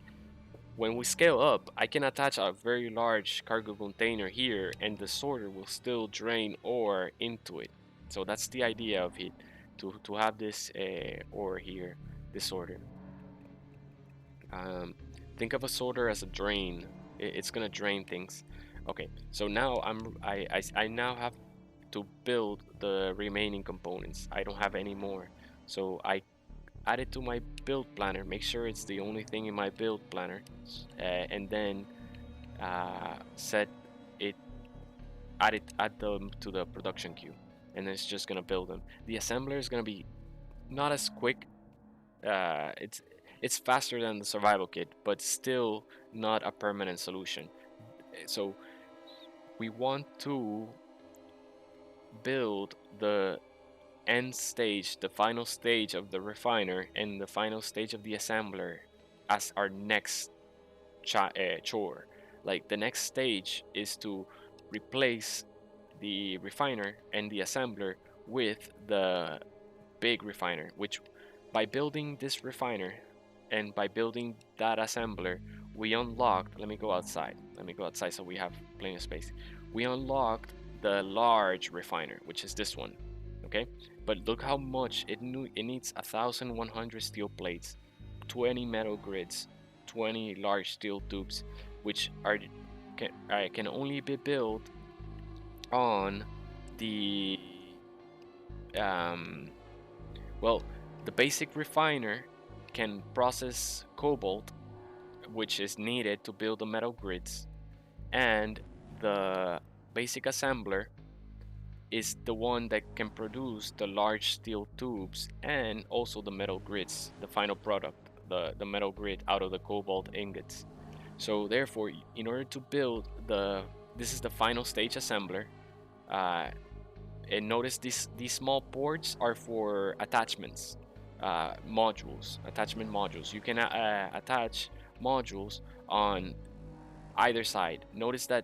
when we scale up, I can attach a very large cargo container here and the sorter will still drain ore into it. So that's the idea of it, to have this ore here, this sorter. Think of a sorter as a drain. It's gonna drain things. Okay, so now I now have to build the remaining components. I don't have any more, so I add it to my build planner. Make sure it's the only thing in my build planner, and then set it, add them to the production queue, and then it's just gonna build them. The assembler is gonna be not as quick. It's faster than the survival kit, but still not a permanent solution. So we want to build the end stage, the final stage of the refiner, and the final stage of the assembler as our next chore. Like the next stage is to replace the refiner and the assembler with the big refiner, which by building this refiner and by building that assembler, we unlocked. Let me go outside. Let me go outside so we have plenty of space. We unlocked the large refiner, which is this one. Okay, but look how much it needs 1,100 steel plates, 20 metal grids, 20 large steel tubes, which can only be built on the well, the basic refiner can process cobalt, which is needed to build the metal grids, and the basic assembler is the one that can produce the large steel tubes and also the metal grids, the final product, the metal grid out of the cobalt ingots. So therefore, in order to build this is the final stage assembler. And notice these small ports are for attachments, attachment modules. You can attach modules on either side. Notice the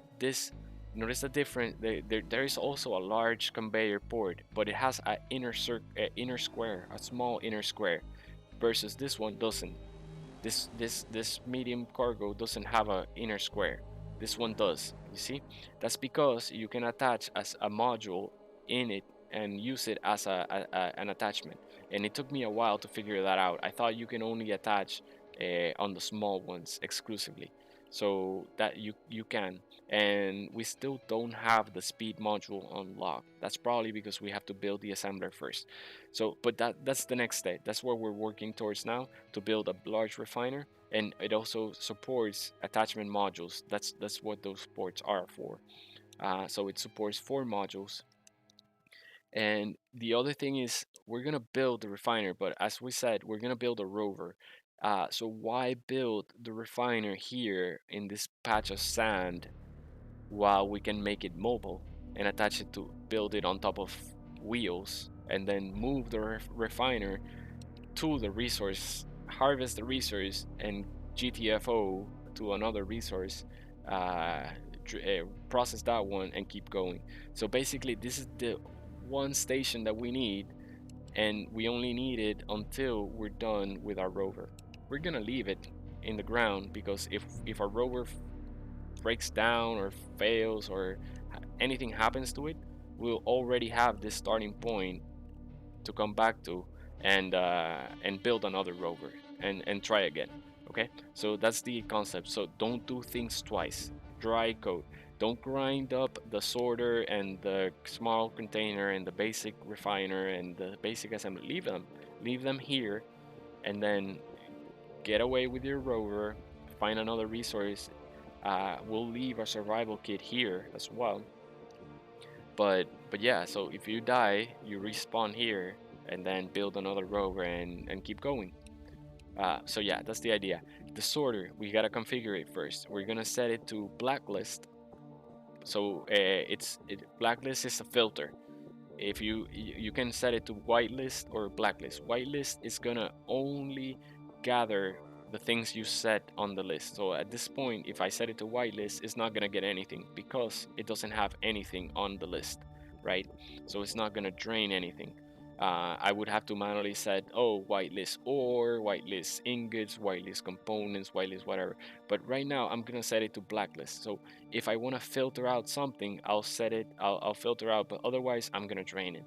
difference. There is also a large conveyor port, but it has an inner square, a small inner square, versus this one doesn't. This medium cargo doesn't have an inner square. This one does. You see, that's because you can attach as a module in it and use it as an attachment. And it took me a while to figure that out. I thought you can only attach on the small ones exclusively. So that you can, and we still don't have the speed module unlocked. That's probably because we have to build the assembler first. So, but that's the next step. That's what we're working towards now, to build a large refiner, and it also supports attachment modules. That's what those ports are for. So it supports 4 modules. And the other thing is we're gonna build the refiner, but as we said, we're gonna build a rover. So why build the refiner here in this patch of sand while we can make it mobile and attach it to build it on top of wheels and then move the refiner to the resource, harvest the resource, and GTFO to another resource, process that one and keep going. So basically, this is the one station that we need, and we only need it until we're done with our rover. We're gonna leave it in the ground because if our rover breaks down or fails or anything happens to it, we'll already have this starting point to come back to and build another rover. and try again. Okay, so that's the concept. So don't do things twice. Dry code. Don't grind up the sorter and the small container and the basic refiner and the basic assembly. Leave them here, and then get away with your rover. Find another resource. We'll leave our survival kit here as well. But yeah, so if you die, you respawn here and then build another rover and keep going. So yeah, that's the idea. The sorter, we gotta configure it first. We're gonna set it to blacklist. So blacklist is a filter. If you can set it to whitelist or blacklist. Whitelist is gonna only gather the things you set on the list. So at this point, if I set it to whitelist, it's not gonna get anything because it doesn't have anything on the list, right? So it's not gonna drain anything. I would have to manually set, oh, whitelist ore, whitelist ingots, whitelist components, whitelist whatever. But right now I'm gonna set it to blacklist. So if I want to filter out something, I'll set it, I'll filter out, but otherwise I'm gonna drain it.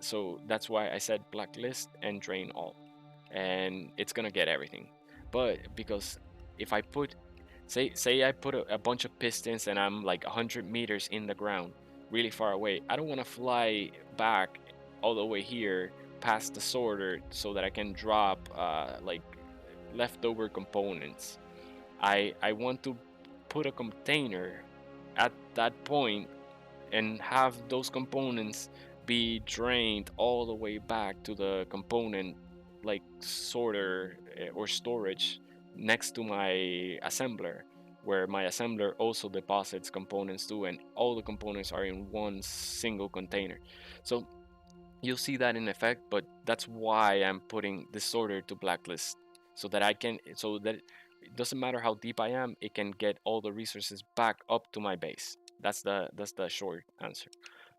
So that's why I said blacklist and drain all, and it's gonna get everything. But because if I put, say I put a bunch of pistons and I'm like 100 meters in the ground, really far away, I don't want to fly back all the way here past the sorter so that I can drop like leftover components. I want to put a container at that point and have those components be drained all the way back to the component like sorter or storage next to my assembler, where my assembler also deposits components too, and all the components are in one single container. So you'll see that in effect, but that's why I'm putting the sorter to blacklist, so that it doesn't matter how deep I am, it can get all the resources back up to my base. That's the short answer.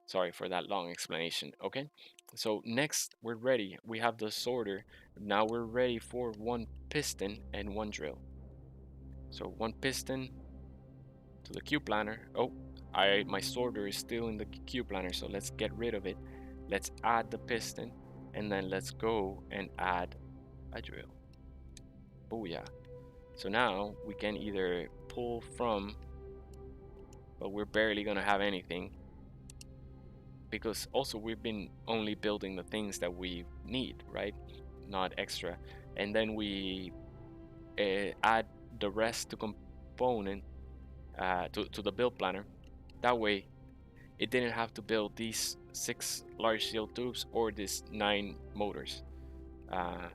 Sorry for that long explanation. Okay, so next we're ready. We have the sorter. Now we're ready for one piston and one drill. So one piston to the Q planner. Oh, my sorter is still in the Q planner, so let's get rid of it. Let's add the piston, and then let's go and add a drill. Oh yeah. So now we can either pull from, but we're barely gonna have anything, because also we've been only building the things that we need, right? Not extra. And then we add the rest to component to the build planner. That way it didn't have to build these 6 large steel tubes or these 9 motors. Uh,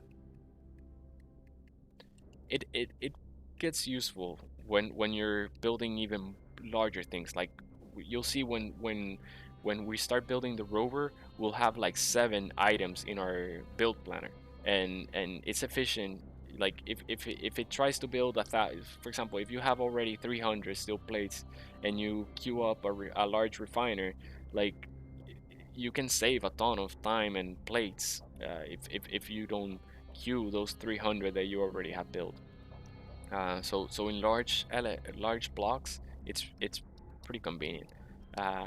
it gets useful when you're building even larger things. Like you'll see when we start building the rover, we'll have like 7 items in our build planner, and it's efficient. Like if it tries to build for example, if you have already 300 steel plates and you queue up a large refiner, like you can save a ton of time and plates if you don't queue those 300 that you already have built. So in large blocks, it's pretty convenient. Uh,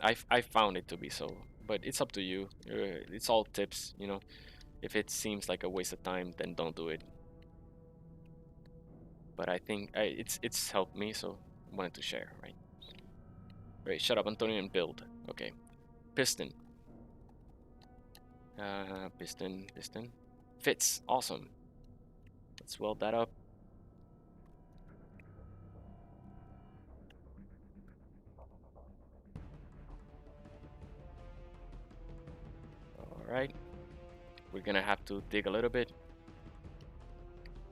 I found it to be so, but it's up to you. It's all tips, you know. If it seems like a waste of time, then don't do it. But I think it's helped me, so I wanted to share, right? Right. Shut up, Antonio, and build. Okay. Piston. Piston. Fits. Awesome. Let's weld that up. All right. We're gonna have to dig a little bit.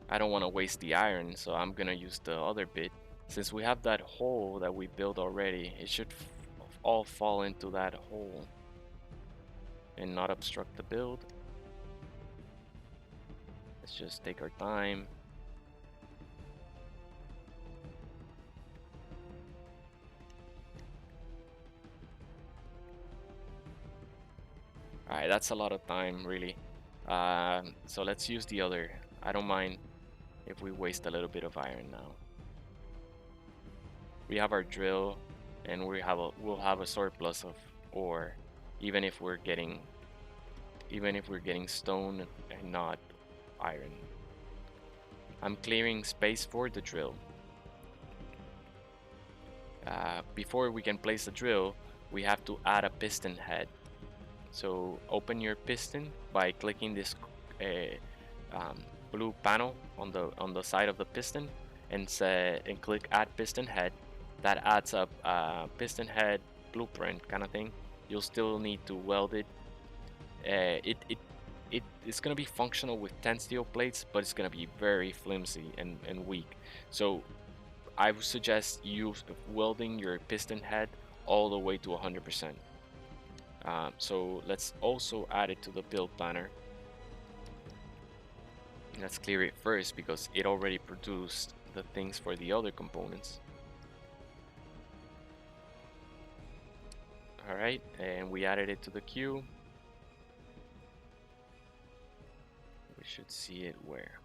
I don't want to waste the iron, so I'm gonna use the other bit. Since we have that hole that we built already, it should all fall into that hole and not obstruct the build. Let's just take our time. Alright, that's a lot of time, really. So let's use the other. I don't mind if we waste a little bit of iron now. We have our drill, and we'll have a surplus of ore, even if we're getting stone and not iron. I'm clearing space for the drill. Before we can place the drill, we have to add a piston head. So open your piston by clicking this uh, blue panel on the side of the piston, and click Add Piston Head. That adds up piston head blueprint kind of thing. You'll still need to weld it. It's gonna be functional with 10 steel plates, but it's gonna be very flimsy and weak. So I would suggest you welding your piston head all the way to 100%. So let's also add it to the build planner. Let's clear it first because it already produced the things for the other components. Alright, and we added it to the queue. We should see it where?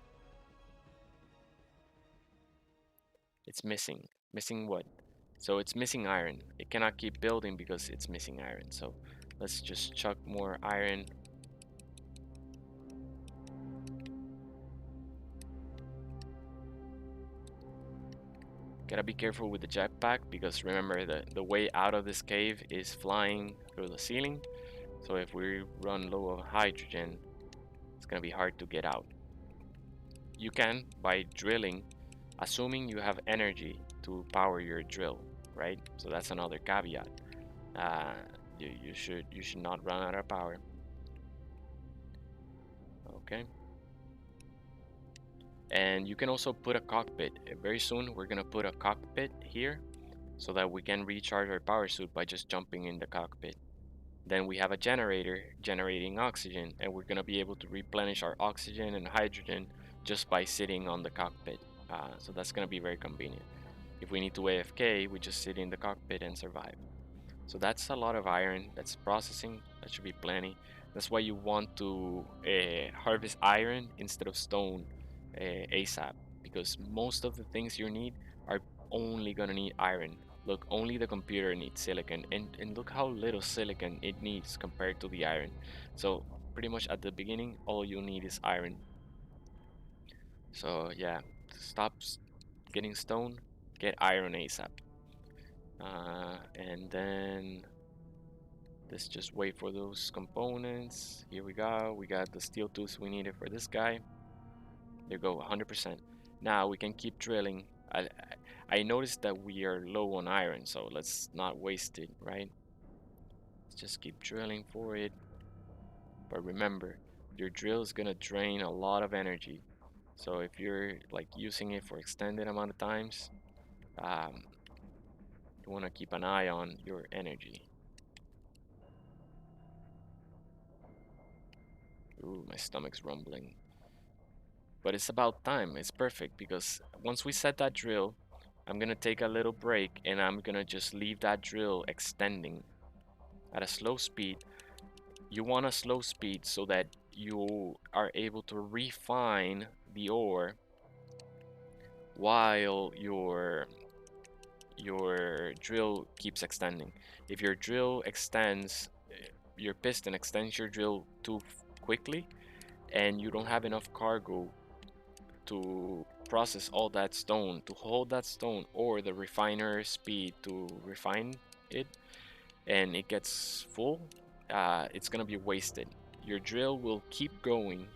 It's missing. Missing what? So it's missing iron. It cannot keep building because it's missing iron. So let's just chuck more iron. Gotta be careful with the jetpack because remember the way out of this cave is flying through the ceiling. So if we run low on hydrogen, it's gonna be hard to get out. You can by drilling, assuming you have energy to power your drill, right? So that's another caveat. Uh, you should not run out of power. Okay. And you can also put a cockpit. Very soon we're gonna put a cockpit here so that we can recharge our power suit by just jumping in the cockpit. Then we have a generator generating oxygen, and we're gonna be able to replenish our oxygen and hydrogen just by sitting on the cockpit. So that's gonna be very convenient. If we need to AFK, we just sit in the cockpit and survive. So that's a lot of iron that's processing. That should be plenty. That's why you want to harvest iron instead of stone ASAP, because most of the things you need are only gonna need iron. Look, only the computer needs silicon, and look how little silicon it needs compared to the iron. So pretty much at the beginning, all you need is iron. So yeah, stop getting stone, get iron ASAP. And then let's just wait for those components. Here we go. We got the steel tools we needed for this guy. There you go, 100%. Now we can keep drilling. I noticed that we are low on iron, so let's not waste it, right? Let's just keep drilling for it. But remember, your drill is gonna drain a lot of energy. So if you're like using it for extended amount of times, um, you wanna keep an eye on your energy. Ooh, my stomach's rumbling. But it's about time. It's perfect because once we set that drill, I'm gonna take a little break and I'm gonna just leave that drill extending at a slow speed. You want a slow speed so that you are able to refine the ore while your drill keeps extending. If your drill extends, your piston extends your drill too quickly, and you don't have enough cargo to process all that stone, to hold that stone, or the refiner speed to refine it, and it gets full, it's gonna be wasted. Your drill will keep going,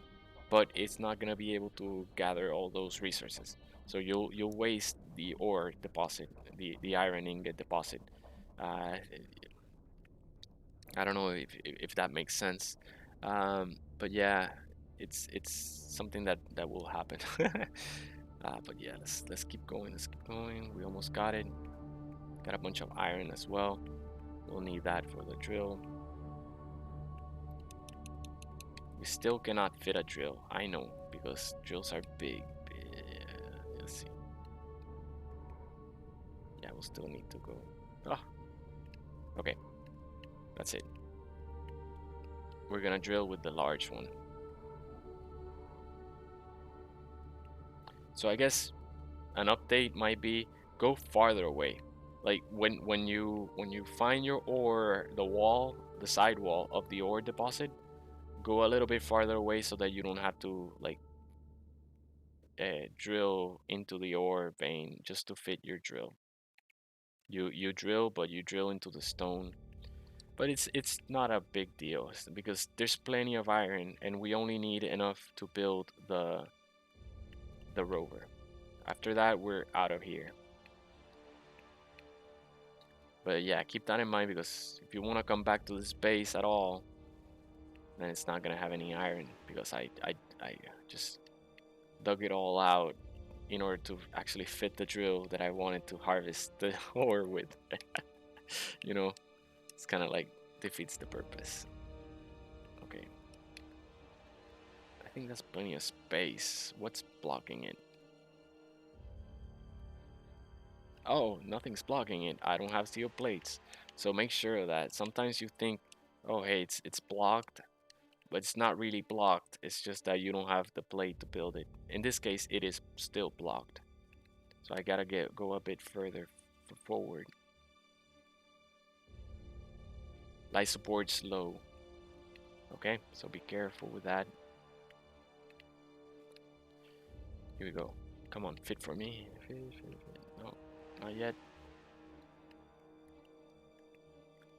but it's not gonna be able to gather all those resources. So you'll waste the ore deposit, the iron ingot deposit. Uh, I don't know if that makes sense, but yeah, it's something that will happen. But yeah, let's keep going. Let's keep going. We almost got it. Got a bunch of iron as well. We'll need that for the drill. We still cannot fit a drill. I know because drills are big. Let's see. Yeah, we'll still need to go. Oh, okay. That's it. We're gonna drill with the large one. So I guess an update might be go farther away. Like when you find your ore, the wall, the side wall of the ore deposit, go a little bit farther away so that you don't have to like drill into the ore vein just to fit your drill. You drill, but you drill into the stone. But it's not a big deal because there's plenty of iron, and we only need enough to build the rover. After that, we're out of here. But yeah, keep that in mind because if you want to come back to this base at all, then it's not gonna have any iron because I just dug it all out in order to actually fit the drill that I wanted to harvest the ore with. You know, it's kind of like defeats the purpose. Okay, I think that's plenty of space. What's blocking it? Oh, nothing's blocking it. I don't have steel plates. So make sure that sometimes you think, oh hey, it's blocked, but it's not really blocked. It's just that you don't have the plate to build it. In this case, it is still blocked. So I gotta go a bit further forward. Light support's low. Okay, so be careful with that. Here we go. Come on, fit for me. Fit. No, not yet.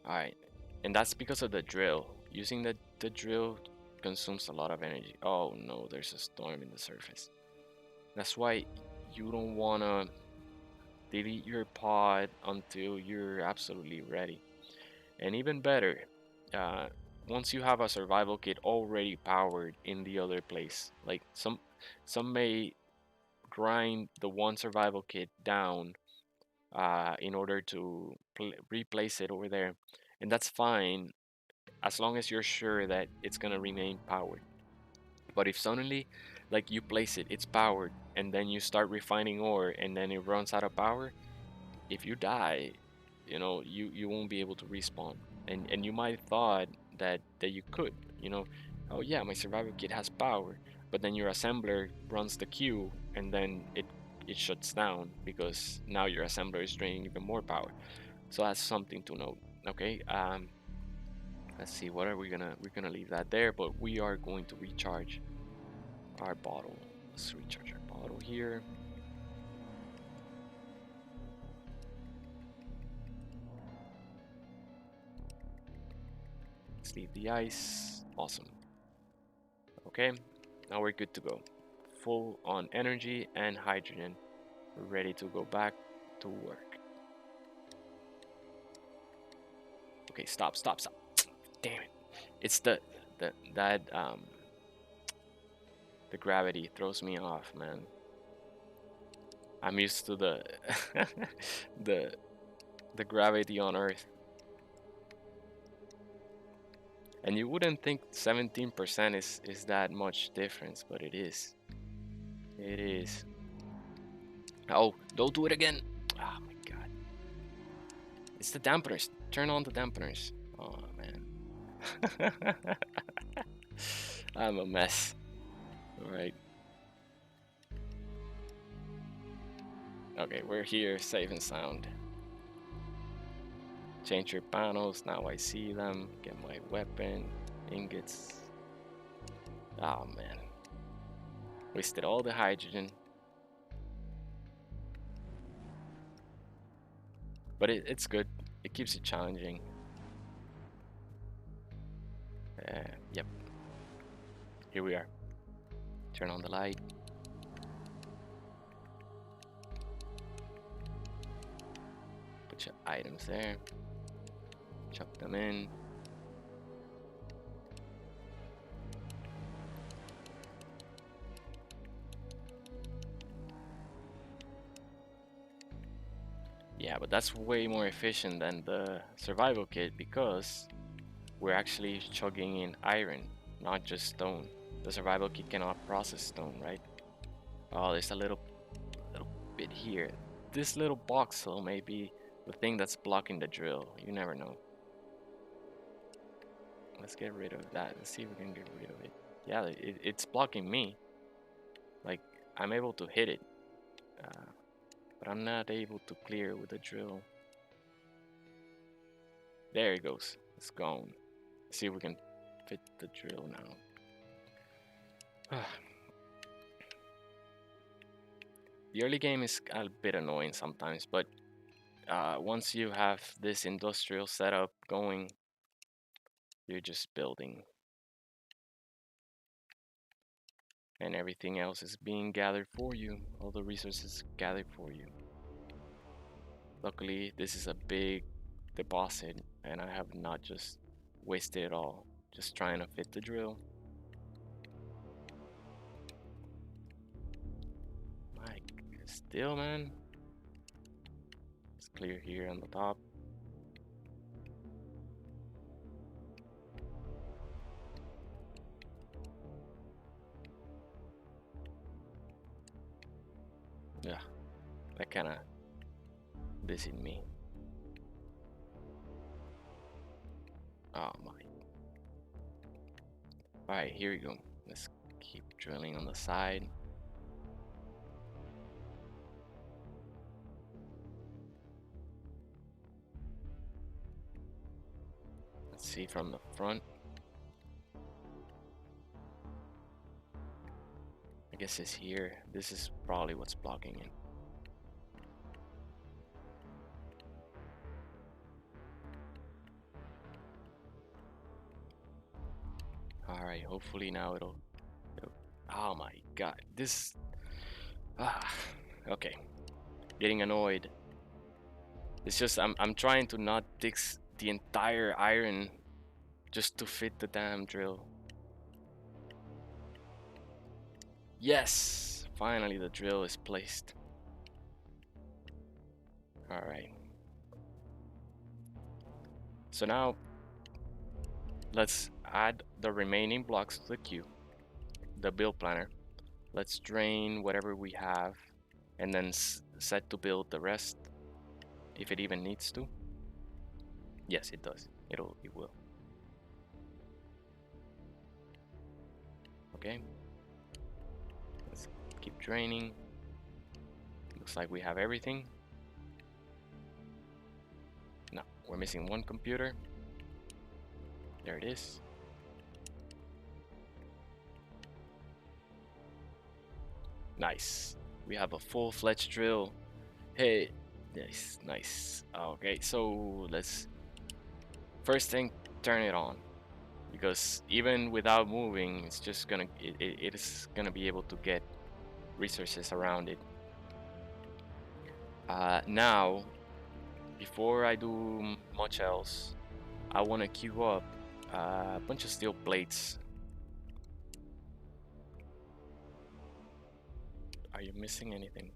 Alright, and that's because of the drill. Using the drill consumes a lot of energy. Oh no, there's a storm in the surface. That's why you don't wanna delete your pod until you're absolutely ready. And even better, uh, once you have a survival kit already powered in the other place, like some may grind the one survival kit down in order to replace it over there, and that's fine as long as you're sure that it's gonna remain powered. But if suddenly, like you place it, it's powered, and then you start refining ore, and then it runs out of power, if you die, you won't be able to respawn. And you might have thought that you could, oh yeah, my survival kit has power, but then your assembler runs the queue, and then it shuts down because now your assembler is draining even more power. So that's something to note. Okay, let's see, what are we're gonna leave that there, but we are going to recharge our bottle. Let's recharge our bottle here. Let's leave the ice. Awesome. Okay, now we're good to go. Full on energy and hydrogen. We're ready to go back to work. Okay, stop. Damn it. It's the the gravity throws me off, man. I'm used to the the the gravity on Earth. And you wouldn't think 17% is that much difference, but it is. It is. Oh, don't do it again. Oh my god. It's the dampeners. Turn on the dampeners. Oh man. I'm a mess. Alright. Okay, we're here, safe and sound. Change your panels, now I see them. Get my weapon, ingots. Oh man. Wasted all the hydrogen. But it's good. It keeps it challenging. Yep. Here we are. Turn on the light. Put your items there. Chuck them in. Yeah, but that's way more efficient than the survival kit because we're actually chugging in iron, not just stone. The survival kit cannot process stone, right? Oh, there's a little bit here. This little box hole may be the thing that's blocking the drill. You never know. Let's get rid of that. Let's see if we can get rid of it. Yeah, it's blocking me. Like, I'm able to hit it. But I'm not able to clear with the drill. There it goes. It's gone. Let's see if we can fit the drill now. The early game is a bit annoying sometimes, but once you have this industrial setup going, you're just building, and everything else is being gathered for you. All the resources gathered for you. Luckily, this is a big deposit, and I have not just wasted it all just trying to fit the drill. Like, still, man. It's clear here on the top. Yeah, that kind of busied me. Oh my. Alright, here we go. Let's keep drilling on the side. Let's see from the front. I guess it's here. This is probably what's blocking it. Alright, hopefully now it'll. Oh my god. This. Ah. Okay. Getting annoyed. It's just I'm trying to not dig the entire iron just to fit the damn drill. Yes! Finally the drill is placed. Alright. So now let's add the remaining blocks to the queue, the build planner. Let's drain whatever we have and then set to build the rest if it even needs to. Yes, it does. It will. Okay. Let's keep draining. Looks like we have everything. No, we're missing one computer. There it is. Nice. We have a full-fledged drill. Hey, nice, nice. Okay, so let's first thing turn it on, because even without moving, it's just gonna it is gonna be able to get resources around it. Now, before I do much else, I want to queue up a bunch of steel plates. Are you missing anything?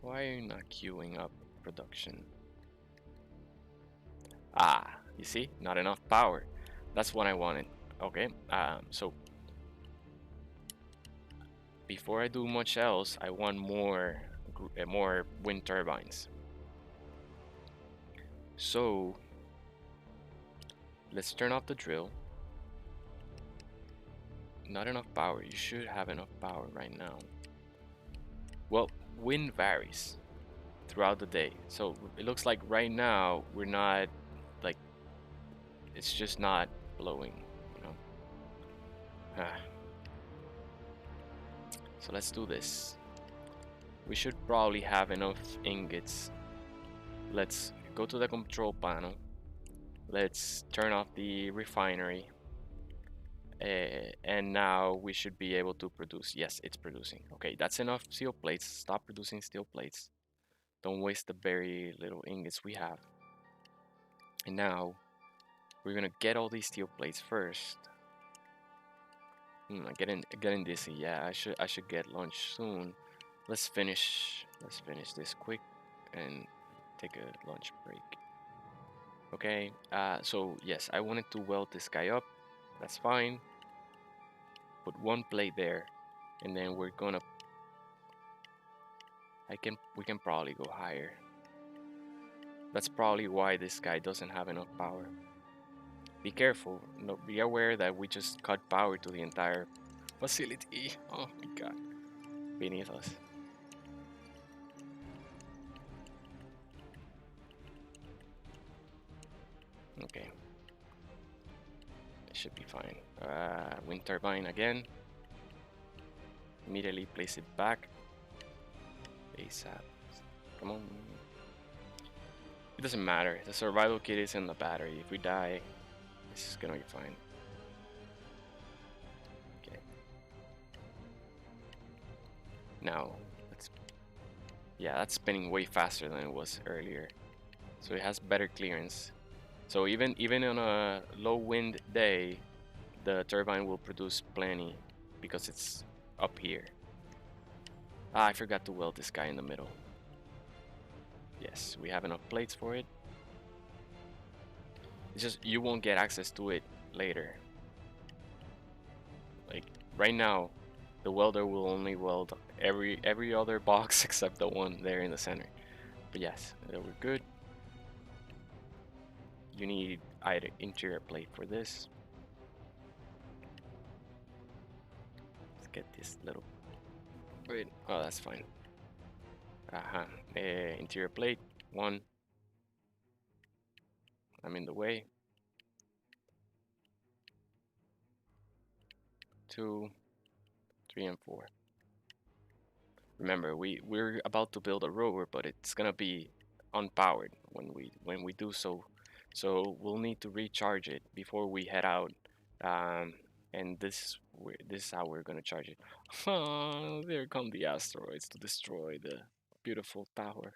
Why are you not queuing up production? Ah, you see, not enough power. That's what I wanted. Okay, so before I do much else, I want more wind turbines. So let's turn off the drill. Not enough power. You should have enough power right now. Well, wind varies throughout the day. So it looks like right now we're not, like, it's just not blowing, you know. So let's do this. We should probably have enough ingots. Let's go to the control panel. Let's turn off the refinery. And now we should be able to produce. Yes, it's producing. Okay, that's enough steel plates. Stop producing steel plates. Don't waste the very little ingots we have. And now we're gonna get all these steel plates first. Getting dizzy. Yeah, I should get lunch soon. Let's finish this quick and take a lunch break. Okay. So yes, I wanted to weld this guy up. That's fine. Put one plate there, and then we're gonna. We can probably go higher. That's probably why this guy doesn't have enough power. Be careful. No, be aware that we just cut power to the entire facility. Oh my god. Beneath us. Okay. should be fine. Wind turbine again. Immediately place it back. ASAP. Come on. It doesn't matter. The survival kit is in the battery. If we die, this is gonna be fine. Okay. Now, let's. Yeah, that's spinning way faster than it was earlier. So it has better clearance. So even on a low wind day, the turbine will produce plenty because it's up here. Ah, I forgot to weld this guy in the middle. Yes, we have enough plates for it. It's just you won't get access to it later. Like right now, the welder will only weld every other box except the one there in the center. But yes, we're good. You need either interior plate for this. Let's get this little. Wait, oh that's fine. Interior plate, one. I'm in the way. Two, three, and four. Remember, we're about to build a rover, but it's gonna be unpowered when we do so. So we'll need to recharge it before we head out. Um, and this is how we're gonna charge it. Oh, there come the asteroids to destroy the beautiful tower.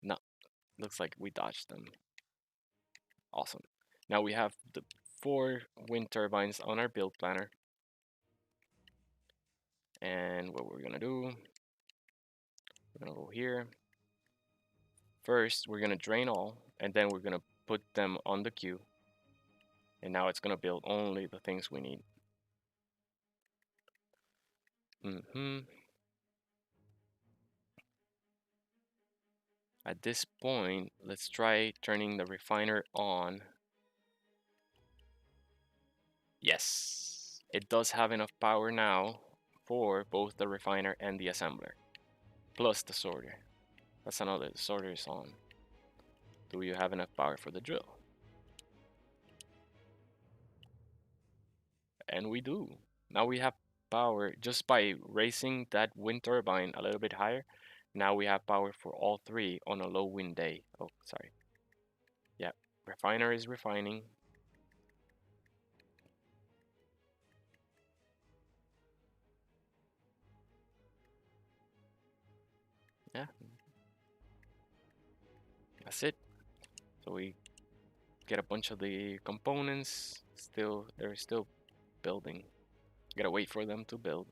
No, looks like we dodged them. Awesome. Now we have the 4 wind turbines on our build planner. And what we're gonna do, we're gonna go here. First, we're gonna drain all, and then we're gonna put them on the queue. And now it's gonna build only the things we need. At this point, let's try turning the refiner on. Yes, it does have enough power now for both the refiner and the assembler, plus the sorter. That's another, the sorter is on. Do you have enough power for the drill? And we do. Now we have power just by raising that wind turbine a little bit higher. Now we have power for all 3 on a low wind day. Oh, sorry. Yeah, refiner is refining. Yeah, that's it. So we get a bunch of the components. They're still building. Gotta wait for them to build.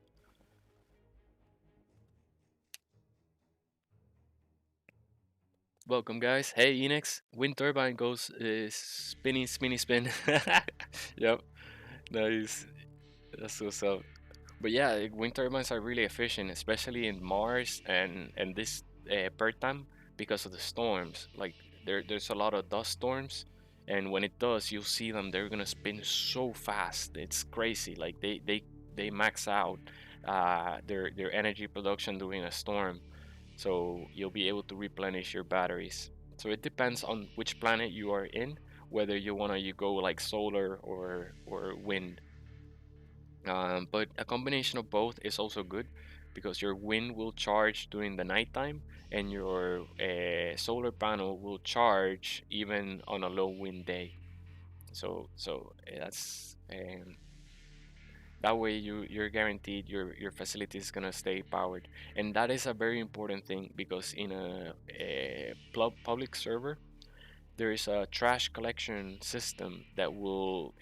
Welcome, guys. Hey, Enix. Wind turbine goes spinny, spinny, spin. Yep, nice. That's what's up. But yeah, wind turbines are really efficient, especially in Mars and this Perth time because of the storms. Like there's a lot of dust storms, and when it does, you'll see them. They're gonna spin so fast. It's crazy. Like they max out their energy production during a storm, so you'll be able to replenish your batteries. So it depends on which planet you are in, whether you go like solar or wind. But a combination of both is also good because your wind will charge during the nighttime and your solar panel will charge even on a low wind day. So that's that way you're guaranteed your facility is gonna stay powered, and that is a very important thing because in a public server there is a trash collection system that will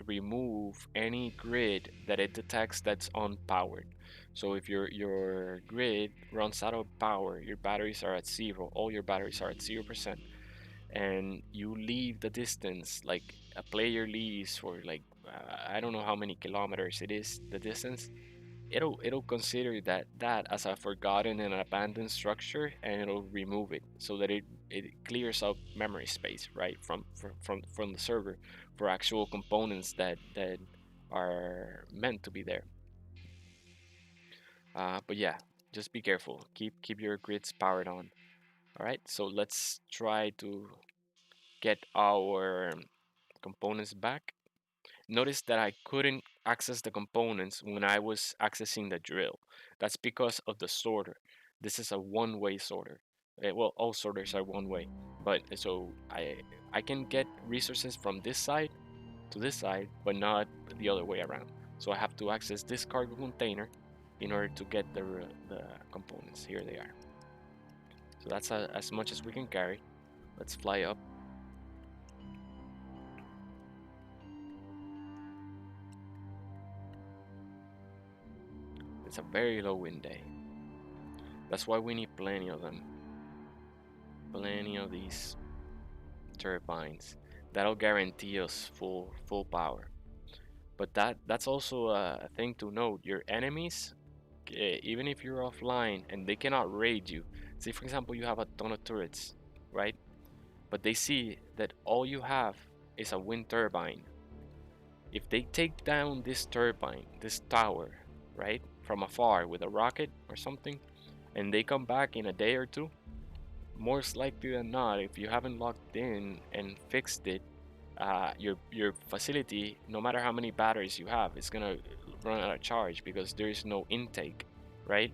remove any grid that it detects that's unpowered. So if your grid runs out of power, your batteries are at zero, all your batteries are at 0%, and you leave the distance, like a player leaves for like I don't know how many kilometers it is the distance, it'll consider that as a forgotten and abandoned structure, and it'll remove it so that it clears up memory space, right, from the server for actual components that are meant to be there. But yeah, just be careful, keep your grids powered on. All right, so let's try to get our components back. Notice that I couldn't access the components when I was accessing the drill. That's because of the sorter. This is a one-way sorter. Well, all sorters are one way, but so I can get resources from this side to this side, but not the other way around. So I have to access this cargo container in order to get the components. Here they are. So that's as much as we can carry. Let's fly up. It's a very low wind day. That's why we need plenty of them. Plenty of these turbines. That'll guarantee us full power. But that's also a thing to note. Your enemies, even if you're offline and they cannot raid you. Say for example you have a ton of turrets, right? But they see that all you have is a wind turbine. If they take down this turbine, this tower, right, from afar with a rocket or something, and they come back in a day or two, most likely than not, if you haven't logged in and fixed it, your facility, no matter how many batteries you have, it's gonna run out of charge because there is no intake, right?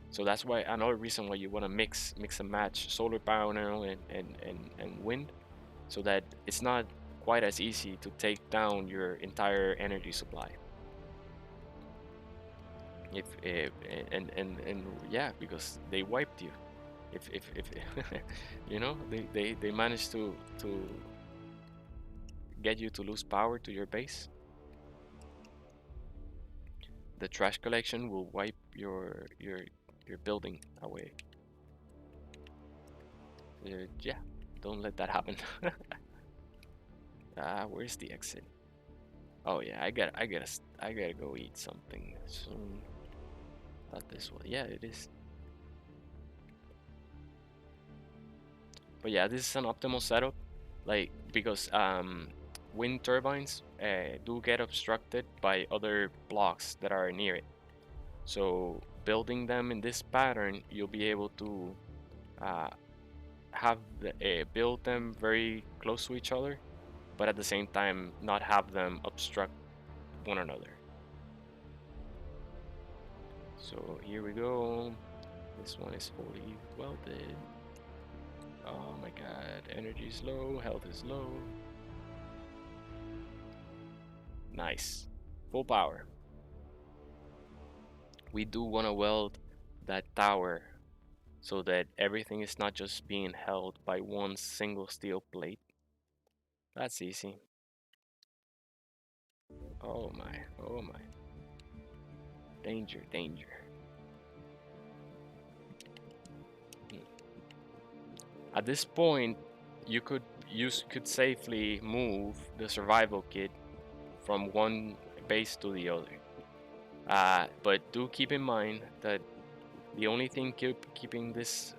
So that's why another reason why you want to mix and match solar panel and wind, so that it's not quite as easy to take down your entire energy supply. If and yeah, because they wiped you. If you know, they managed to get you to lose power to your base. The trash collection will wipe your building away. Yeah, don't let that happen. Where's the exit? Oh yeah, I gotta go eat something soon. Not this one. Yeah, it is. But yeah, this is an optimal setup, like because wind turbines do get obstructed by other blocks that are near it. So building them in this pattern, you'll be able to uh, build them very close to each other, but at the same time not have them obstruct one another. So here we go. This one is fully welded. Oh my god, energy is low, health is low. Nice. Full power. We do want to weld that tower so that everything is not just being held by one single steel plate. That's easy. Oh my, oh my. Danger, danger. At this point, you could safely move the survival kit from one base to the other. But do keep in mind that the only thing keeping this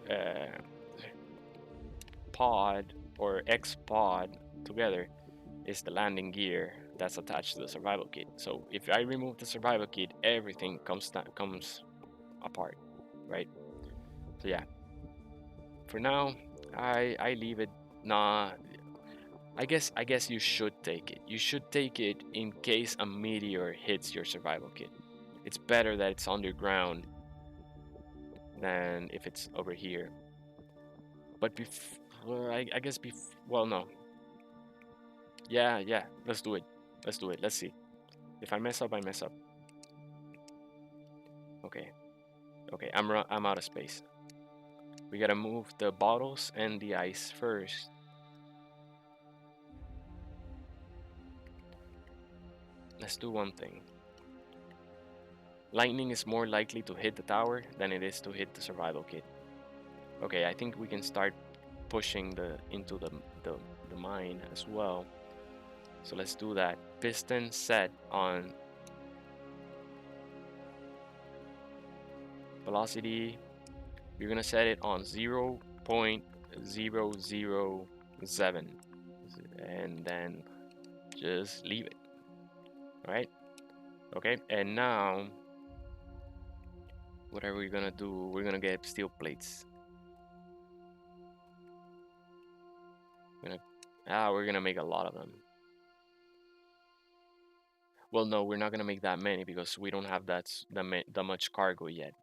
pod or X pod together is the landing gear that's attached to the survival kit. So if I remove the survival kit, everything comes apart, right? So yeah, for now, I leave it. Nah, I guess you should take it. You should take it in case a meteor hits your survival kit. It's better that it's underground than if it's over here. But I guess well, no. Yeah, yeah. Let's do it. Let's do it. Let's see. If I mess up, I mess up. Okay. Okay. I'm out of space. We gotta move the bottles and the ice first. Let's do one thing. Lightning is more likely to hit the tower than it is to hit the survival kit. Okay, I think we can start pushing into the mine as well. So let's do that. Piston set on velocity. We're gonna set it on 0.007 and then just leave it. All right. Okay, and now what are we gonna do? We're gonna get steel plates. We're gonna make a lot of them. Well, no, we're not gonna make that many because we don't have that much cargo yet.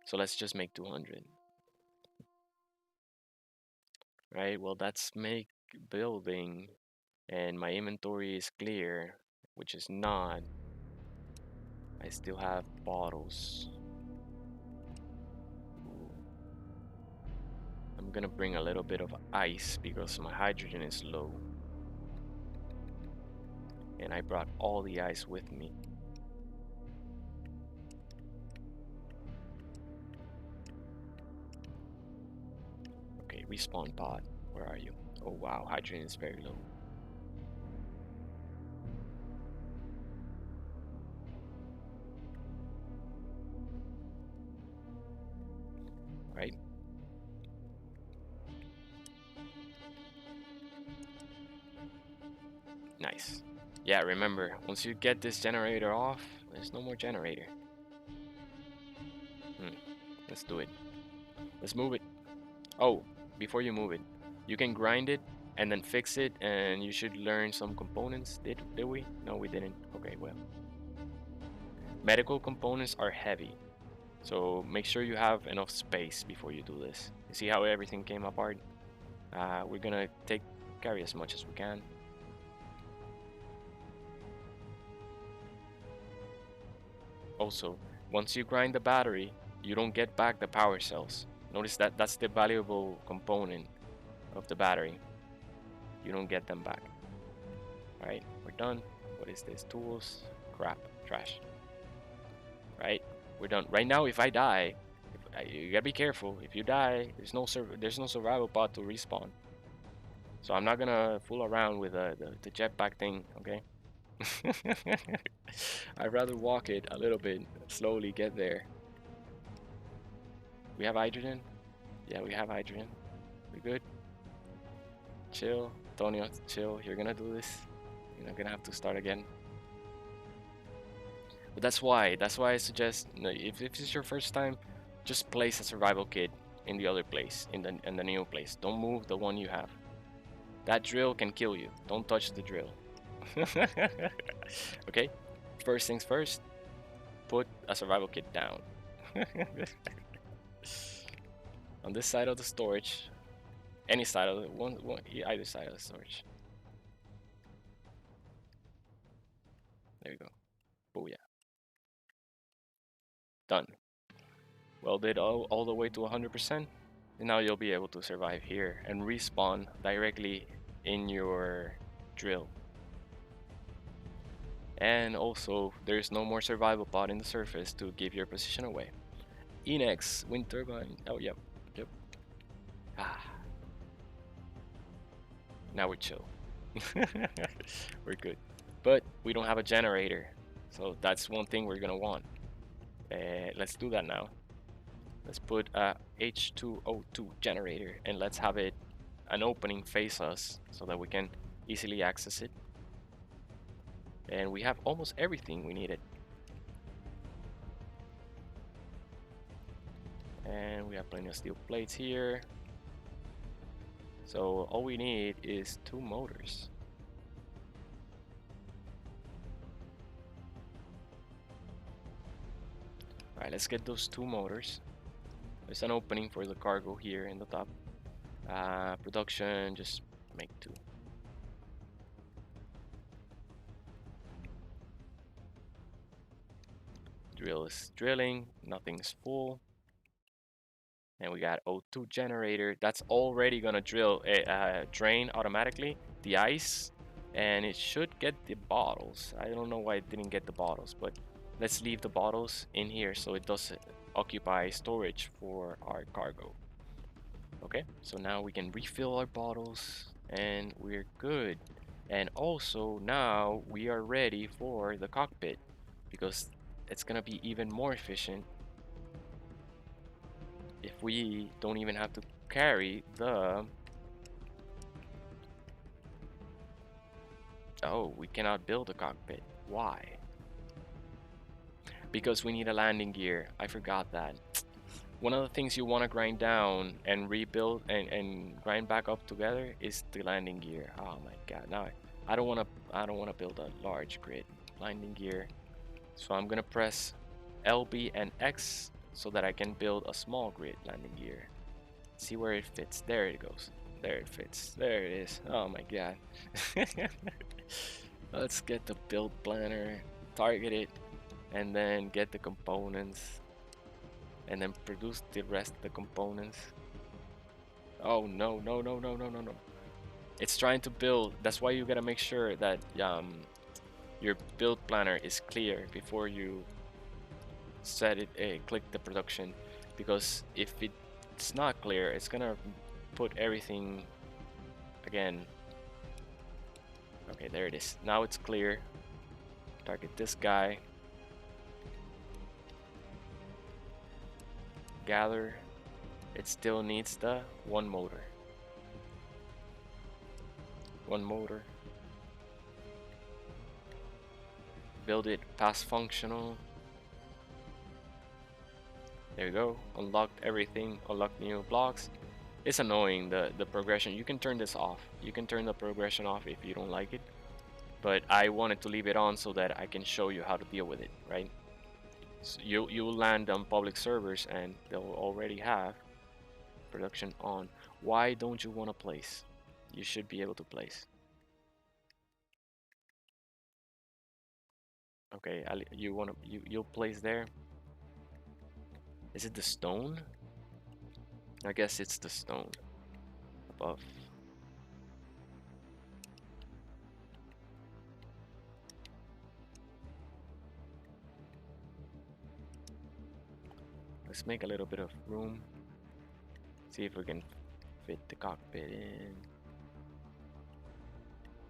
So let's just make 200, right? Well, that's make building, and my inventory is clear, which is not. I still have bottles. Ooh. I'm gonna bring a little bit of ice because my hydrogen is low. And I brought all the ice with me. Okay, respawn pod. Where are you? Oh wow, hydrogen is very low. Right? Nice. Yeah, remember, once you get this generator off, there's no more generator. Hmm. Let's do it. Let's move it. Oh, before you move it, you can grind it and then fix it, and you should learn some components. Did we? No, we didn't. Okay, well. Medical components are heavy, so make sure you have enough space before you do this. You see how everything came apart? We're gonna carry as much as we can. Also, once you grind the battery, you don't get back the power cells. Notice that that's the valuable component of the battery. You don't get them back. Alright, we're done. What is this? Tools, crap, trash. Right, we're done. Right now, if I die, you gotta be careful. If you die, there's no survival pod to respawn. So I'm not gonna fool around with the jetpack thing, okay? I'd rather walk it a little bit, slowly get there. We have hydrogen? Yeah, we have hydrogen. We good? Chill. Antonio, chill. You're gonna do this. You're not gonna have to start again. But that's why I suggest, if this is your first time, just place a survival kit in the other place, in the new place. Don't move the one you have. That drill can kill you. Don't touch the drill. Okay? First things first, put a survival kit down. On this side of the storage, any side of either side of the storage. There you go. Booyah. Done. Welded all the way to 100%. And now you'll be able to survive here and respawn directly in your drill. And also, there's no more survival pod in the surface to give your position away. Enex, wind turbine. Oh, yep. Yep. Ah. Now we're chill. We're good. But we don't have a generator. So that's one thing we're gonna want. Let's do that now. Let's put a H2O2 generator and let's have it an opening face us so that we can easily access it. And we have almost everything we needed. And we have plenty of steel plates here. So all we need is 2 motors. Alright, let's get those 2 motors. There's an opening for the cargo here in the top. Production, just make 2. Drill is drilling, nothing's full. And we got O2 generator. That's already gonna drain automatically the ice, and it should get the bottles. I don't know why it didn't get the bottles, but let's leave the bottles in here so it doesn't occupy storage for our cargo. Okay, so now we can refill our bottles and we're good. And also now we are ready for the cockpit because it's gonna be even more efficient if we don't even have to carry the... Oh, we cannot build a cockpit. Why? Because we need a landing gear. I forgot that. One of the things you want to grind down and rebuild and grind back up together is the landing gear. Oh my god. Now I don't want to build a large grid. landing gear. So I'm gonna press LB and X so that I can build a small grid landing gear. See where it fits. There it goes. There it fits. There it is. Oh my god. Let's get the build planner, target it, and then get the components, and then produce the rest of the components. Oh no, no, no, no, no, no, no. It's trying to build. That's why you gotta make sure that your build planner is clear before you set it, click the production, because if it's not clear, it's gonna put everything again. Okay, there it is. Now it's clear. Target this guy. Gather. It still needs the one motor. One motor. Build it past functional. There we go. Unlocked everything. Unlocked new blocks. It's annoying, the progression. You can turn this off. You can turn the progression off if you don't like it. But I wanted to leave it on so that I can show you how to deal with it, right? So you'll land on public servers and they'll already have production on. Why don't you want to place? You should be able to place. Okay, you'll place there. Is it the stone? I guess it's the stone above. Let's make a little bit of room. See if we can fit the cockpit in.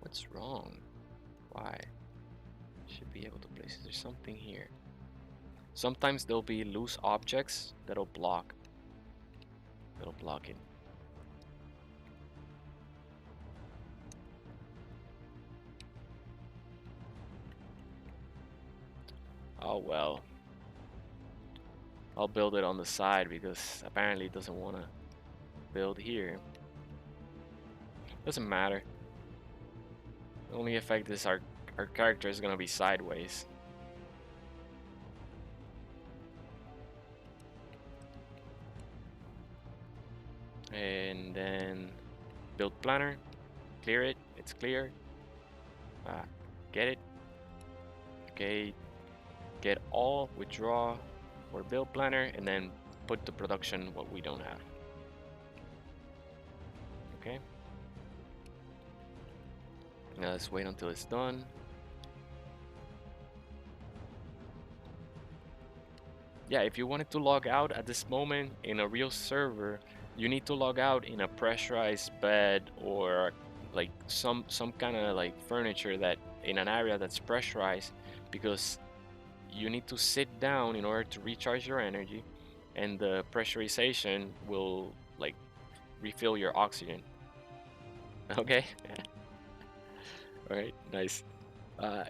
What's wrong? Why? Should be able to place. There's something here. Sometimes there'll be loose objects that'll block it. Oh well. I'll build it on the side because apparently it doesn't want to build here. Doesn't matter. The only effect is our character is gonna be sideways. And then build planner, clear it. It's clear. Get it. Okay. Get all, withdraw for build planner, and then put to production what we don't have. Okay. Now let's wait until it's done. Yeah, if you wanted to log out at this moment in a real server, you need to log out in a pressurized bed or like some kind of like furniture that in an area that's pressurized, because you need to sit down in order to recharge your energy, and the pressurization will like refill your oxygen. Okay. All right, nice.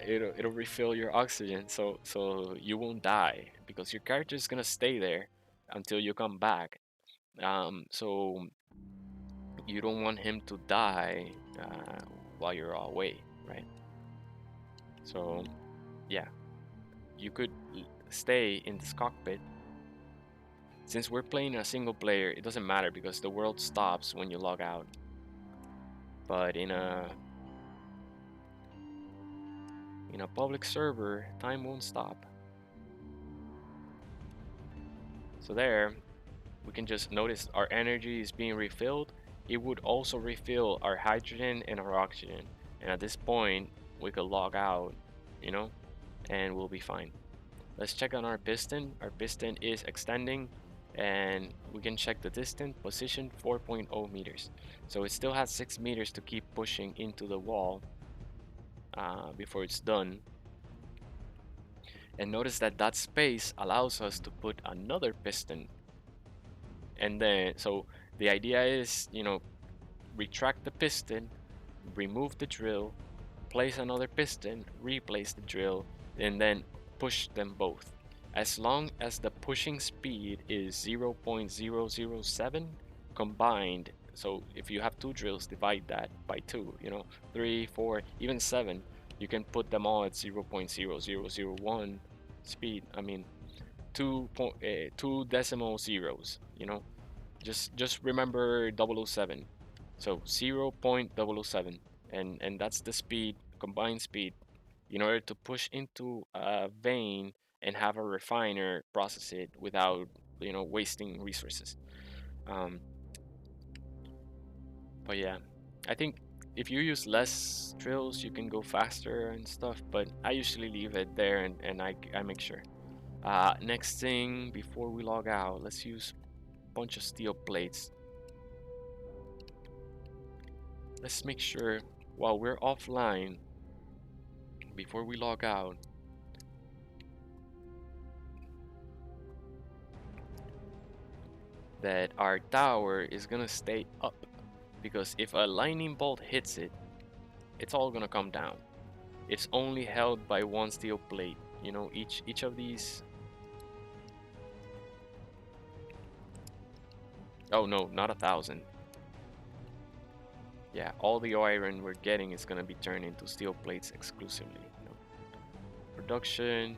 It'll refill your oxygen, so you won't die because your character is gonna stay there until you come back. So you don't want him to die while you're away, right? So yeah, you could stay in this cockpit. Since we're playing a single player, it doesn't matter because the world stops when you log out. But in a public server, time won't stop. So there, we can just notice our energy is being refilled. It would also refill our hydrogen and our oxygen. And at this point, we could log out, and we'll be fine. Let's check on our piston. Our piston is extending, and we can check the distance, position 4.0 meters. So it still has 6 meters to keep pushing into the wall before it's done. And notice that space allows us to put another piston. And then, so the idea is, retract the piston, remove the drill, place another piston, replace the drill, and then push them both. As long as the pushing speed is 0.007 combined, so if you have 2 drills, divide that by 2, 3, 4, even 7. You can put them all at 0.0001 speed. I mean, two decimal zeros. Just remember 007. So 0.007, and that's the speed, combined speed, in order to push into a vein and have a refiner process it without wasting resources. Um, but yeah, I think if you use less drills, you can go faster and stuff. But I usually leave it there, and I make sure. Next thing before we log out, let's use a bunch of steel plates. Let's make sure while we're offline, before we log out, that our tower is gonna stay up, because if a lightning bolt hits it, it's all gonna come down. It's only held by one steel plate. Each of these. Oh no, not 1,000. Yeah, all the iron we're getting is gonna be turned into steel plates exclusively. Production.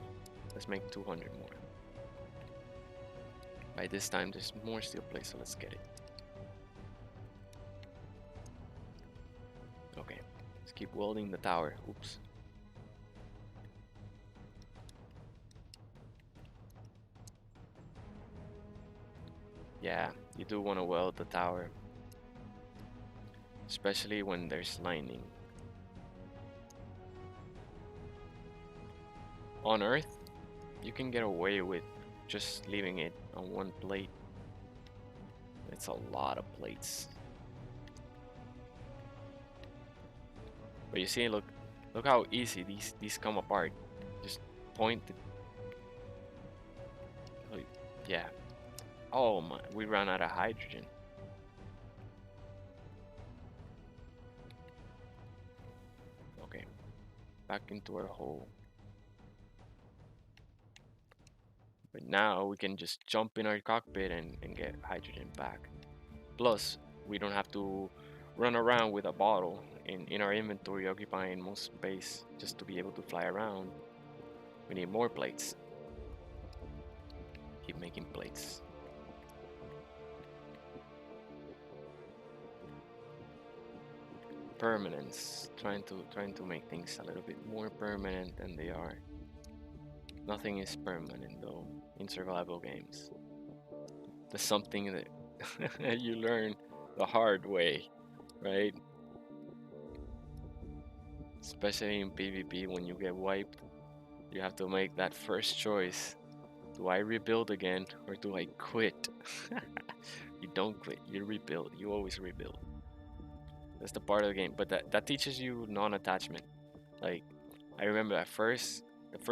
Let's make 200 more. By this time, there's more steel plates, so let's get it. Okay, let's keep welding the tower. Oops. Yeah, you do want to weld the tower, especially when there's lightning. On Earth, you can get away with just leaving it on one plate. It's a lot of plates. But you see, look how easy these come apart. Just point it. Yeah. Oh my, we ran out of hydrogen. Okay, back into our hole. But now we can just jump in our cockpit and get hydrogen back. Plus, we don't have to run around with a bottle in our inventory occupying most space just to be able to fly around. We need more plates. Keep making plates. Permanence. Trying to make things a little bit more permanent than they are. Nothing is permanent though in survival games. That's something that you learn the hard way, right? Especially in PvP, when you get wiped, you have to make that first choice. Do I rebuild again or do I quit? You don't quit, you rebuild. You always rebuild. That's the part of the game. But that teaches you non-attachment. Like, I remember the first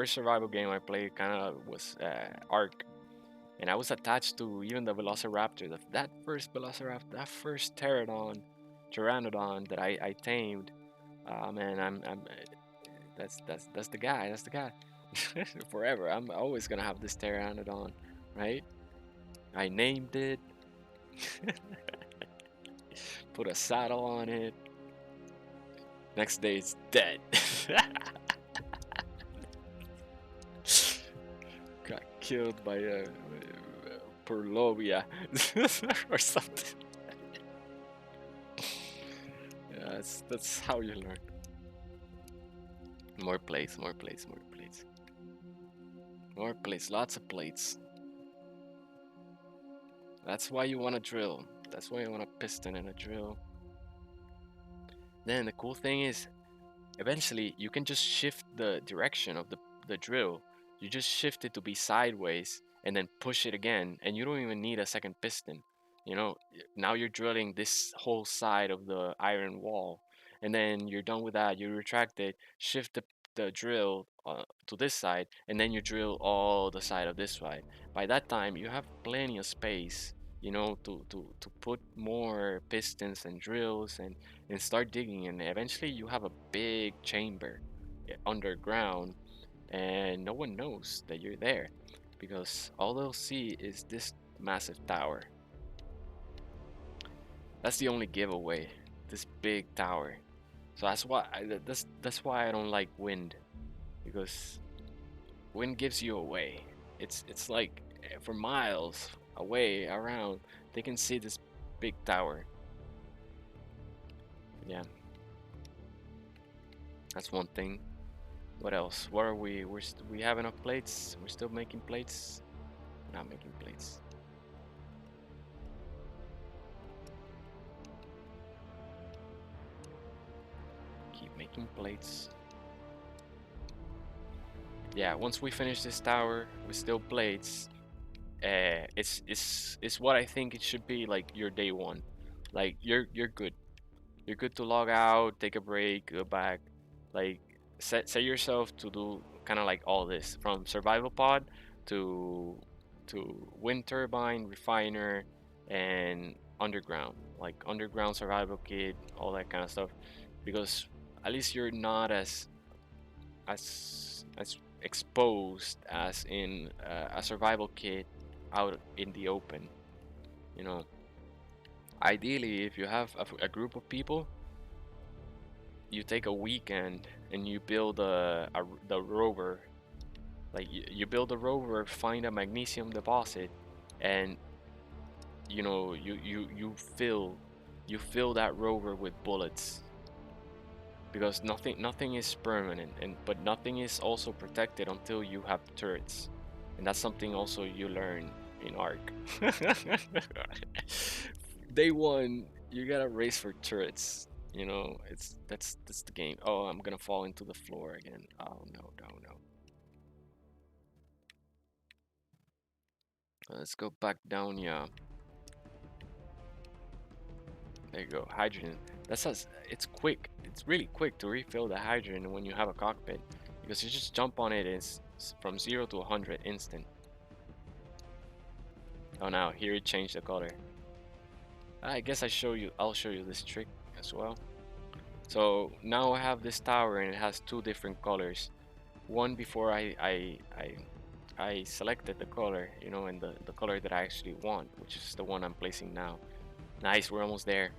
survival game I played kind of was Ark. And I was attached to even the Velociraptor. That first Velociraptor, that first Pteranodon that I tamed. Man, that's the guy. That's the guy. Forever. I'm always gonna have this Pteranodon, right? I named it. Put a saddle on it. Next day it's dead. Got killed by a Perlovia or something. Yeah, that's how you learn. More plates, more plates, more plates. More plates, lots of plates. That's why you want to drill. That's why you want a piston and a drill. Then the cool thing is, eventually you can just shift the direction of the drill. You just shift it to be sideways and then push it again, and you don't even need a second piston. Now you're drilling this whole side of the iron wall, and then you're done with that. You retract it, shift the drill to this side, and then you drill all the side of this side. By that time, you have plenty of space, to put more pistons and drills and start digging, and eventually you have a big chamber underground, and no one knows that you're there because all they'll see is this massive tower. That's the only giveaway, this big tower. So that's why I don't like wind, because wind gives you away. It's like for miles away around, they can see this big tower. Yeah, that's one thing. What else? What are we? We have enough plates. We're still making plates. We're not making plates. Keep making plates. Yeah, once we finish this tower with still plates, it's what I think it should be like your day one. Like you're good. You're good to log out, take a break, go back. Like set yourself to do kind of like all this from survival pod to wind turbine, refiner, and underground. Like underground survival kit, all that kind of stuff. Because at least you're not as exposed as in a survival kit out in the open. You know, ideally, if you have a group of people, you take a weekend and you build the rover. Like you build a rover, find a magnesium deposit, and you fill that rover with bullets, because nothing is permanent, but nothing is also protected until you have turrets, and that's something also you learn in Ark. Day one, you gotta race for turrets. That's the game. Oh, I'm gonna fall into the floor again. Oh no, no, no. Let's go back down. Yeah, there you go. Hydrogen. It's quick. It's really quick to refill the hydrogen when you have a cockpit, because you just jump on it. It's from 0 to 100 instant. Oh, now here it changed the color. I guess I'll show you this trick as well. So now I have this tower and it has two different colors. One before I selected the color, and the color that I actually want, which is the one I'm placing now. Nice, we're almost there.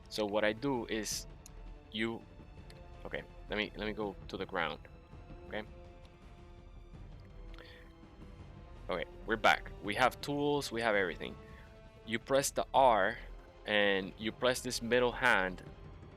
So what I do is you okay, let me go to the ground. Okay. Okay, we're back. We have tools, we have everything. You press the R and you press this middle hand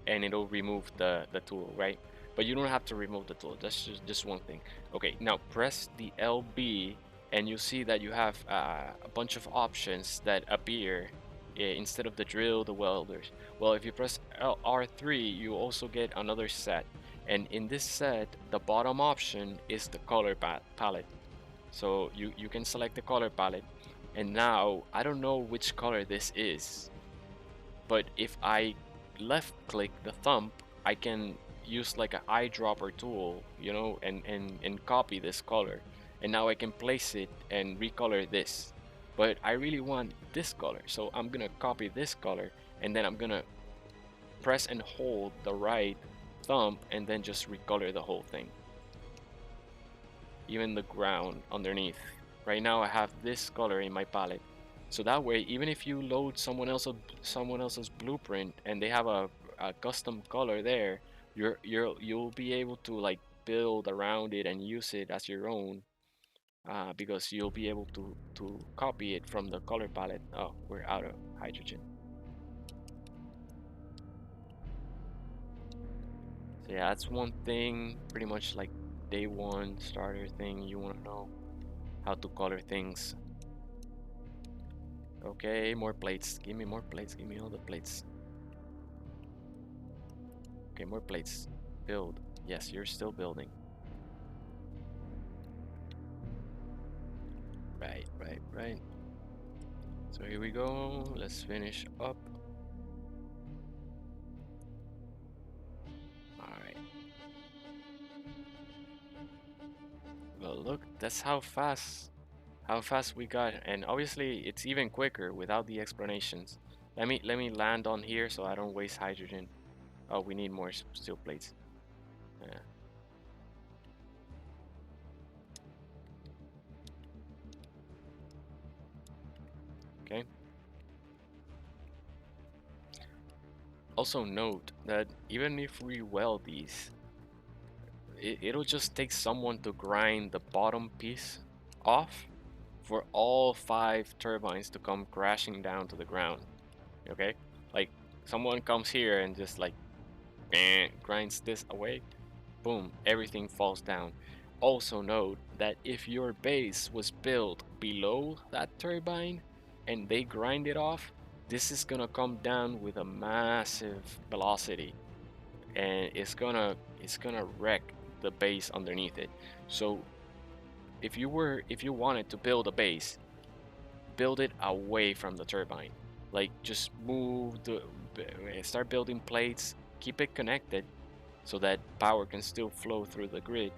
and it'll remove the tool, right? But you don't have to remove the tool. That's just one thing. Okay, now press the LB and you see that you have a bunch of options that appear instead of the drill, the welders. Well, if you press R3, you also get another set. And in this set, the bottom option is the color palette. So you can select the color palette. And now, I don't know which color this is, but if I left click the thumb, I can use like an eyedropper tool, and copy this color. And now I can place it and recolor this. But I really want this color, so I'm gonna copy this color and then I'm gonna press and hold the right thumb and then just recolor the whole thing. Even the ground underneath. Right now I have this color in my palette. So that way, even if you load someone else's blueprint and they have a custom color there, you'll be able to like build around it and use it as your own, because you'll be able to copy it from the color palette. Oh, we're out of hydrogen. So yeah, that's one thing, pretty much like day one starter thing. You want to know how to color things. Okay, more plates. Give me more plates. Give me all the plates. Okay, more plates. Build. Yes, you're still building. Right, right, right. So here we go. Let's finish up. Alright. Well, look, that's how fast we got, and obviously it's even quicker without the explanations. Let me land on here so I don't waste hydrogen. Oh, we need more steel plates. Yeah. Okay. Also note that even if we weld these, it'll just take someone to grind the bottom piece off for all 5 turbines to come crashing down to the ground. Okay, like someone comes here and just like grinds this away, boom, everything falls down. Also note that if your base was built below that turbine and they grind it off, this is gonna come down with a massive velocity, and it's gonna wreck the base underneath it. So if you wanted to build a base, build it away from the turbine. Like just start building plates, keep it connected so that power can still flow through the grid.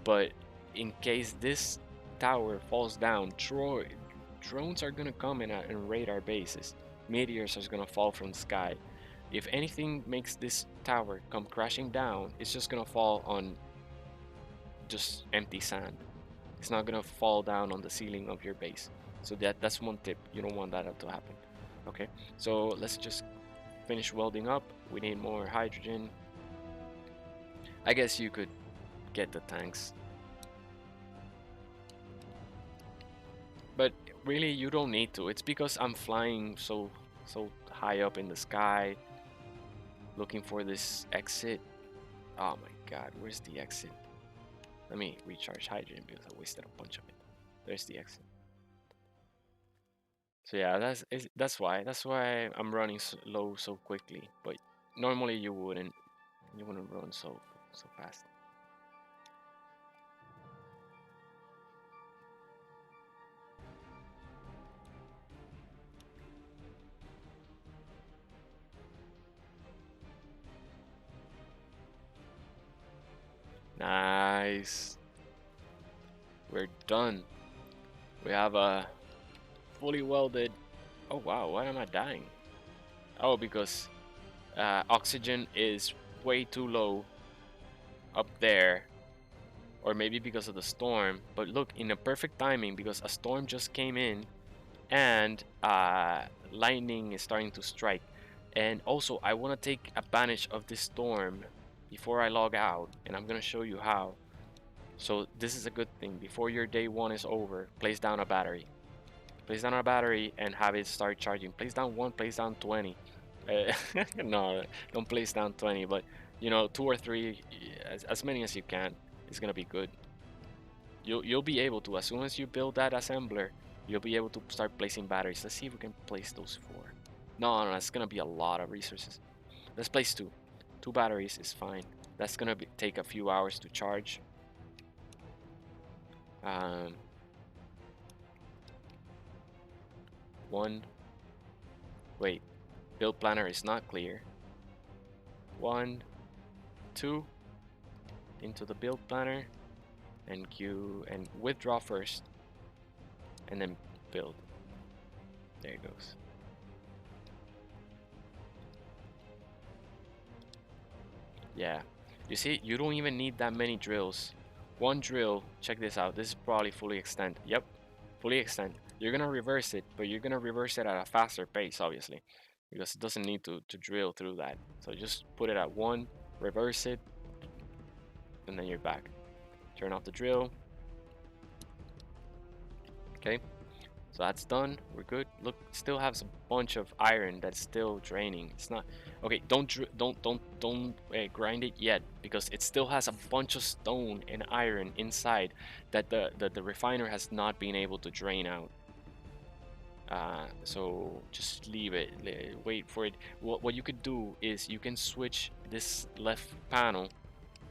But in case this tower falls down, drones are gonna come in and raid our bases. Meteors are gonna fall from the sky. If anything makes this tower come crashing down, it's just gonna fall on just empty sand. It's not gonna fall down on the ceiling of your base. So that's one tip. You don't want that to happen. Okay, so let's just finish welding up. We need more hydrogen. I guess you could get the tanks, but really you don't need to. It's because I'm flying so high up in the sky looking for this exit. Oh my god, where's the exit? Let me recharge hydrogen because I wasted a bunch of it. There's the exit. So yeah, that's why I'm running low so quickly. But normally you wouldn't run so fast. Nice. We're done. We have a fully welded. Oh wow, why am I dying? Oh, because oxygen is way too low up there, or maybe because of the storm. But look, in a perfect timing because a storm just came in and lightning is starting to strike. And also, I want to take advantage of this storm before I log out, and I'm gonna show you how. So this is a good thing. Before your day one is over, place down a battery. Place down a battery and have it start charging. Place down one, place down 20. No, don't place down 20, but you know, 2 or 3, as many as you can, is gonna be good. You'll be able to, as soon as you build that assembler, you'll be able to start placing batteries. Let's see if we can place those 4. No, it's gonna be a lot of resources. Let's place 2. 2 batteries is fine. That's gonna take a few hours to charge. Um, 1. Wait, build planner is not clear. 1, 2, into the build planner, and queue and withdraw first, and then build. There it goes. Yeah, you see, you don't even need that many drills. One drill, check this out, this is probably fully extend. Yep, fully extend. You're gonna reverse it, but you're gonna reverse it at a faster pace, obviously, because it doesn't need to drill through that. So just put it at 1, reverse it, and then you're back. Turn off the drill. Okay, so that's done. We're good. Look, still has a bunch of iron that's still draining. It's not okay. Don't grind it yet because it still has a bunch of stone and iron inside that the refiner has not been able to drain out. So just leave it. Wait for it. What you could do is you can switch this left panel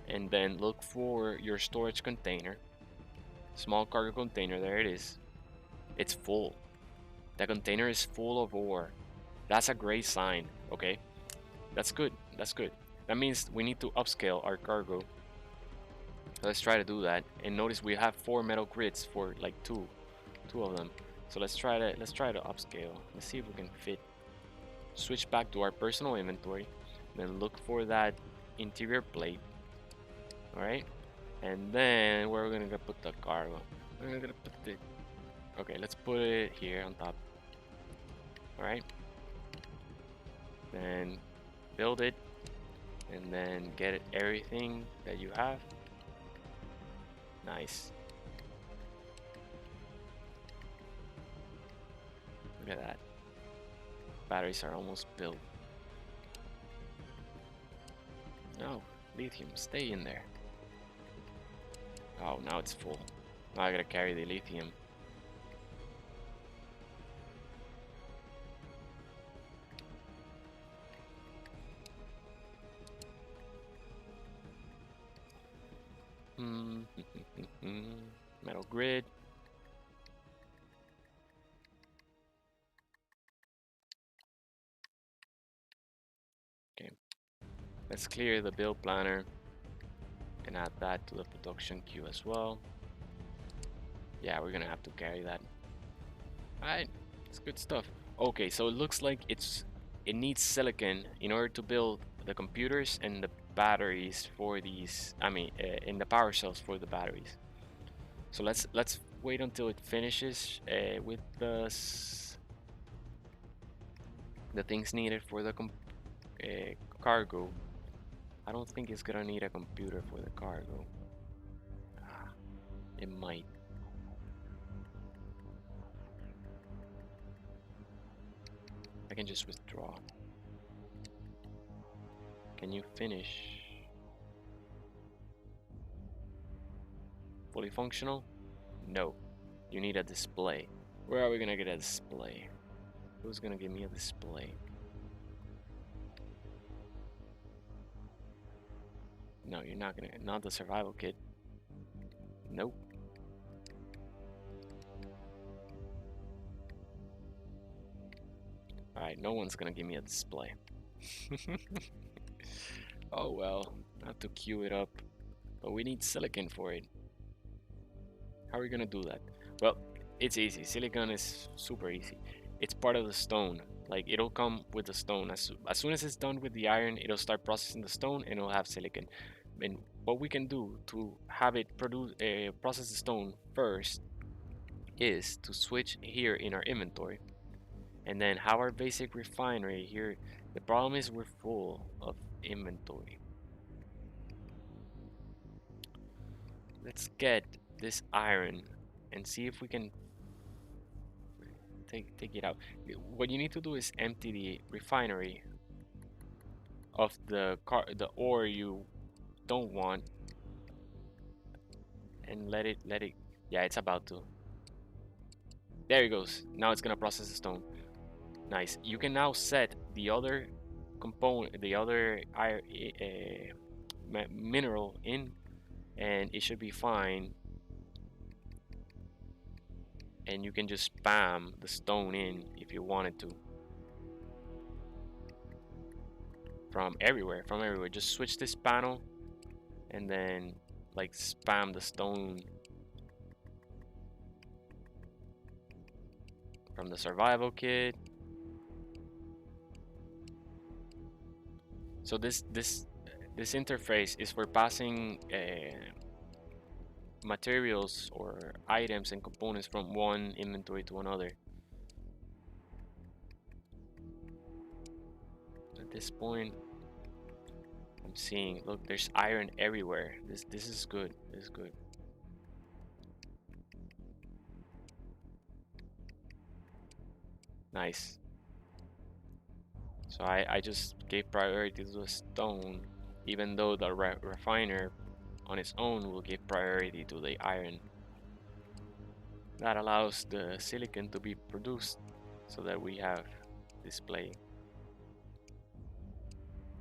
and then look for your storage container. Small cargo container. There it is. It's full. The container is full of ore. That's a great sign, okay? That's good. That's good. That means we need to upscale our cargo. Let's try to do that. And notice we have 4 metal grids for like two of them. So let's try to upscale. Let's see if we can fit. Switch back to our personal inventory. Then look for that interior plate. Alright? And then we're gonna put the cargo. We're gonna put the okay, let's put it here on top. Alright. Then build it, and then get everything that you have. Nice. Look at that. Batteries are almost built. No, lithium, stay in there. Oh, now it's full. Now I gotta carry the lithium. Metal grid. Okay, let's clear the build planner and add that to the production queue as well. Yeah, we're gonna have to carry that. Alright, it's good stuff. Okay, so it looks like it needs silicon in order to build the computers and the batteries for these. I mean, in the power cells for the batteries. So let's wait until it finishes with the things needed for the cargo. I don't think it's gonna need a computer for the cargo. It might. I can just withdraw. Can you finish? Fully functional? No. You need a display. Where are we gonna get a display? Who's gonna give me a display? No, you're not gonna. Not the survival kit. Nope. Alright, no one's gonna give me a display. Oh well, I have to queue it up. But we need silicon for it. How are we gonna do that? Well, it's easy. Silicon is super easy. It's part of the stone. Like, it'll come with the stone. As soon as it's done with the iron, it'll start processing the stone and it'll have silicon. And what we can do to have it process the stone first is to switch here in our inventory and then have our basic refinery here. The problem is we're full of inventory. Let's get this iron and see if we can take it out. What you need to do is empty the refinery of the ore you don't want and let it yeah, it's about to. There it goes. Now it's gonna process the stone. Nice. You can now set the other component, the other mineral in, and it should be fine. And you can just spam the stone in if you wanted to. From everywhere. Just switch this panel and then like spam the stone from the survival kit. So this interface is for passing materials or items and components from one inventory to another. At this point, I'm seeing, look, there's iron everywhere. This is good. This is good. Nice. So I just gave priority to the stone, even though the refiner on its own will give priority to the iron. That allows the silicon to be produced so that we have display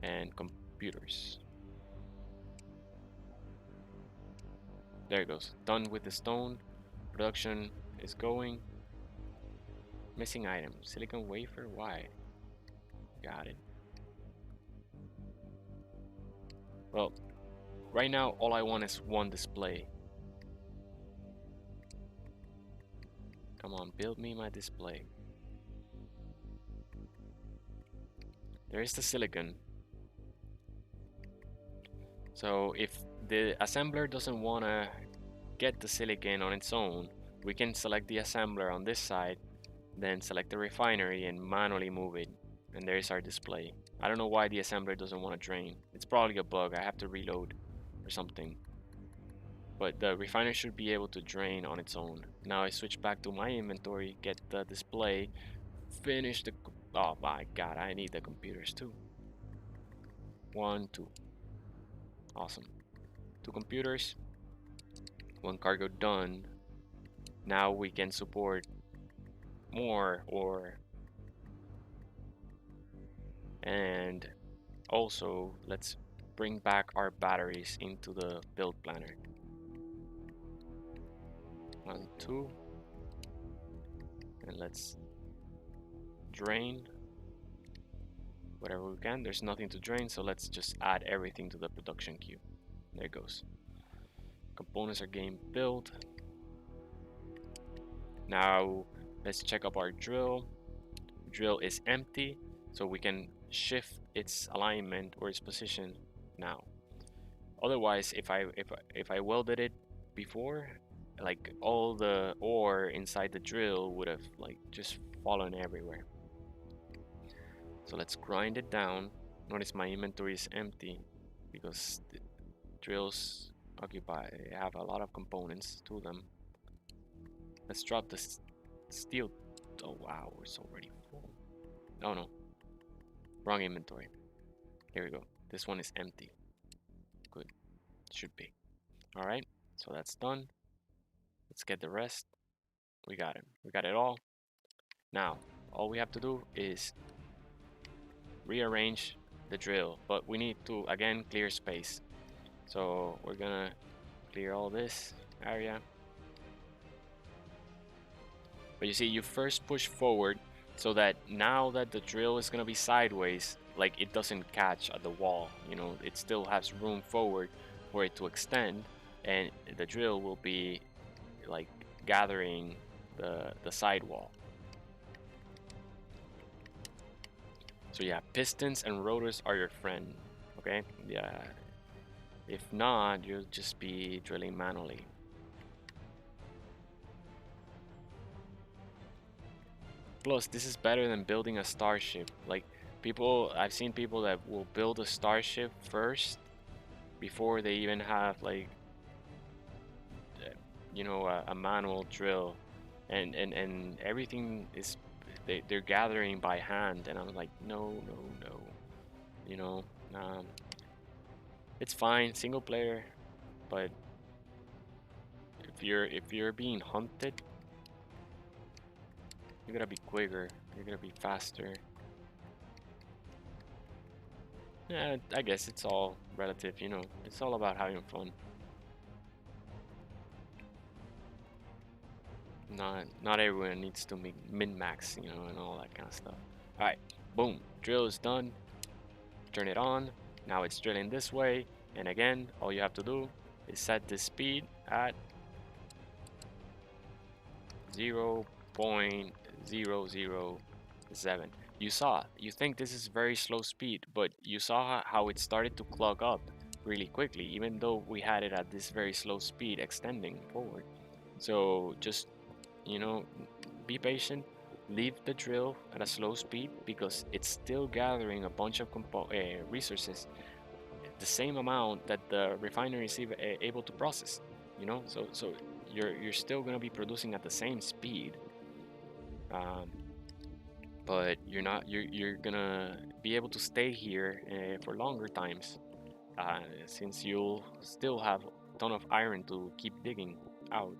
and computers. There it goes. Done with the stone. Production is going. Missing item. Silicon wafer. Why? Got it. Well, right now all I want is one display. Come on, build me my display. There is the silicon. So if the assembler doesn't want to get the silicon on its own, we can select the assembler on this side, then select the refinery and manually move it. And there's our display. I don't know why the assembler doesn't want to drain. It's probably a bug. I have to reload or something. But the refiner should be able to drain on its own. Now I switch back to my inventory, get the display, finish the... Oh my god, I need the computers too. 1, 2. Awesome. 2 computers, 1 cargo done. Now we can support more ore. And also, let's bring back our batteries into the build planner. 1, 2. And let's drain whatever we can. There's nothing to drain, so let's just add everything to the production queue. There it goes. Components are getting built. Now let's check up our drill. Drill is empty, so we can shift its alignment or its position now. Otherwise, if I welded it before, like all the ore inside the drill would have like just fallen everywhere. So let's grind it down. Notice my inventory is empty because the drills have a lot of components to them. Let's drop the steel. Oh wow, it's already full. Oh no, wrong inventory. Here we go. This one is empty. Good, should be. All right, so that's done. Let's get the rest. We got it. We got it all. Now, all we have to do is rearrange the drill, but we need to again clear space. So we're gonna clear all this area. But you see, you first push forward so that now that the drill is gonna be sideways, like it doesn't catch at the wall, you know, it still has room forward for it to extend, and the drill will be like gathering the sidewall. So yeah, pistons and rotors are your friend, okay? Yeah, if not, you'll just be drilling manually. Plus, this is better than building a starship. Like, I've seen people that will build a starship first before they even have like, a manual drill, and everything is they're gathering by hand, and I'm like, no, no, no, you know, um, it's fine, single player, but if you're being hunted, you're gonna be quicker, you're gonna be faster. Yeah, I guess it's all relative, you know. It's all about having fun. Not everyone needs to make min-max, you know, and all that kind of stuff. All right, boom, drill is done. Turn it on. Now it's drilling this way, and again, all you have to do is set the speed at 0.007. You think this is very slow speed, but you saw how it started to clog up really quickly, even though we had it at this very slow speed extending forward. So just, you know, be patient, leave the drill at a slow speed because it's still gathering a bunch of resources, the same amount that the refinery is able to process, you know. So you're still going to be producing at the same speed, um, but you're gonna be able to stay here for longer times, since you'll still have a ton of iron to keep digging out.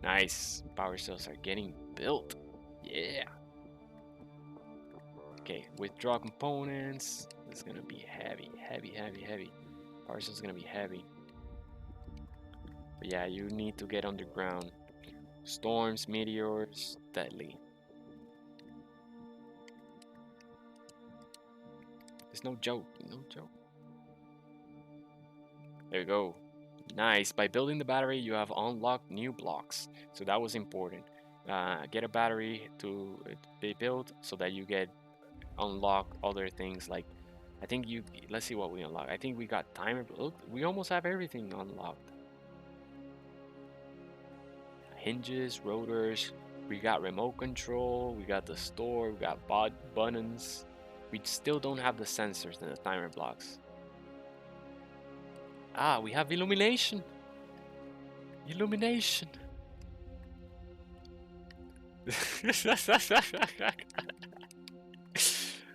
Nice, power cells are getting built. Yeah. Okay, withdraw components. It's gonna be heavy, heavy, heavy, heavy. Power cells gonna be heavy. But yeah, you need to get underground. Storms, meteors, deadly. It's no joke, no joke. There you go. Nice. By building the battery, you have unlocked new blocks. So that was important. Get a battery to be built so that you get unlock other things like, I think you, let's see what we unlock. I think we got timer. Look, we almost have everything unlocked. Hinges, rotors, we got remote control, we got the store, we got buttons. We still don't have the sensors and the timer blocks. Ah, we have illumination. Illumination.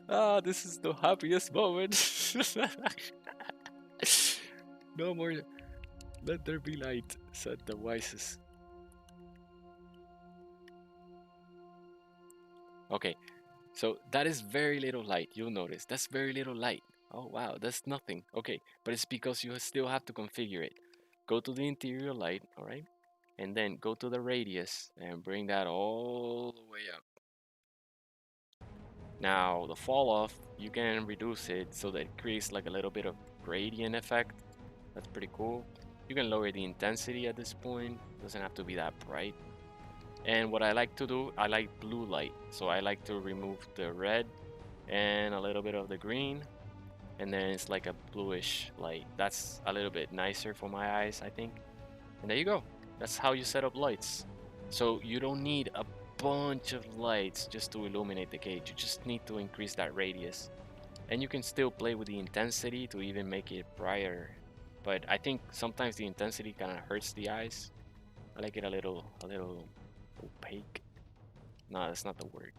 Ah, this is the happiest moment. No more. Let there be light, said the wisest. Okay, so that is very little light. You'll notice that's very little light. Oh wow, that's nothing. Okay, but it's because you still have to configure it. Go to the interior light, all right, and then go to the radius and bring that all the way up. Now the fall off, you can reduce it so that it creates like a little bit of gradient effect. That's pretty cool. You can lower the intensity at this point. Doesn't have to be that bright. And what I like to do, I like blue light. So I like to remove the red and a little bit of the green. And then it's like a bluish light. That's a little bit nicer for my eyes, I think. And there you go. That's how you set up lights. So you don't need a bunch of lights just to illuminate the cage. You just need to increase that radius. And you can still play with the intensity to even make it brighter. But I think sometimes the intensity kind of hurts the eyes. I like it a little opaque. No, that's not the word.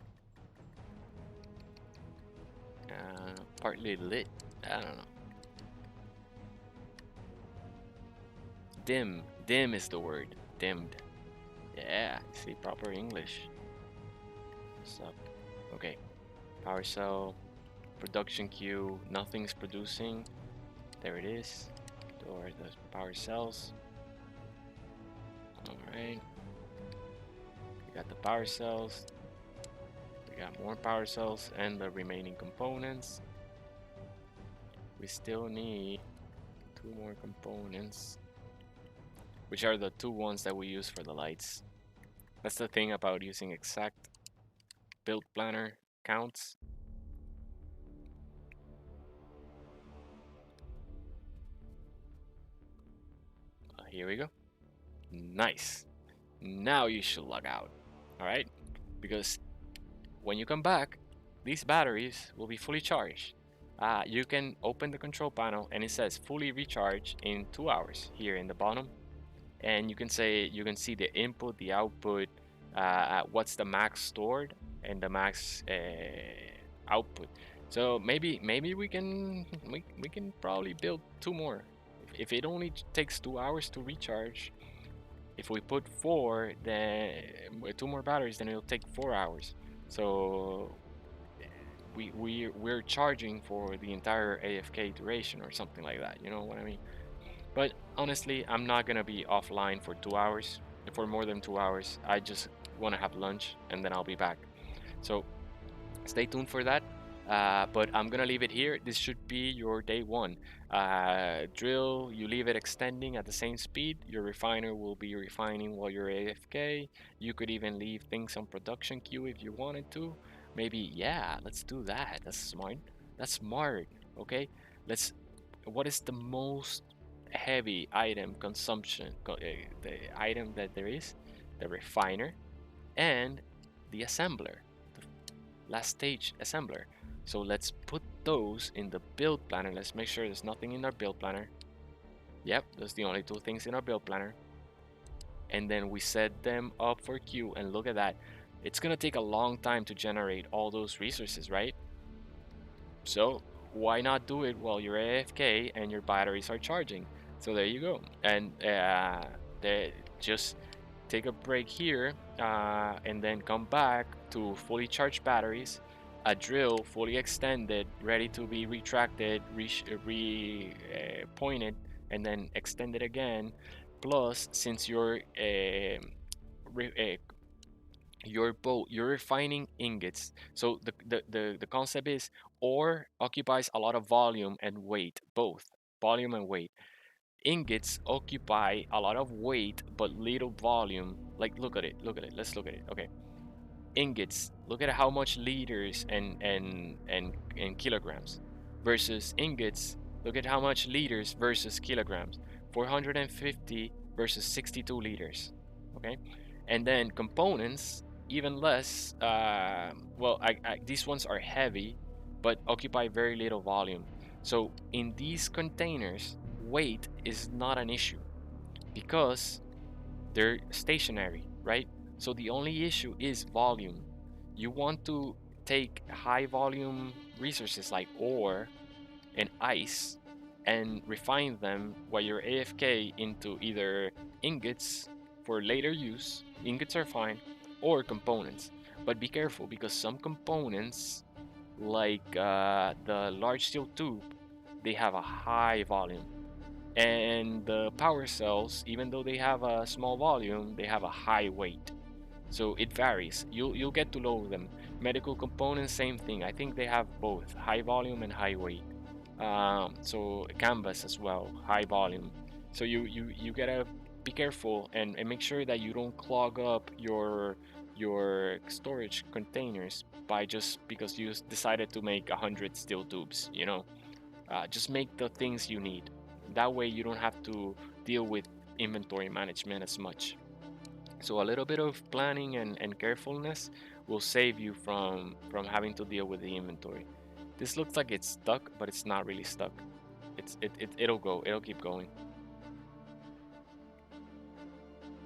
Partly lit. I don't know. Dim. Dim is the word. Dimmed. Yeah, see, proper English. What's up? Okay. Power cell. Production queue. Nothing's producing. There it is. Or the power cells. Alright. We got the power cells. We got more power cells and the remaining components. We still need 2 more components, which are the 2 ones that we use for the lights. That's the thing about using exact build planner counts. Here we go. Nice. Now you should log out. Alright? Because when you come back, these batteries will be fully charged. You can open the control panel and it says fully recharged in 2 hours here in the bottom. And you can see the input, the output, what's the max stored and the max output. So maybe we can probably build 2 more. If it only takes 2 hours to recharge, if we put 4, then with 2 more batteries, then it'll take 4 hours. So we're charging for the entire AFK duration or something like that. You know what I mean? But honestly, I'm not gonna be offline for 2 hours. For more than 2 hours, I just want to have lunch and then I'll be back. So stay tuned for that. But I'm gonna leave it here. This should be your day 1. Drill, you leave it extending at the same speed. Your refiner will be refining while you're AFK. You could even leave things on production queue if you wanted to. Maybe, yeah, let's do that. That's smart. That's smart. Okay, let's. What is the most heavy item consumption? The item that there is, the refiner, and the assembler, the last stage assembler. So let's put those in the build planner. Let's make sure there's nothing in our build planner. Yep, those are the only 2 things in our build planner. And then we set them up for queue, and look at that. It's gonna take a long time to generate all those resources, right? So why not do it while you're AFK and your batteries are charging? So there you go. And just take a break here and then come back to fully charged batteries, a drill fully extended, ready to be retracted, pointed, and then extended again. Plus, since you're you're refining ingots, so the concept is ore occupies a lot of volume and weight, both volume and weight. Ingots occupy a lot of weight but little volume. Like, look at it, let's look at it. Okay, ingots, look at how much liters and kilograms, versus ingots, look at how much liters versus kilograms. 450 versus 62 liters. Okay, and then components, even less. Well, these ones are heavy, but occupy very little volume. So in these containers, weight is not an issue because they're stationary, right? So the only issue is volume. You want to take high volume resources like ore and ice and refine them while you're AFK into either ingots for later use, ingots are fine, or components. But be careful because some components, like the large steel tube, they have a high volume. And the power cells, even though they have a small volume, they have a high weight. So it varies. You'll get to know them. Medical components, same thing. I think they have both high volume and high weight. So canvas as well, high volume. So you gotta be careful and make sure that you don't clog up your storage containers by just because you decided to make 100 steel tubes. Just make the things you need. That way you don't have to deal with inventory management as much. So a little bit of planning and carefulness will save you from having to deal with the inventory. This looks like it's stuck, but it's not really stuck. It'll go. It'll keep going.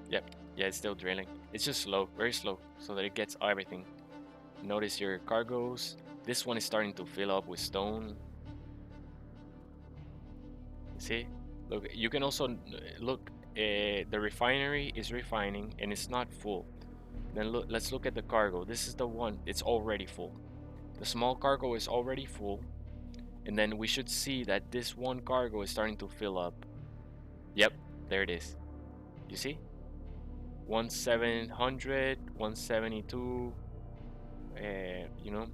Yep. Yeah, it's still drilling. It's just slow, very slow, so that it gets everything. Notice your cargoes. This one is starting to fill up with stone. See? Look, you can also look. The refinery is refining and it's not full. Then look. Let's look at the cargo. This is the one. It's already full. The small cargo is already full. And then we should see that this one cargo is starting to fill up. Yep, there it is. You see? 1700, 172, you know?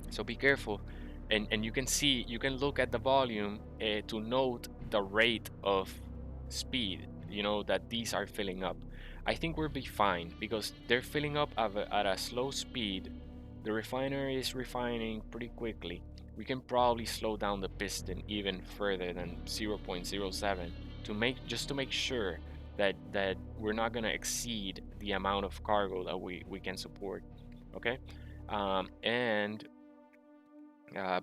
So be careful. And you can see, you can look at the volume to note the rate of speed, that these are filling up. I think we'll be fine because they're filling up at a slow speed. The refinery is refining pretty quickly. We can probably slow down the piston even further than 0.07 to make sure that we're not gonna exceed the amount of cargo that we can support. Okay, and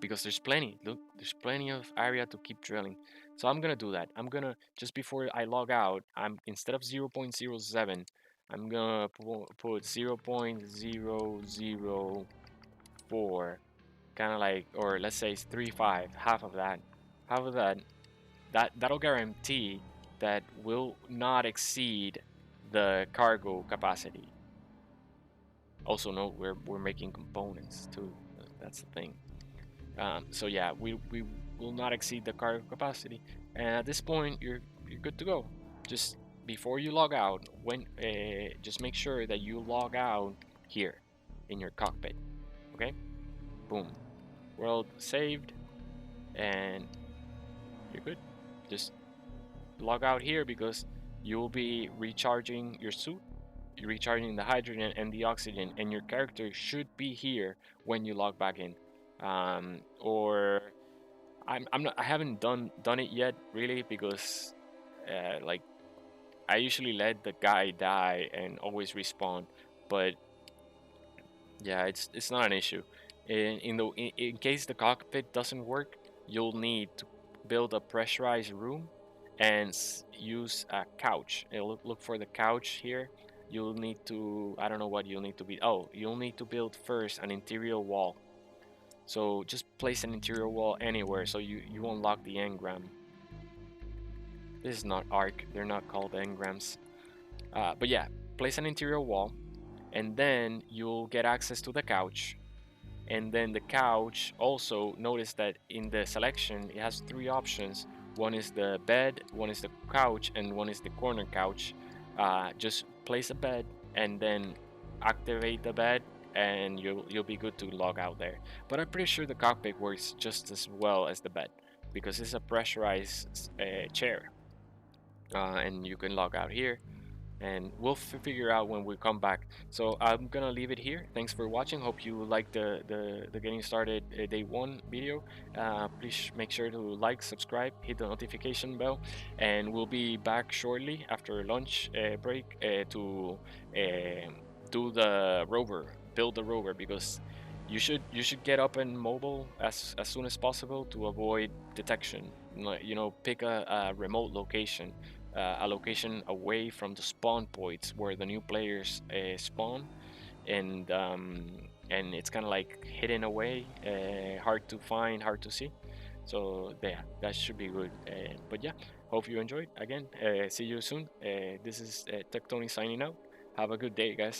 because there's plenty. Look, there's plenty of area to keep drilling. So I'm gonna do that. I'm gonna just before I log out, I'm instead of 0.07, I'm gonna put 0.004, kind of like, or let's say it's 3.5, half of that, half of that. That'll guarantee that will not exceed the cargo capacity. Also, note we're making components too. That's the thing. So yeah, we will not exceed the cargo capacity, and at this point you're good to go. Just before you log out, just make sure that you log out here in your cockpit. Okay, boom, world saved, and you're good. Just log out here because you will be recharging your suit. You're recharging the hydrogen and the oxygen, and your character should be here when you log back in. Or I'm not I haven't done it yet really because like I usually let the guy die and always respawn, but yeah, it's not an issue. In case the cockpit doesn't work, you'll need to build a pressurized room and use a couch. Look for the couch here. You'll need to, I don't know what you'll need to be. Oh, you'll need to build first an interior wall. So just place an interior wall anywhere so you unlock the engram. This is not arc, they're not called engrams. But yeah, place an interior wall and then you'll get access to the couch. And then the couch, also notice that in the selection it has three options. One is the bed, one is the couch, and one is the corner couch. Just place a bed and then activate the bed and you'll be good to log out there. But I'm pretty sure the cockpit works just as well as the bed because it's a pressurized chair. And you can log out here and we'll figure out when we come back. So I'm gonna leave it here. Thanks for watching. Hope you liked the getting started day one video. Please make sure to like, subscribe, hit the notification bell, and we'll be back shortly after lunch break to do the rover, build the rover, because you should get up in mobile as soon as possible to avoid detection. Pick a remote location, a location away from the spawn points where the new players spawn, and it's kind of like hidden away, hard to find, hard to see. So yeah, that should be good. But yeah, hope you enjoyed. Again, see you soon. This is Tectonic signing out. Have a good day, guys.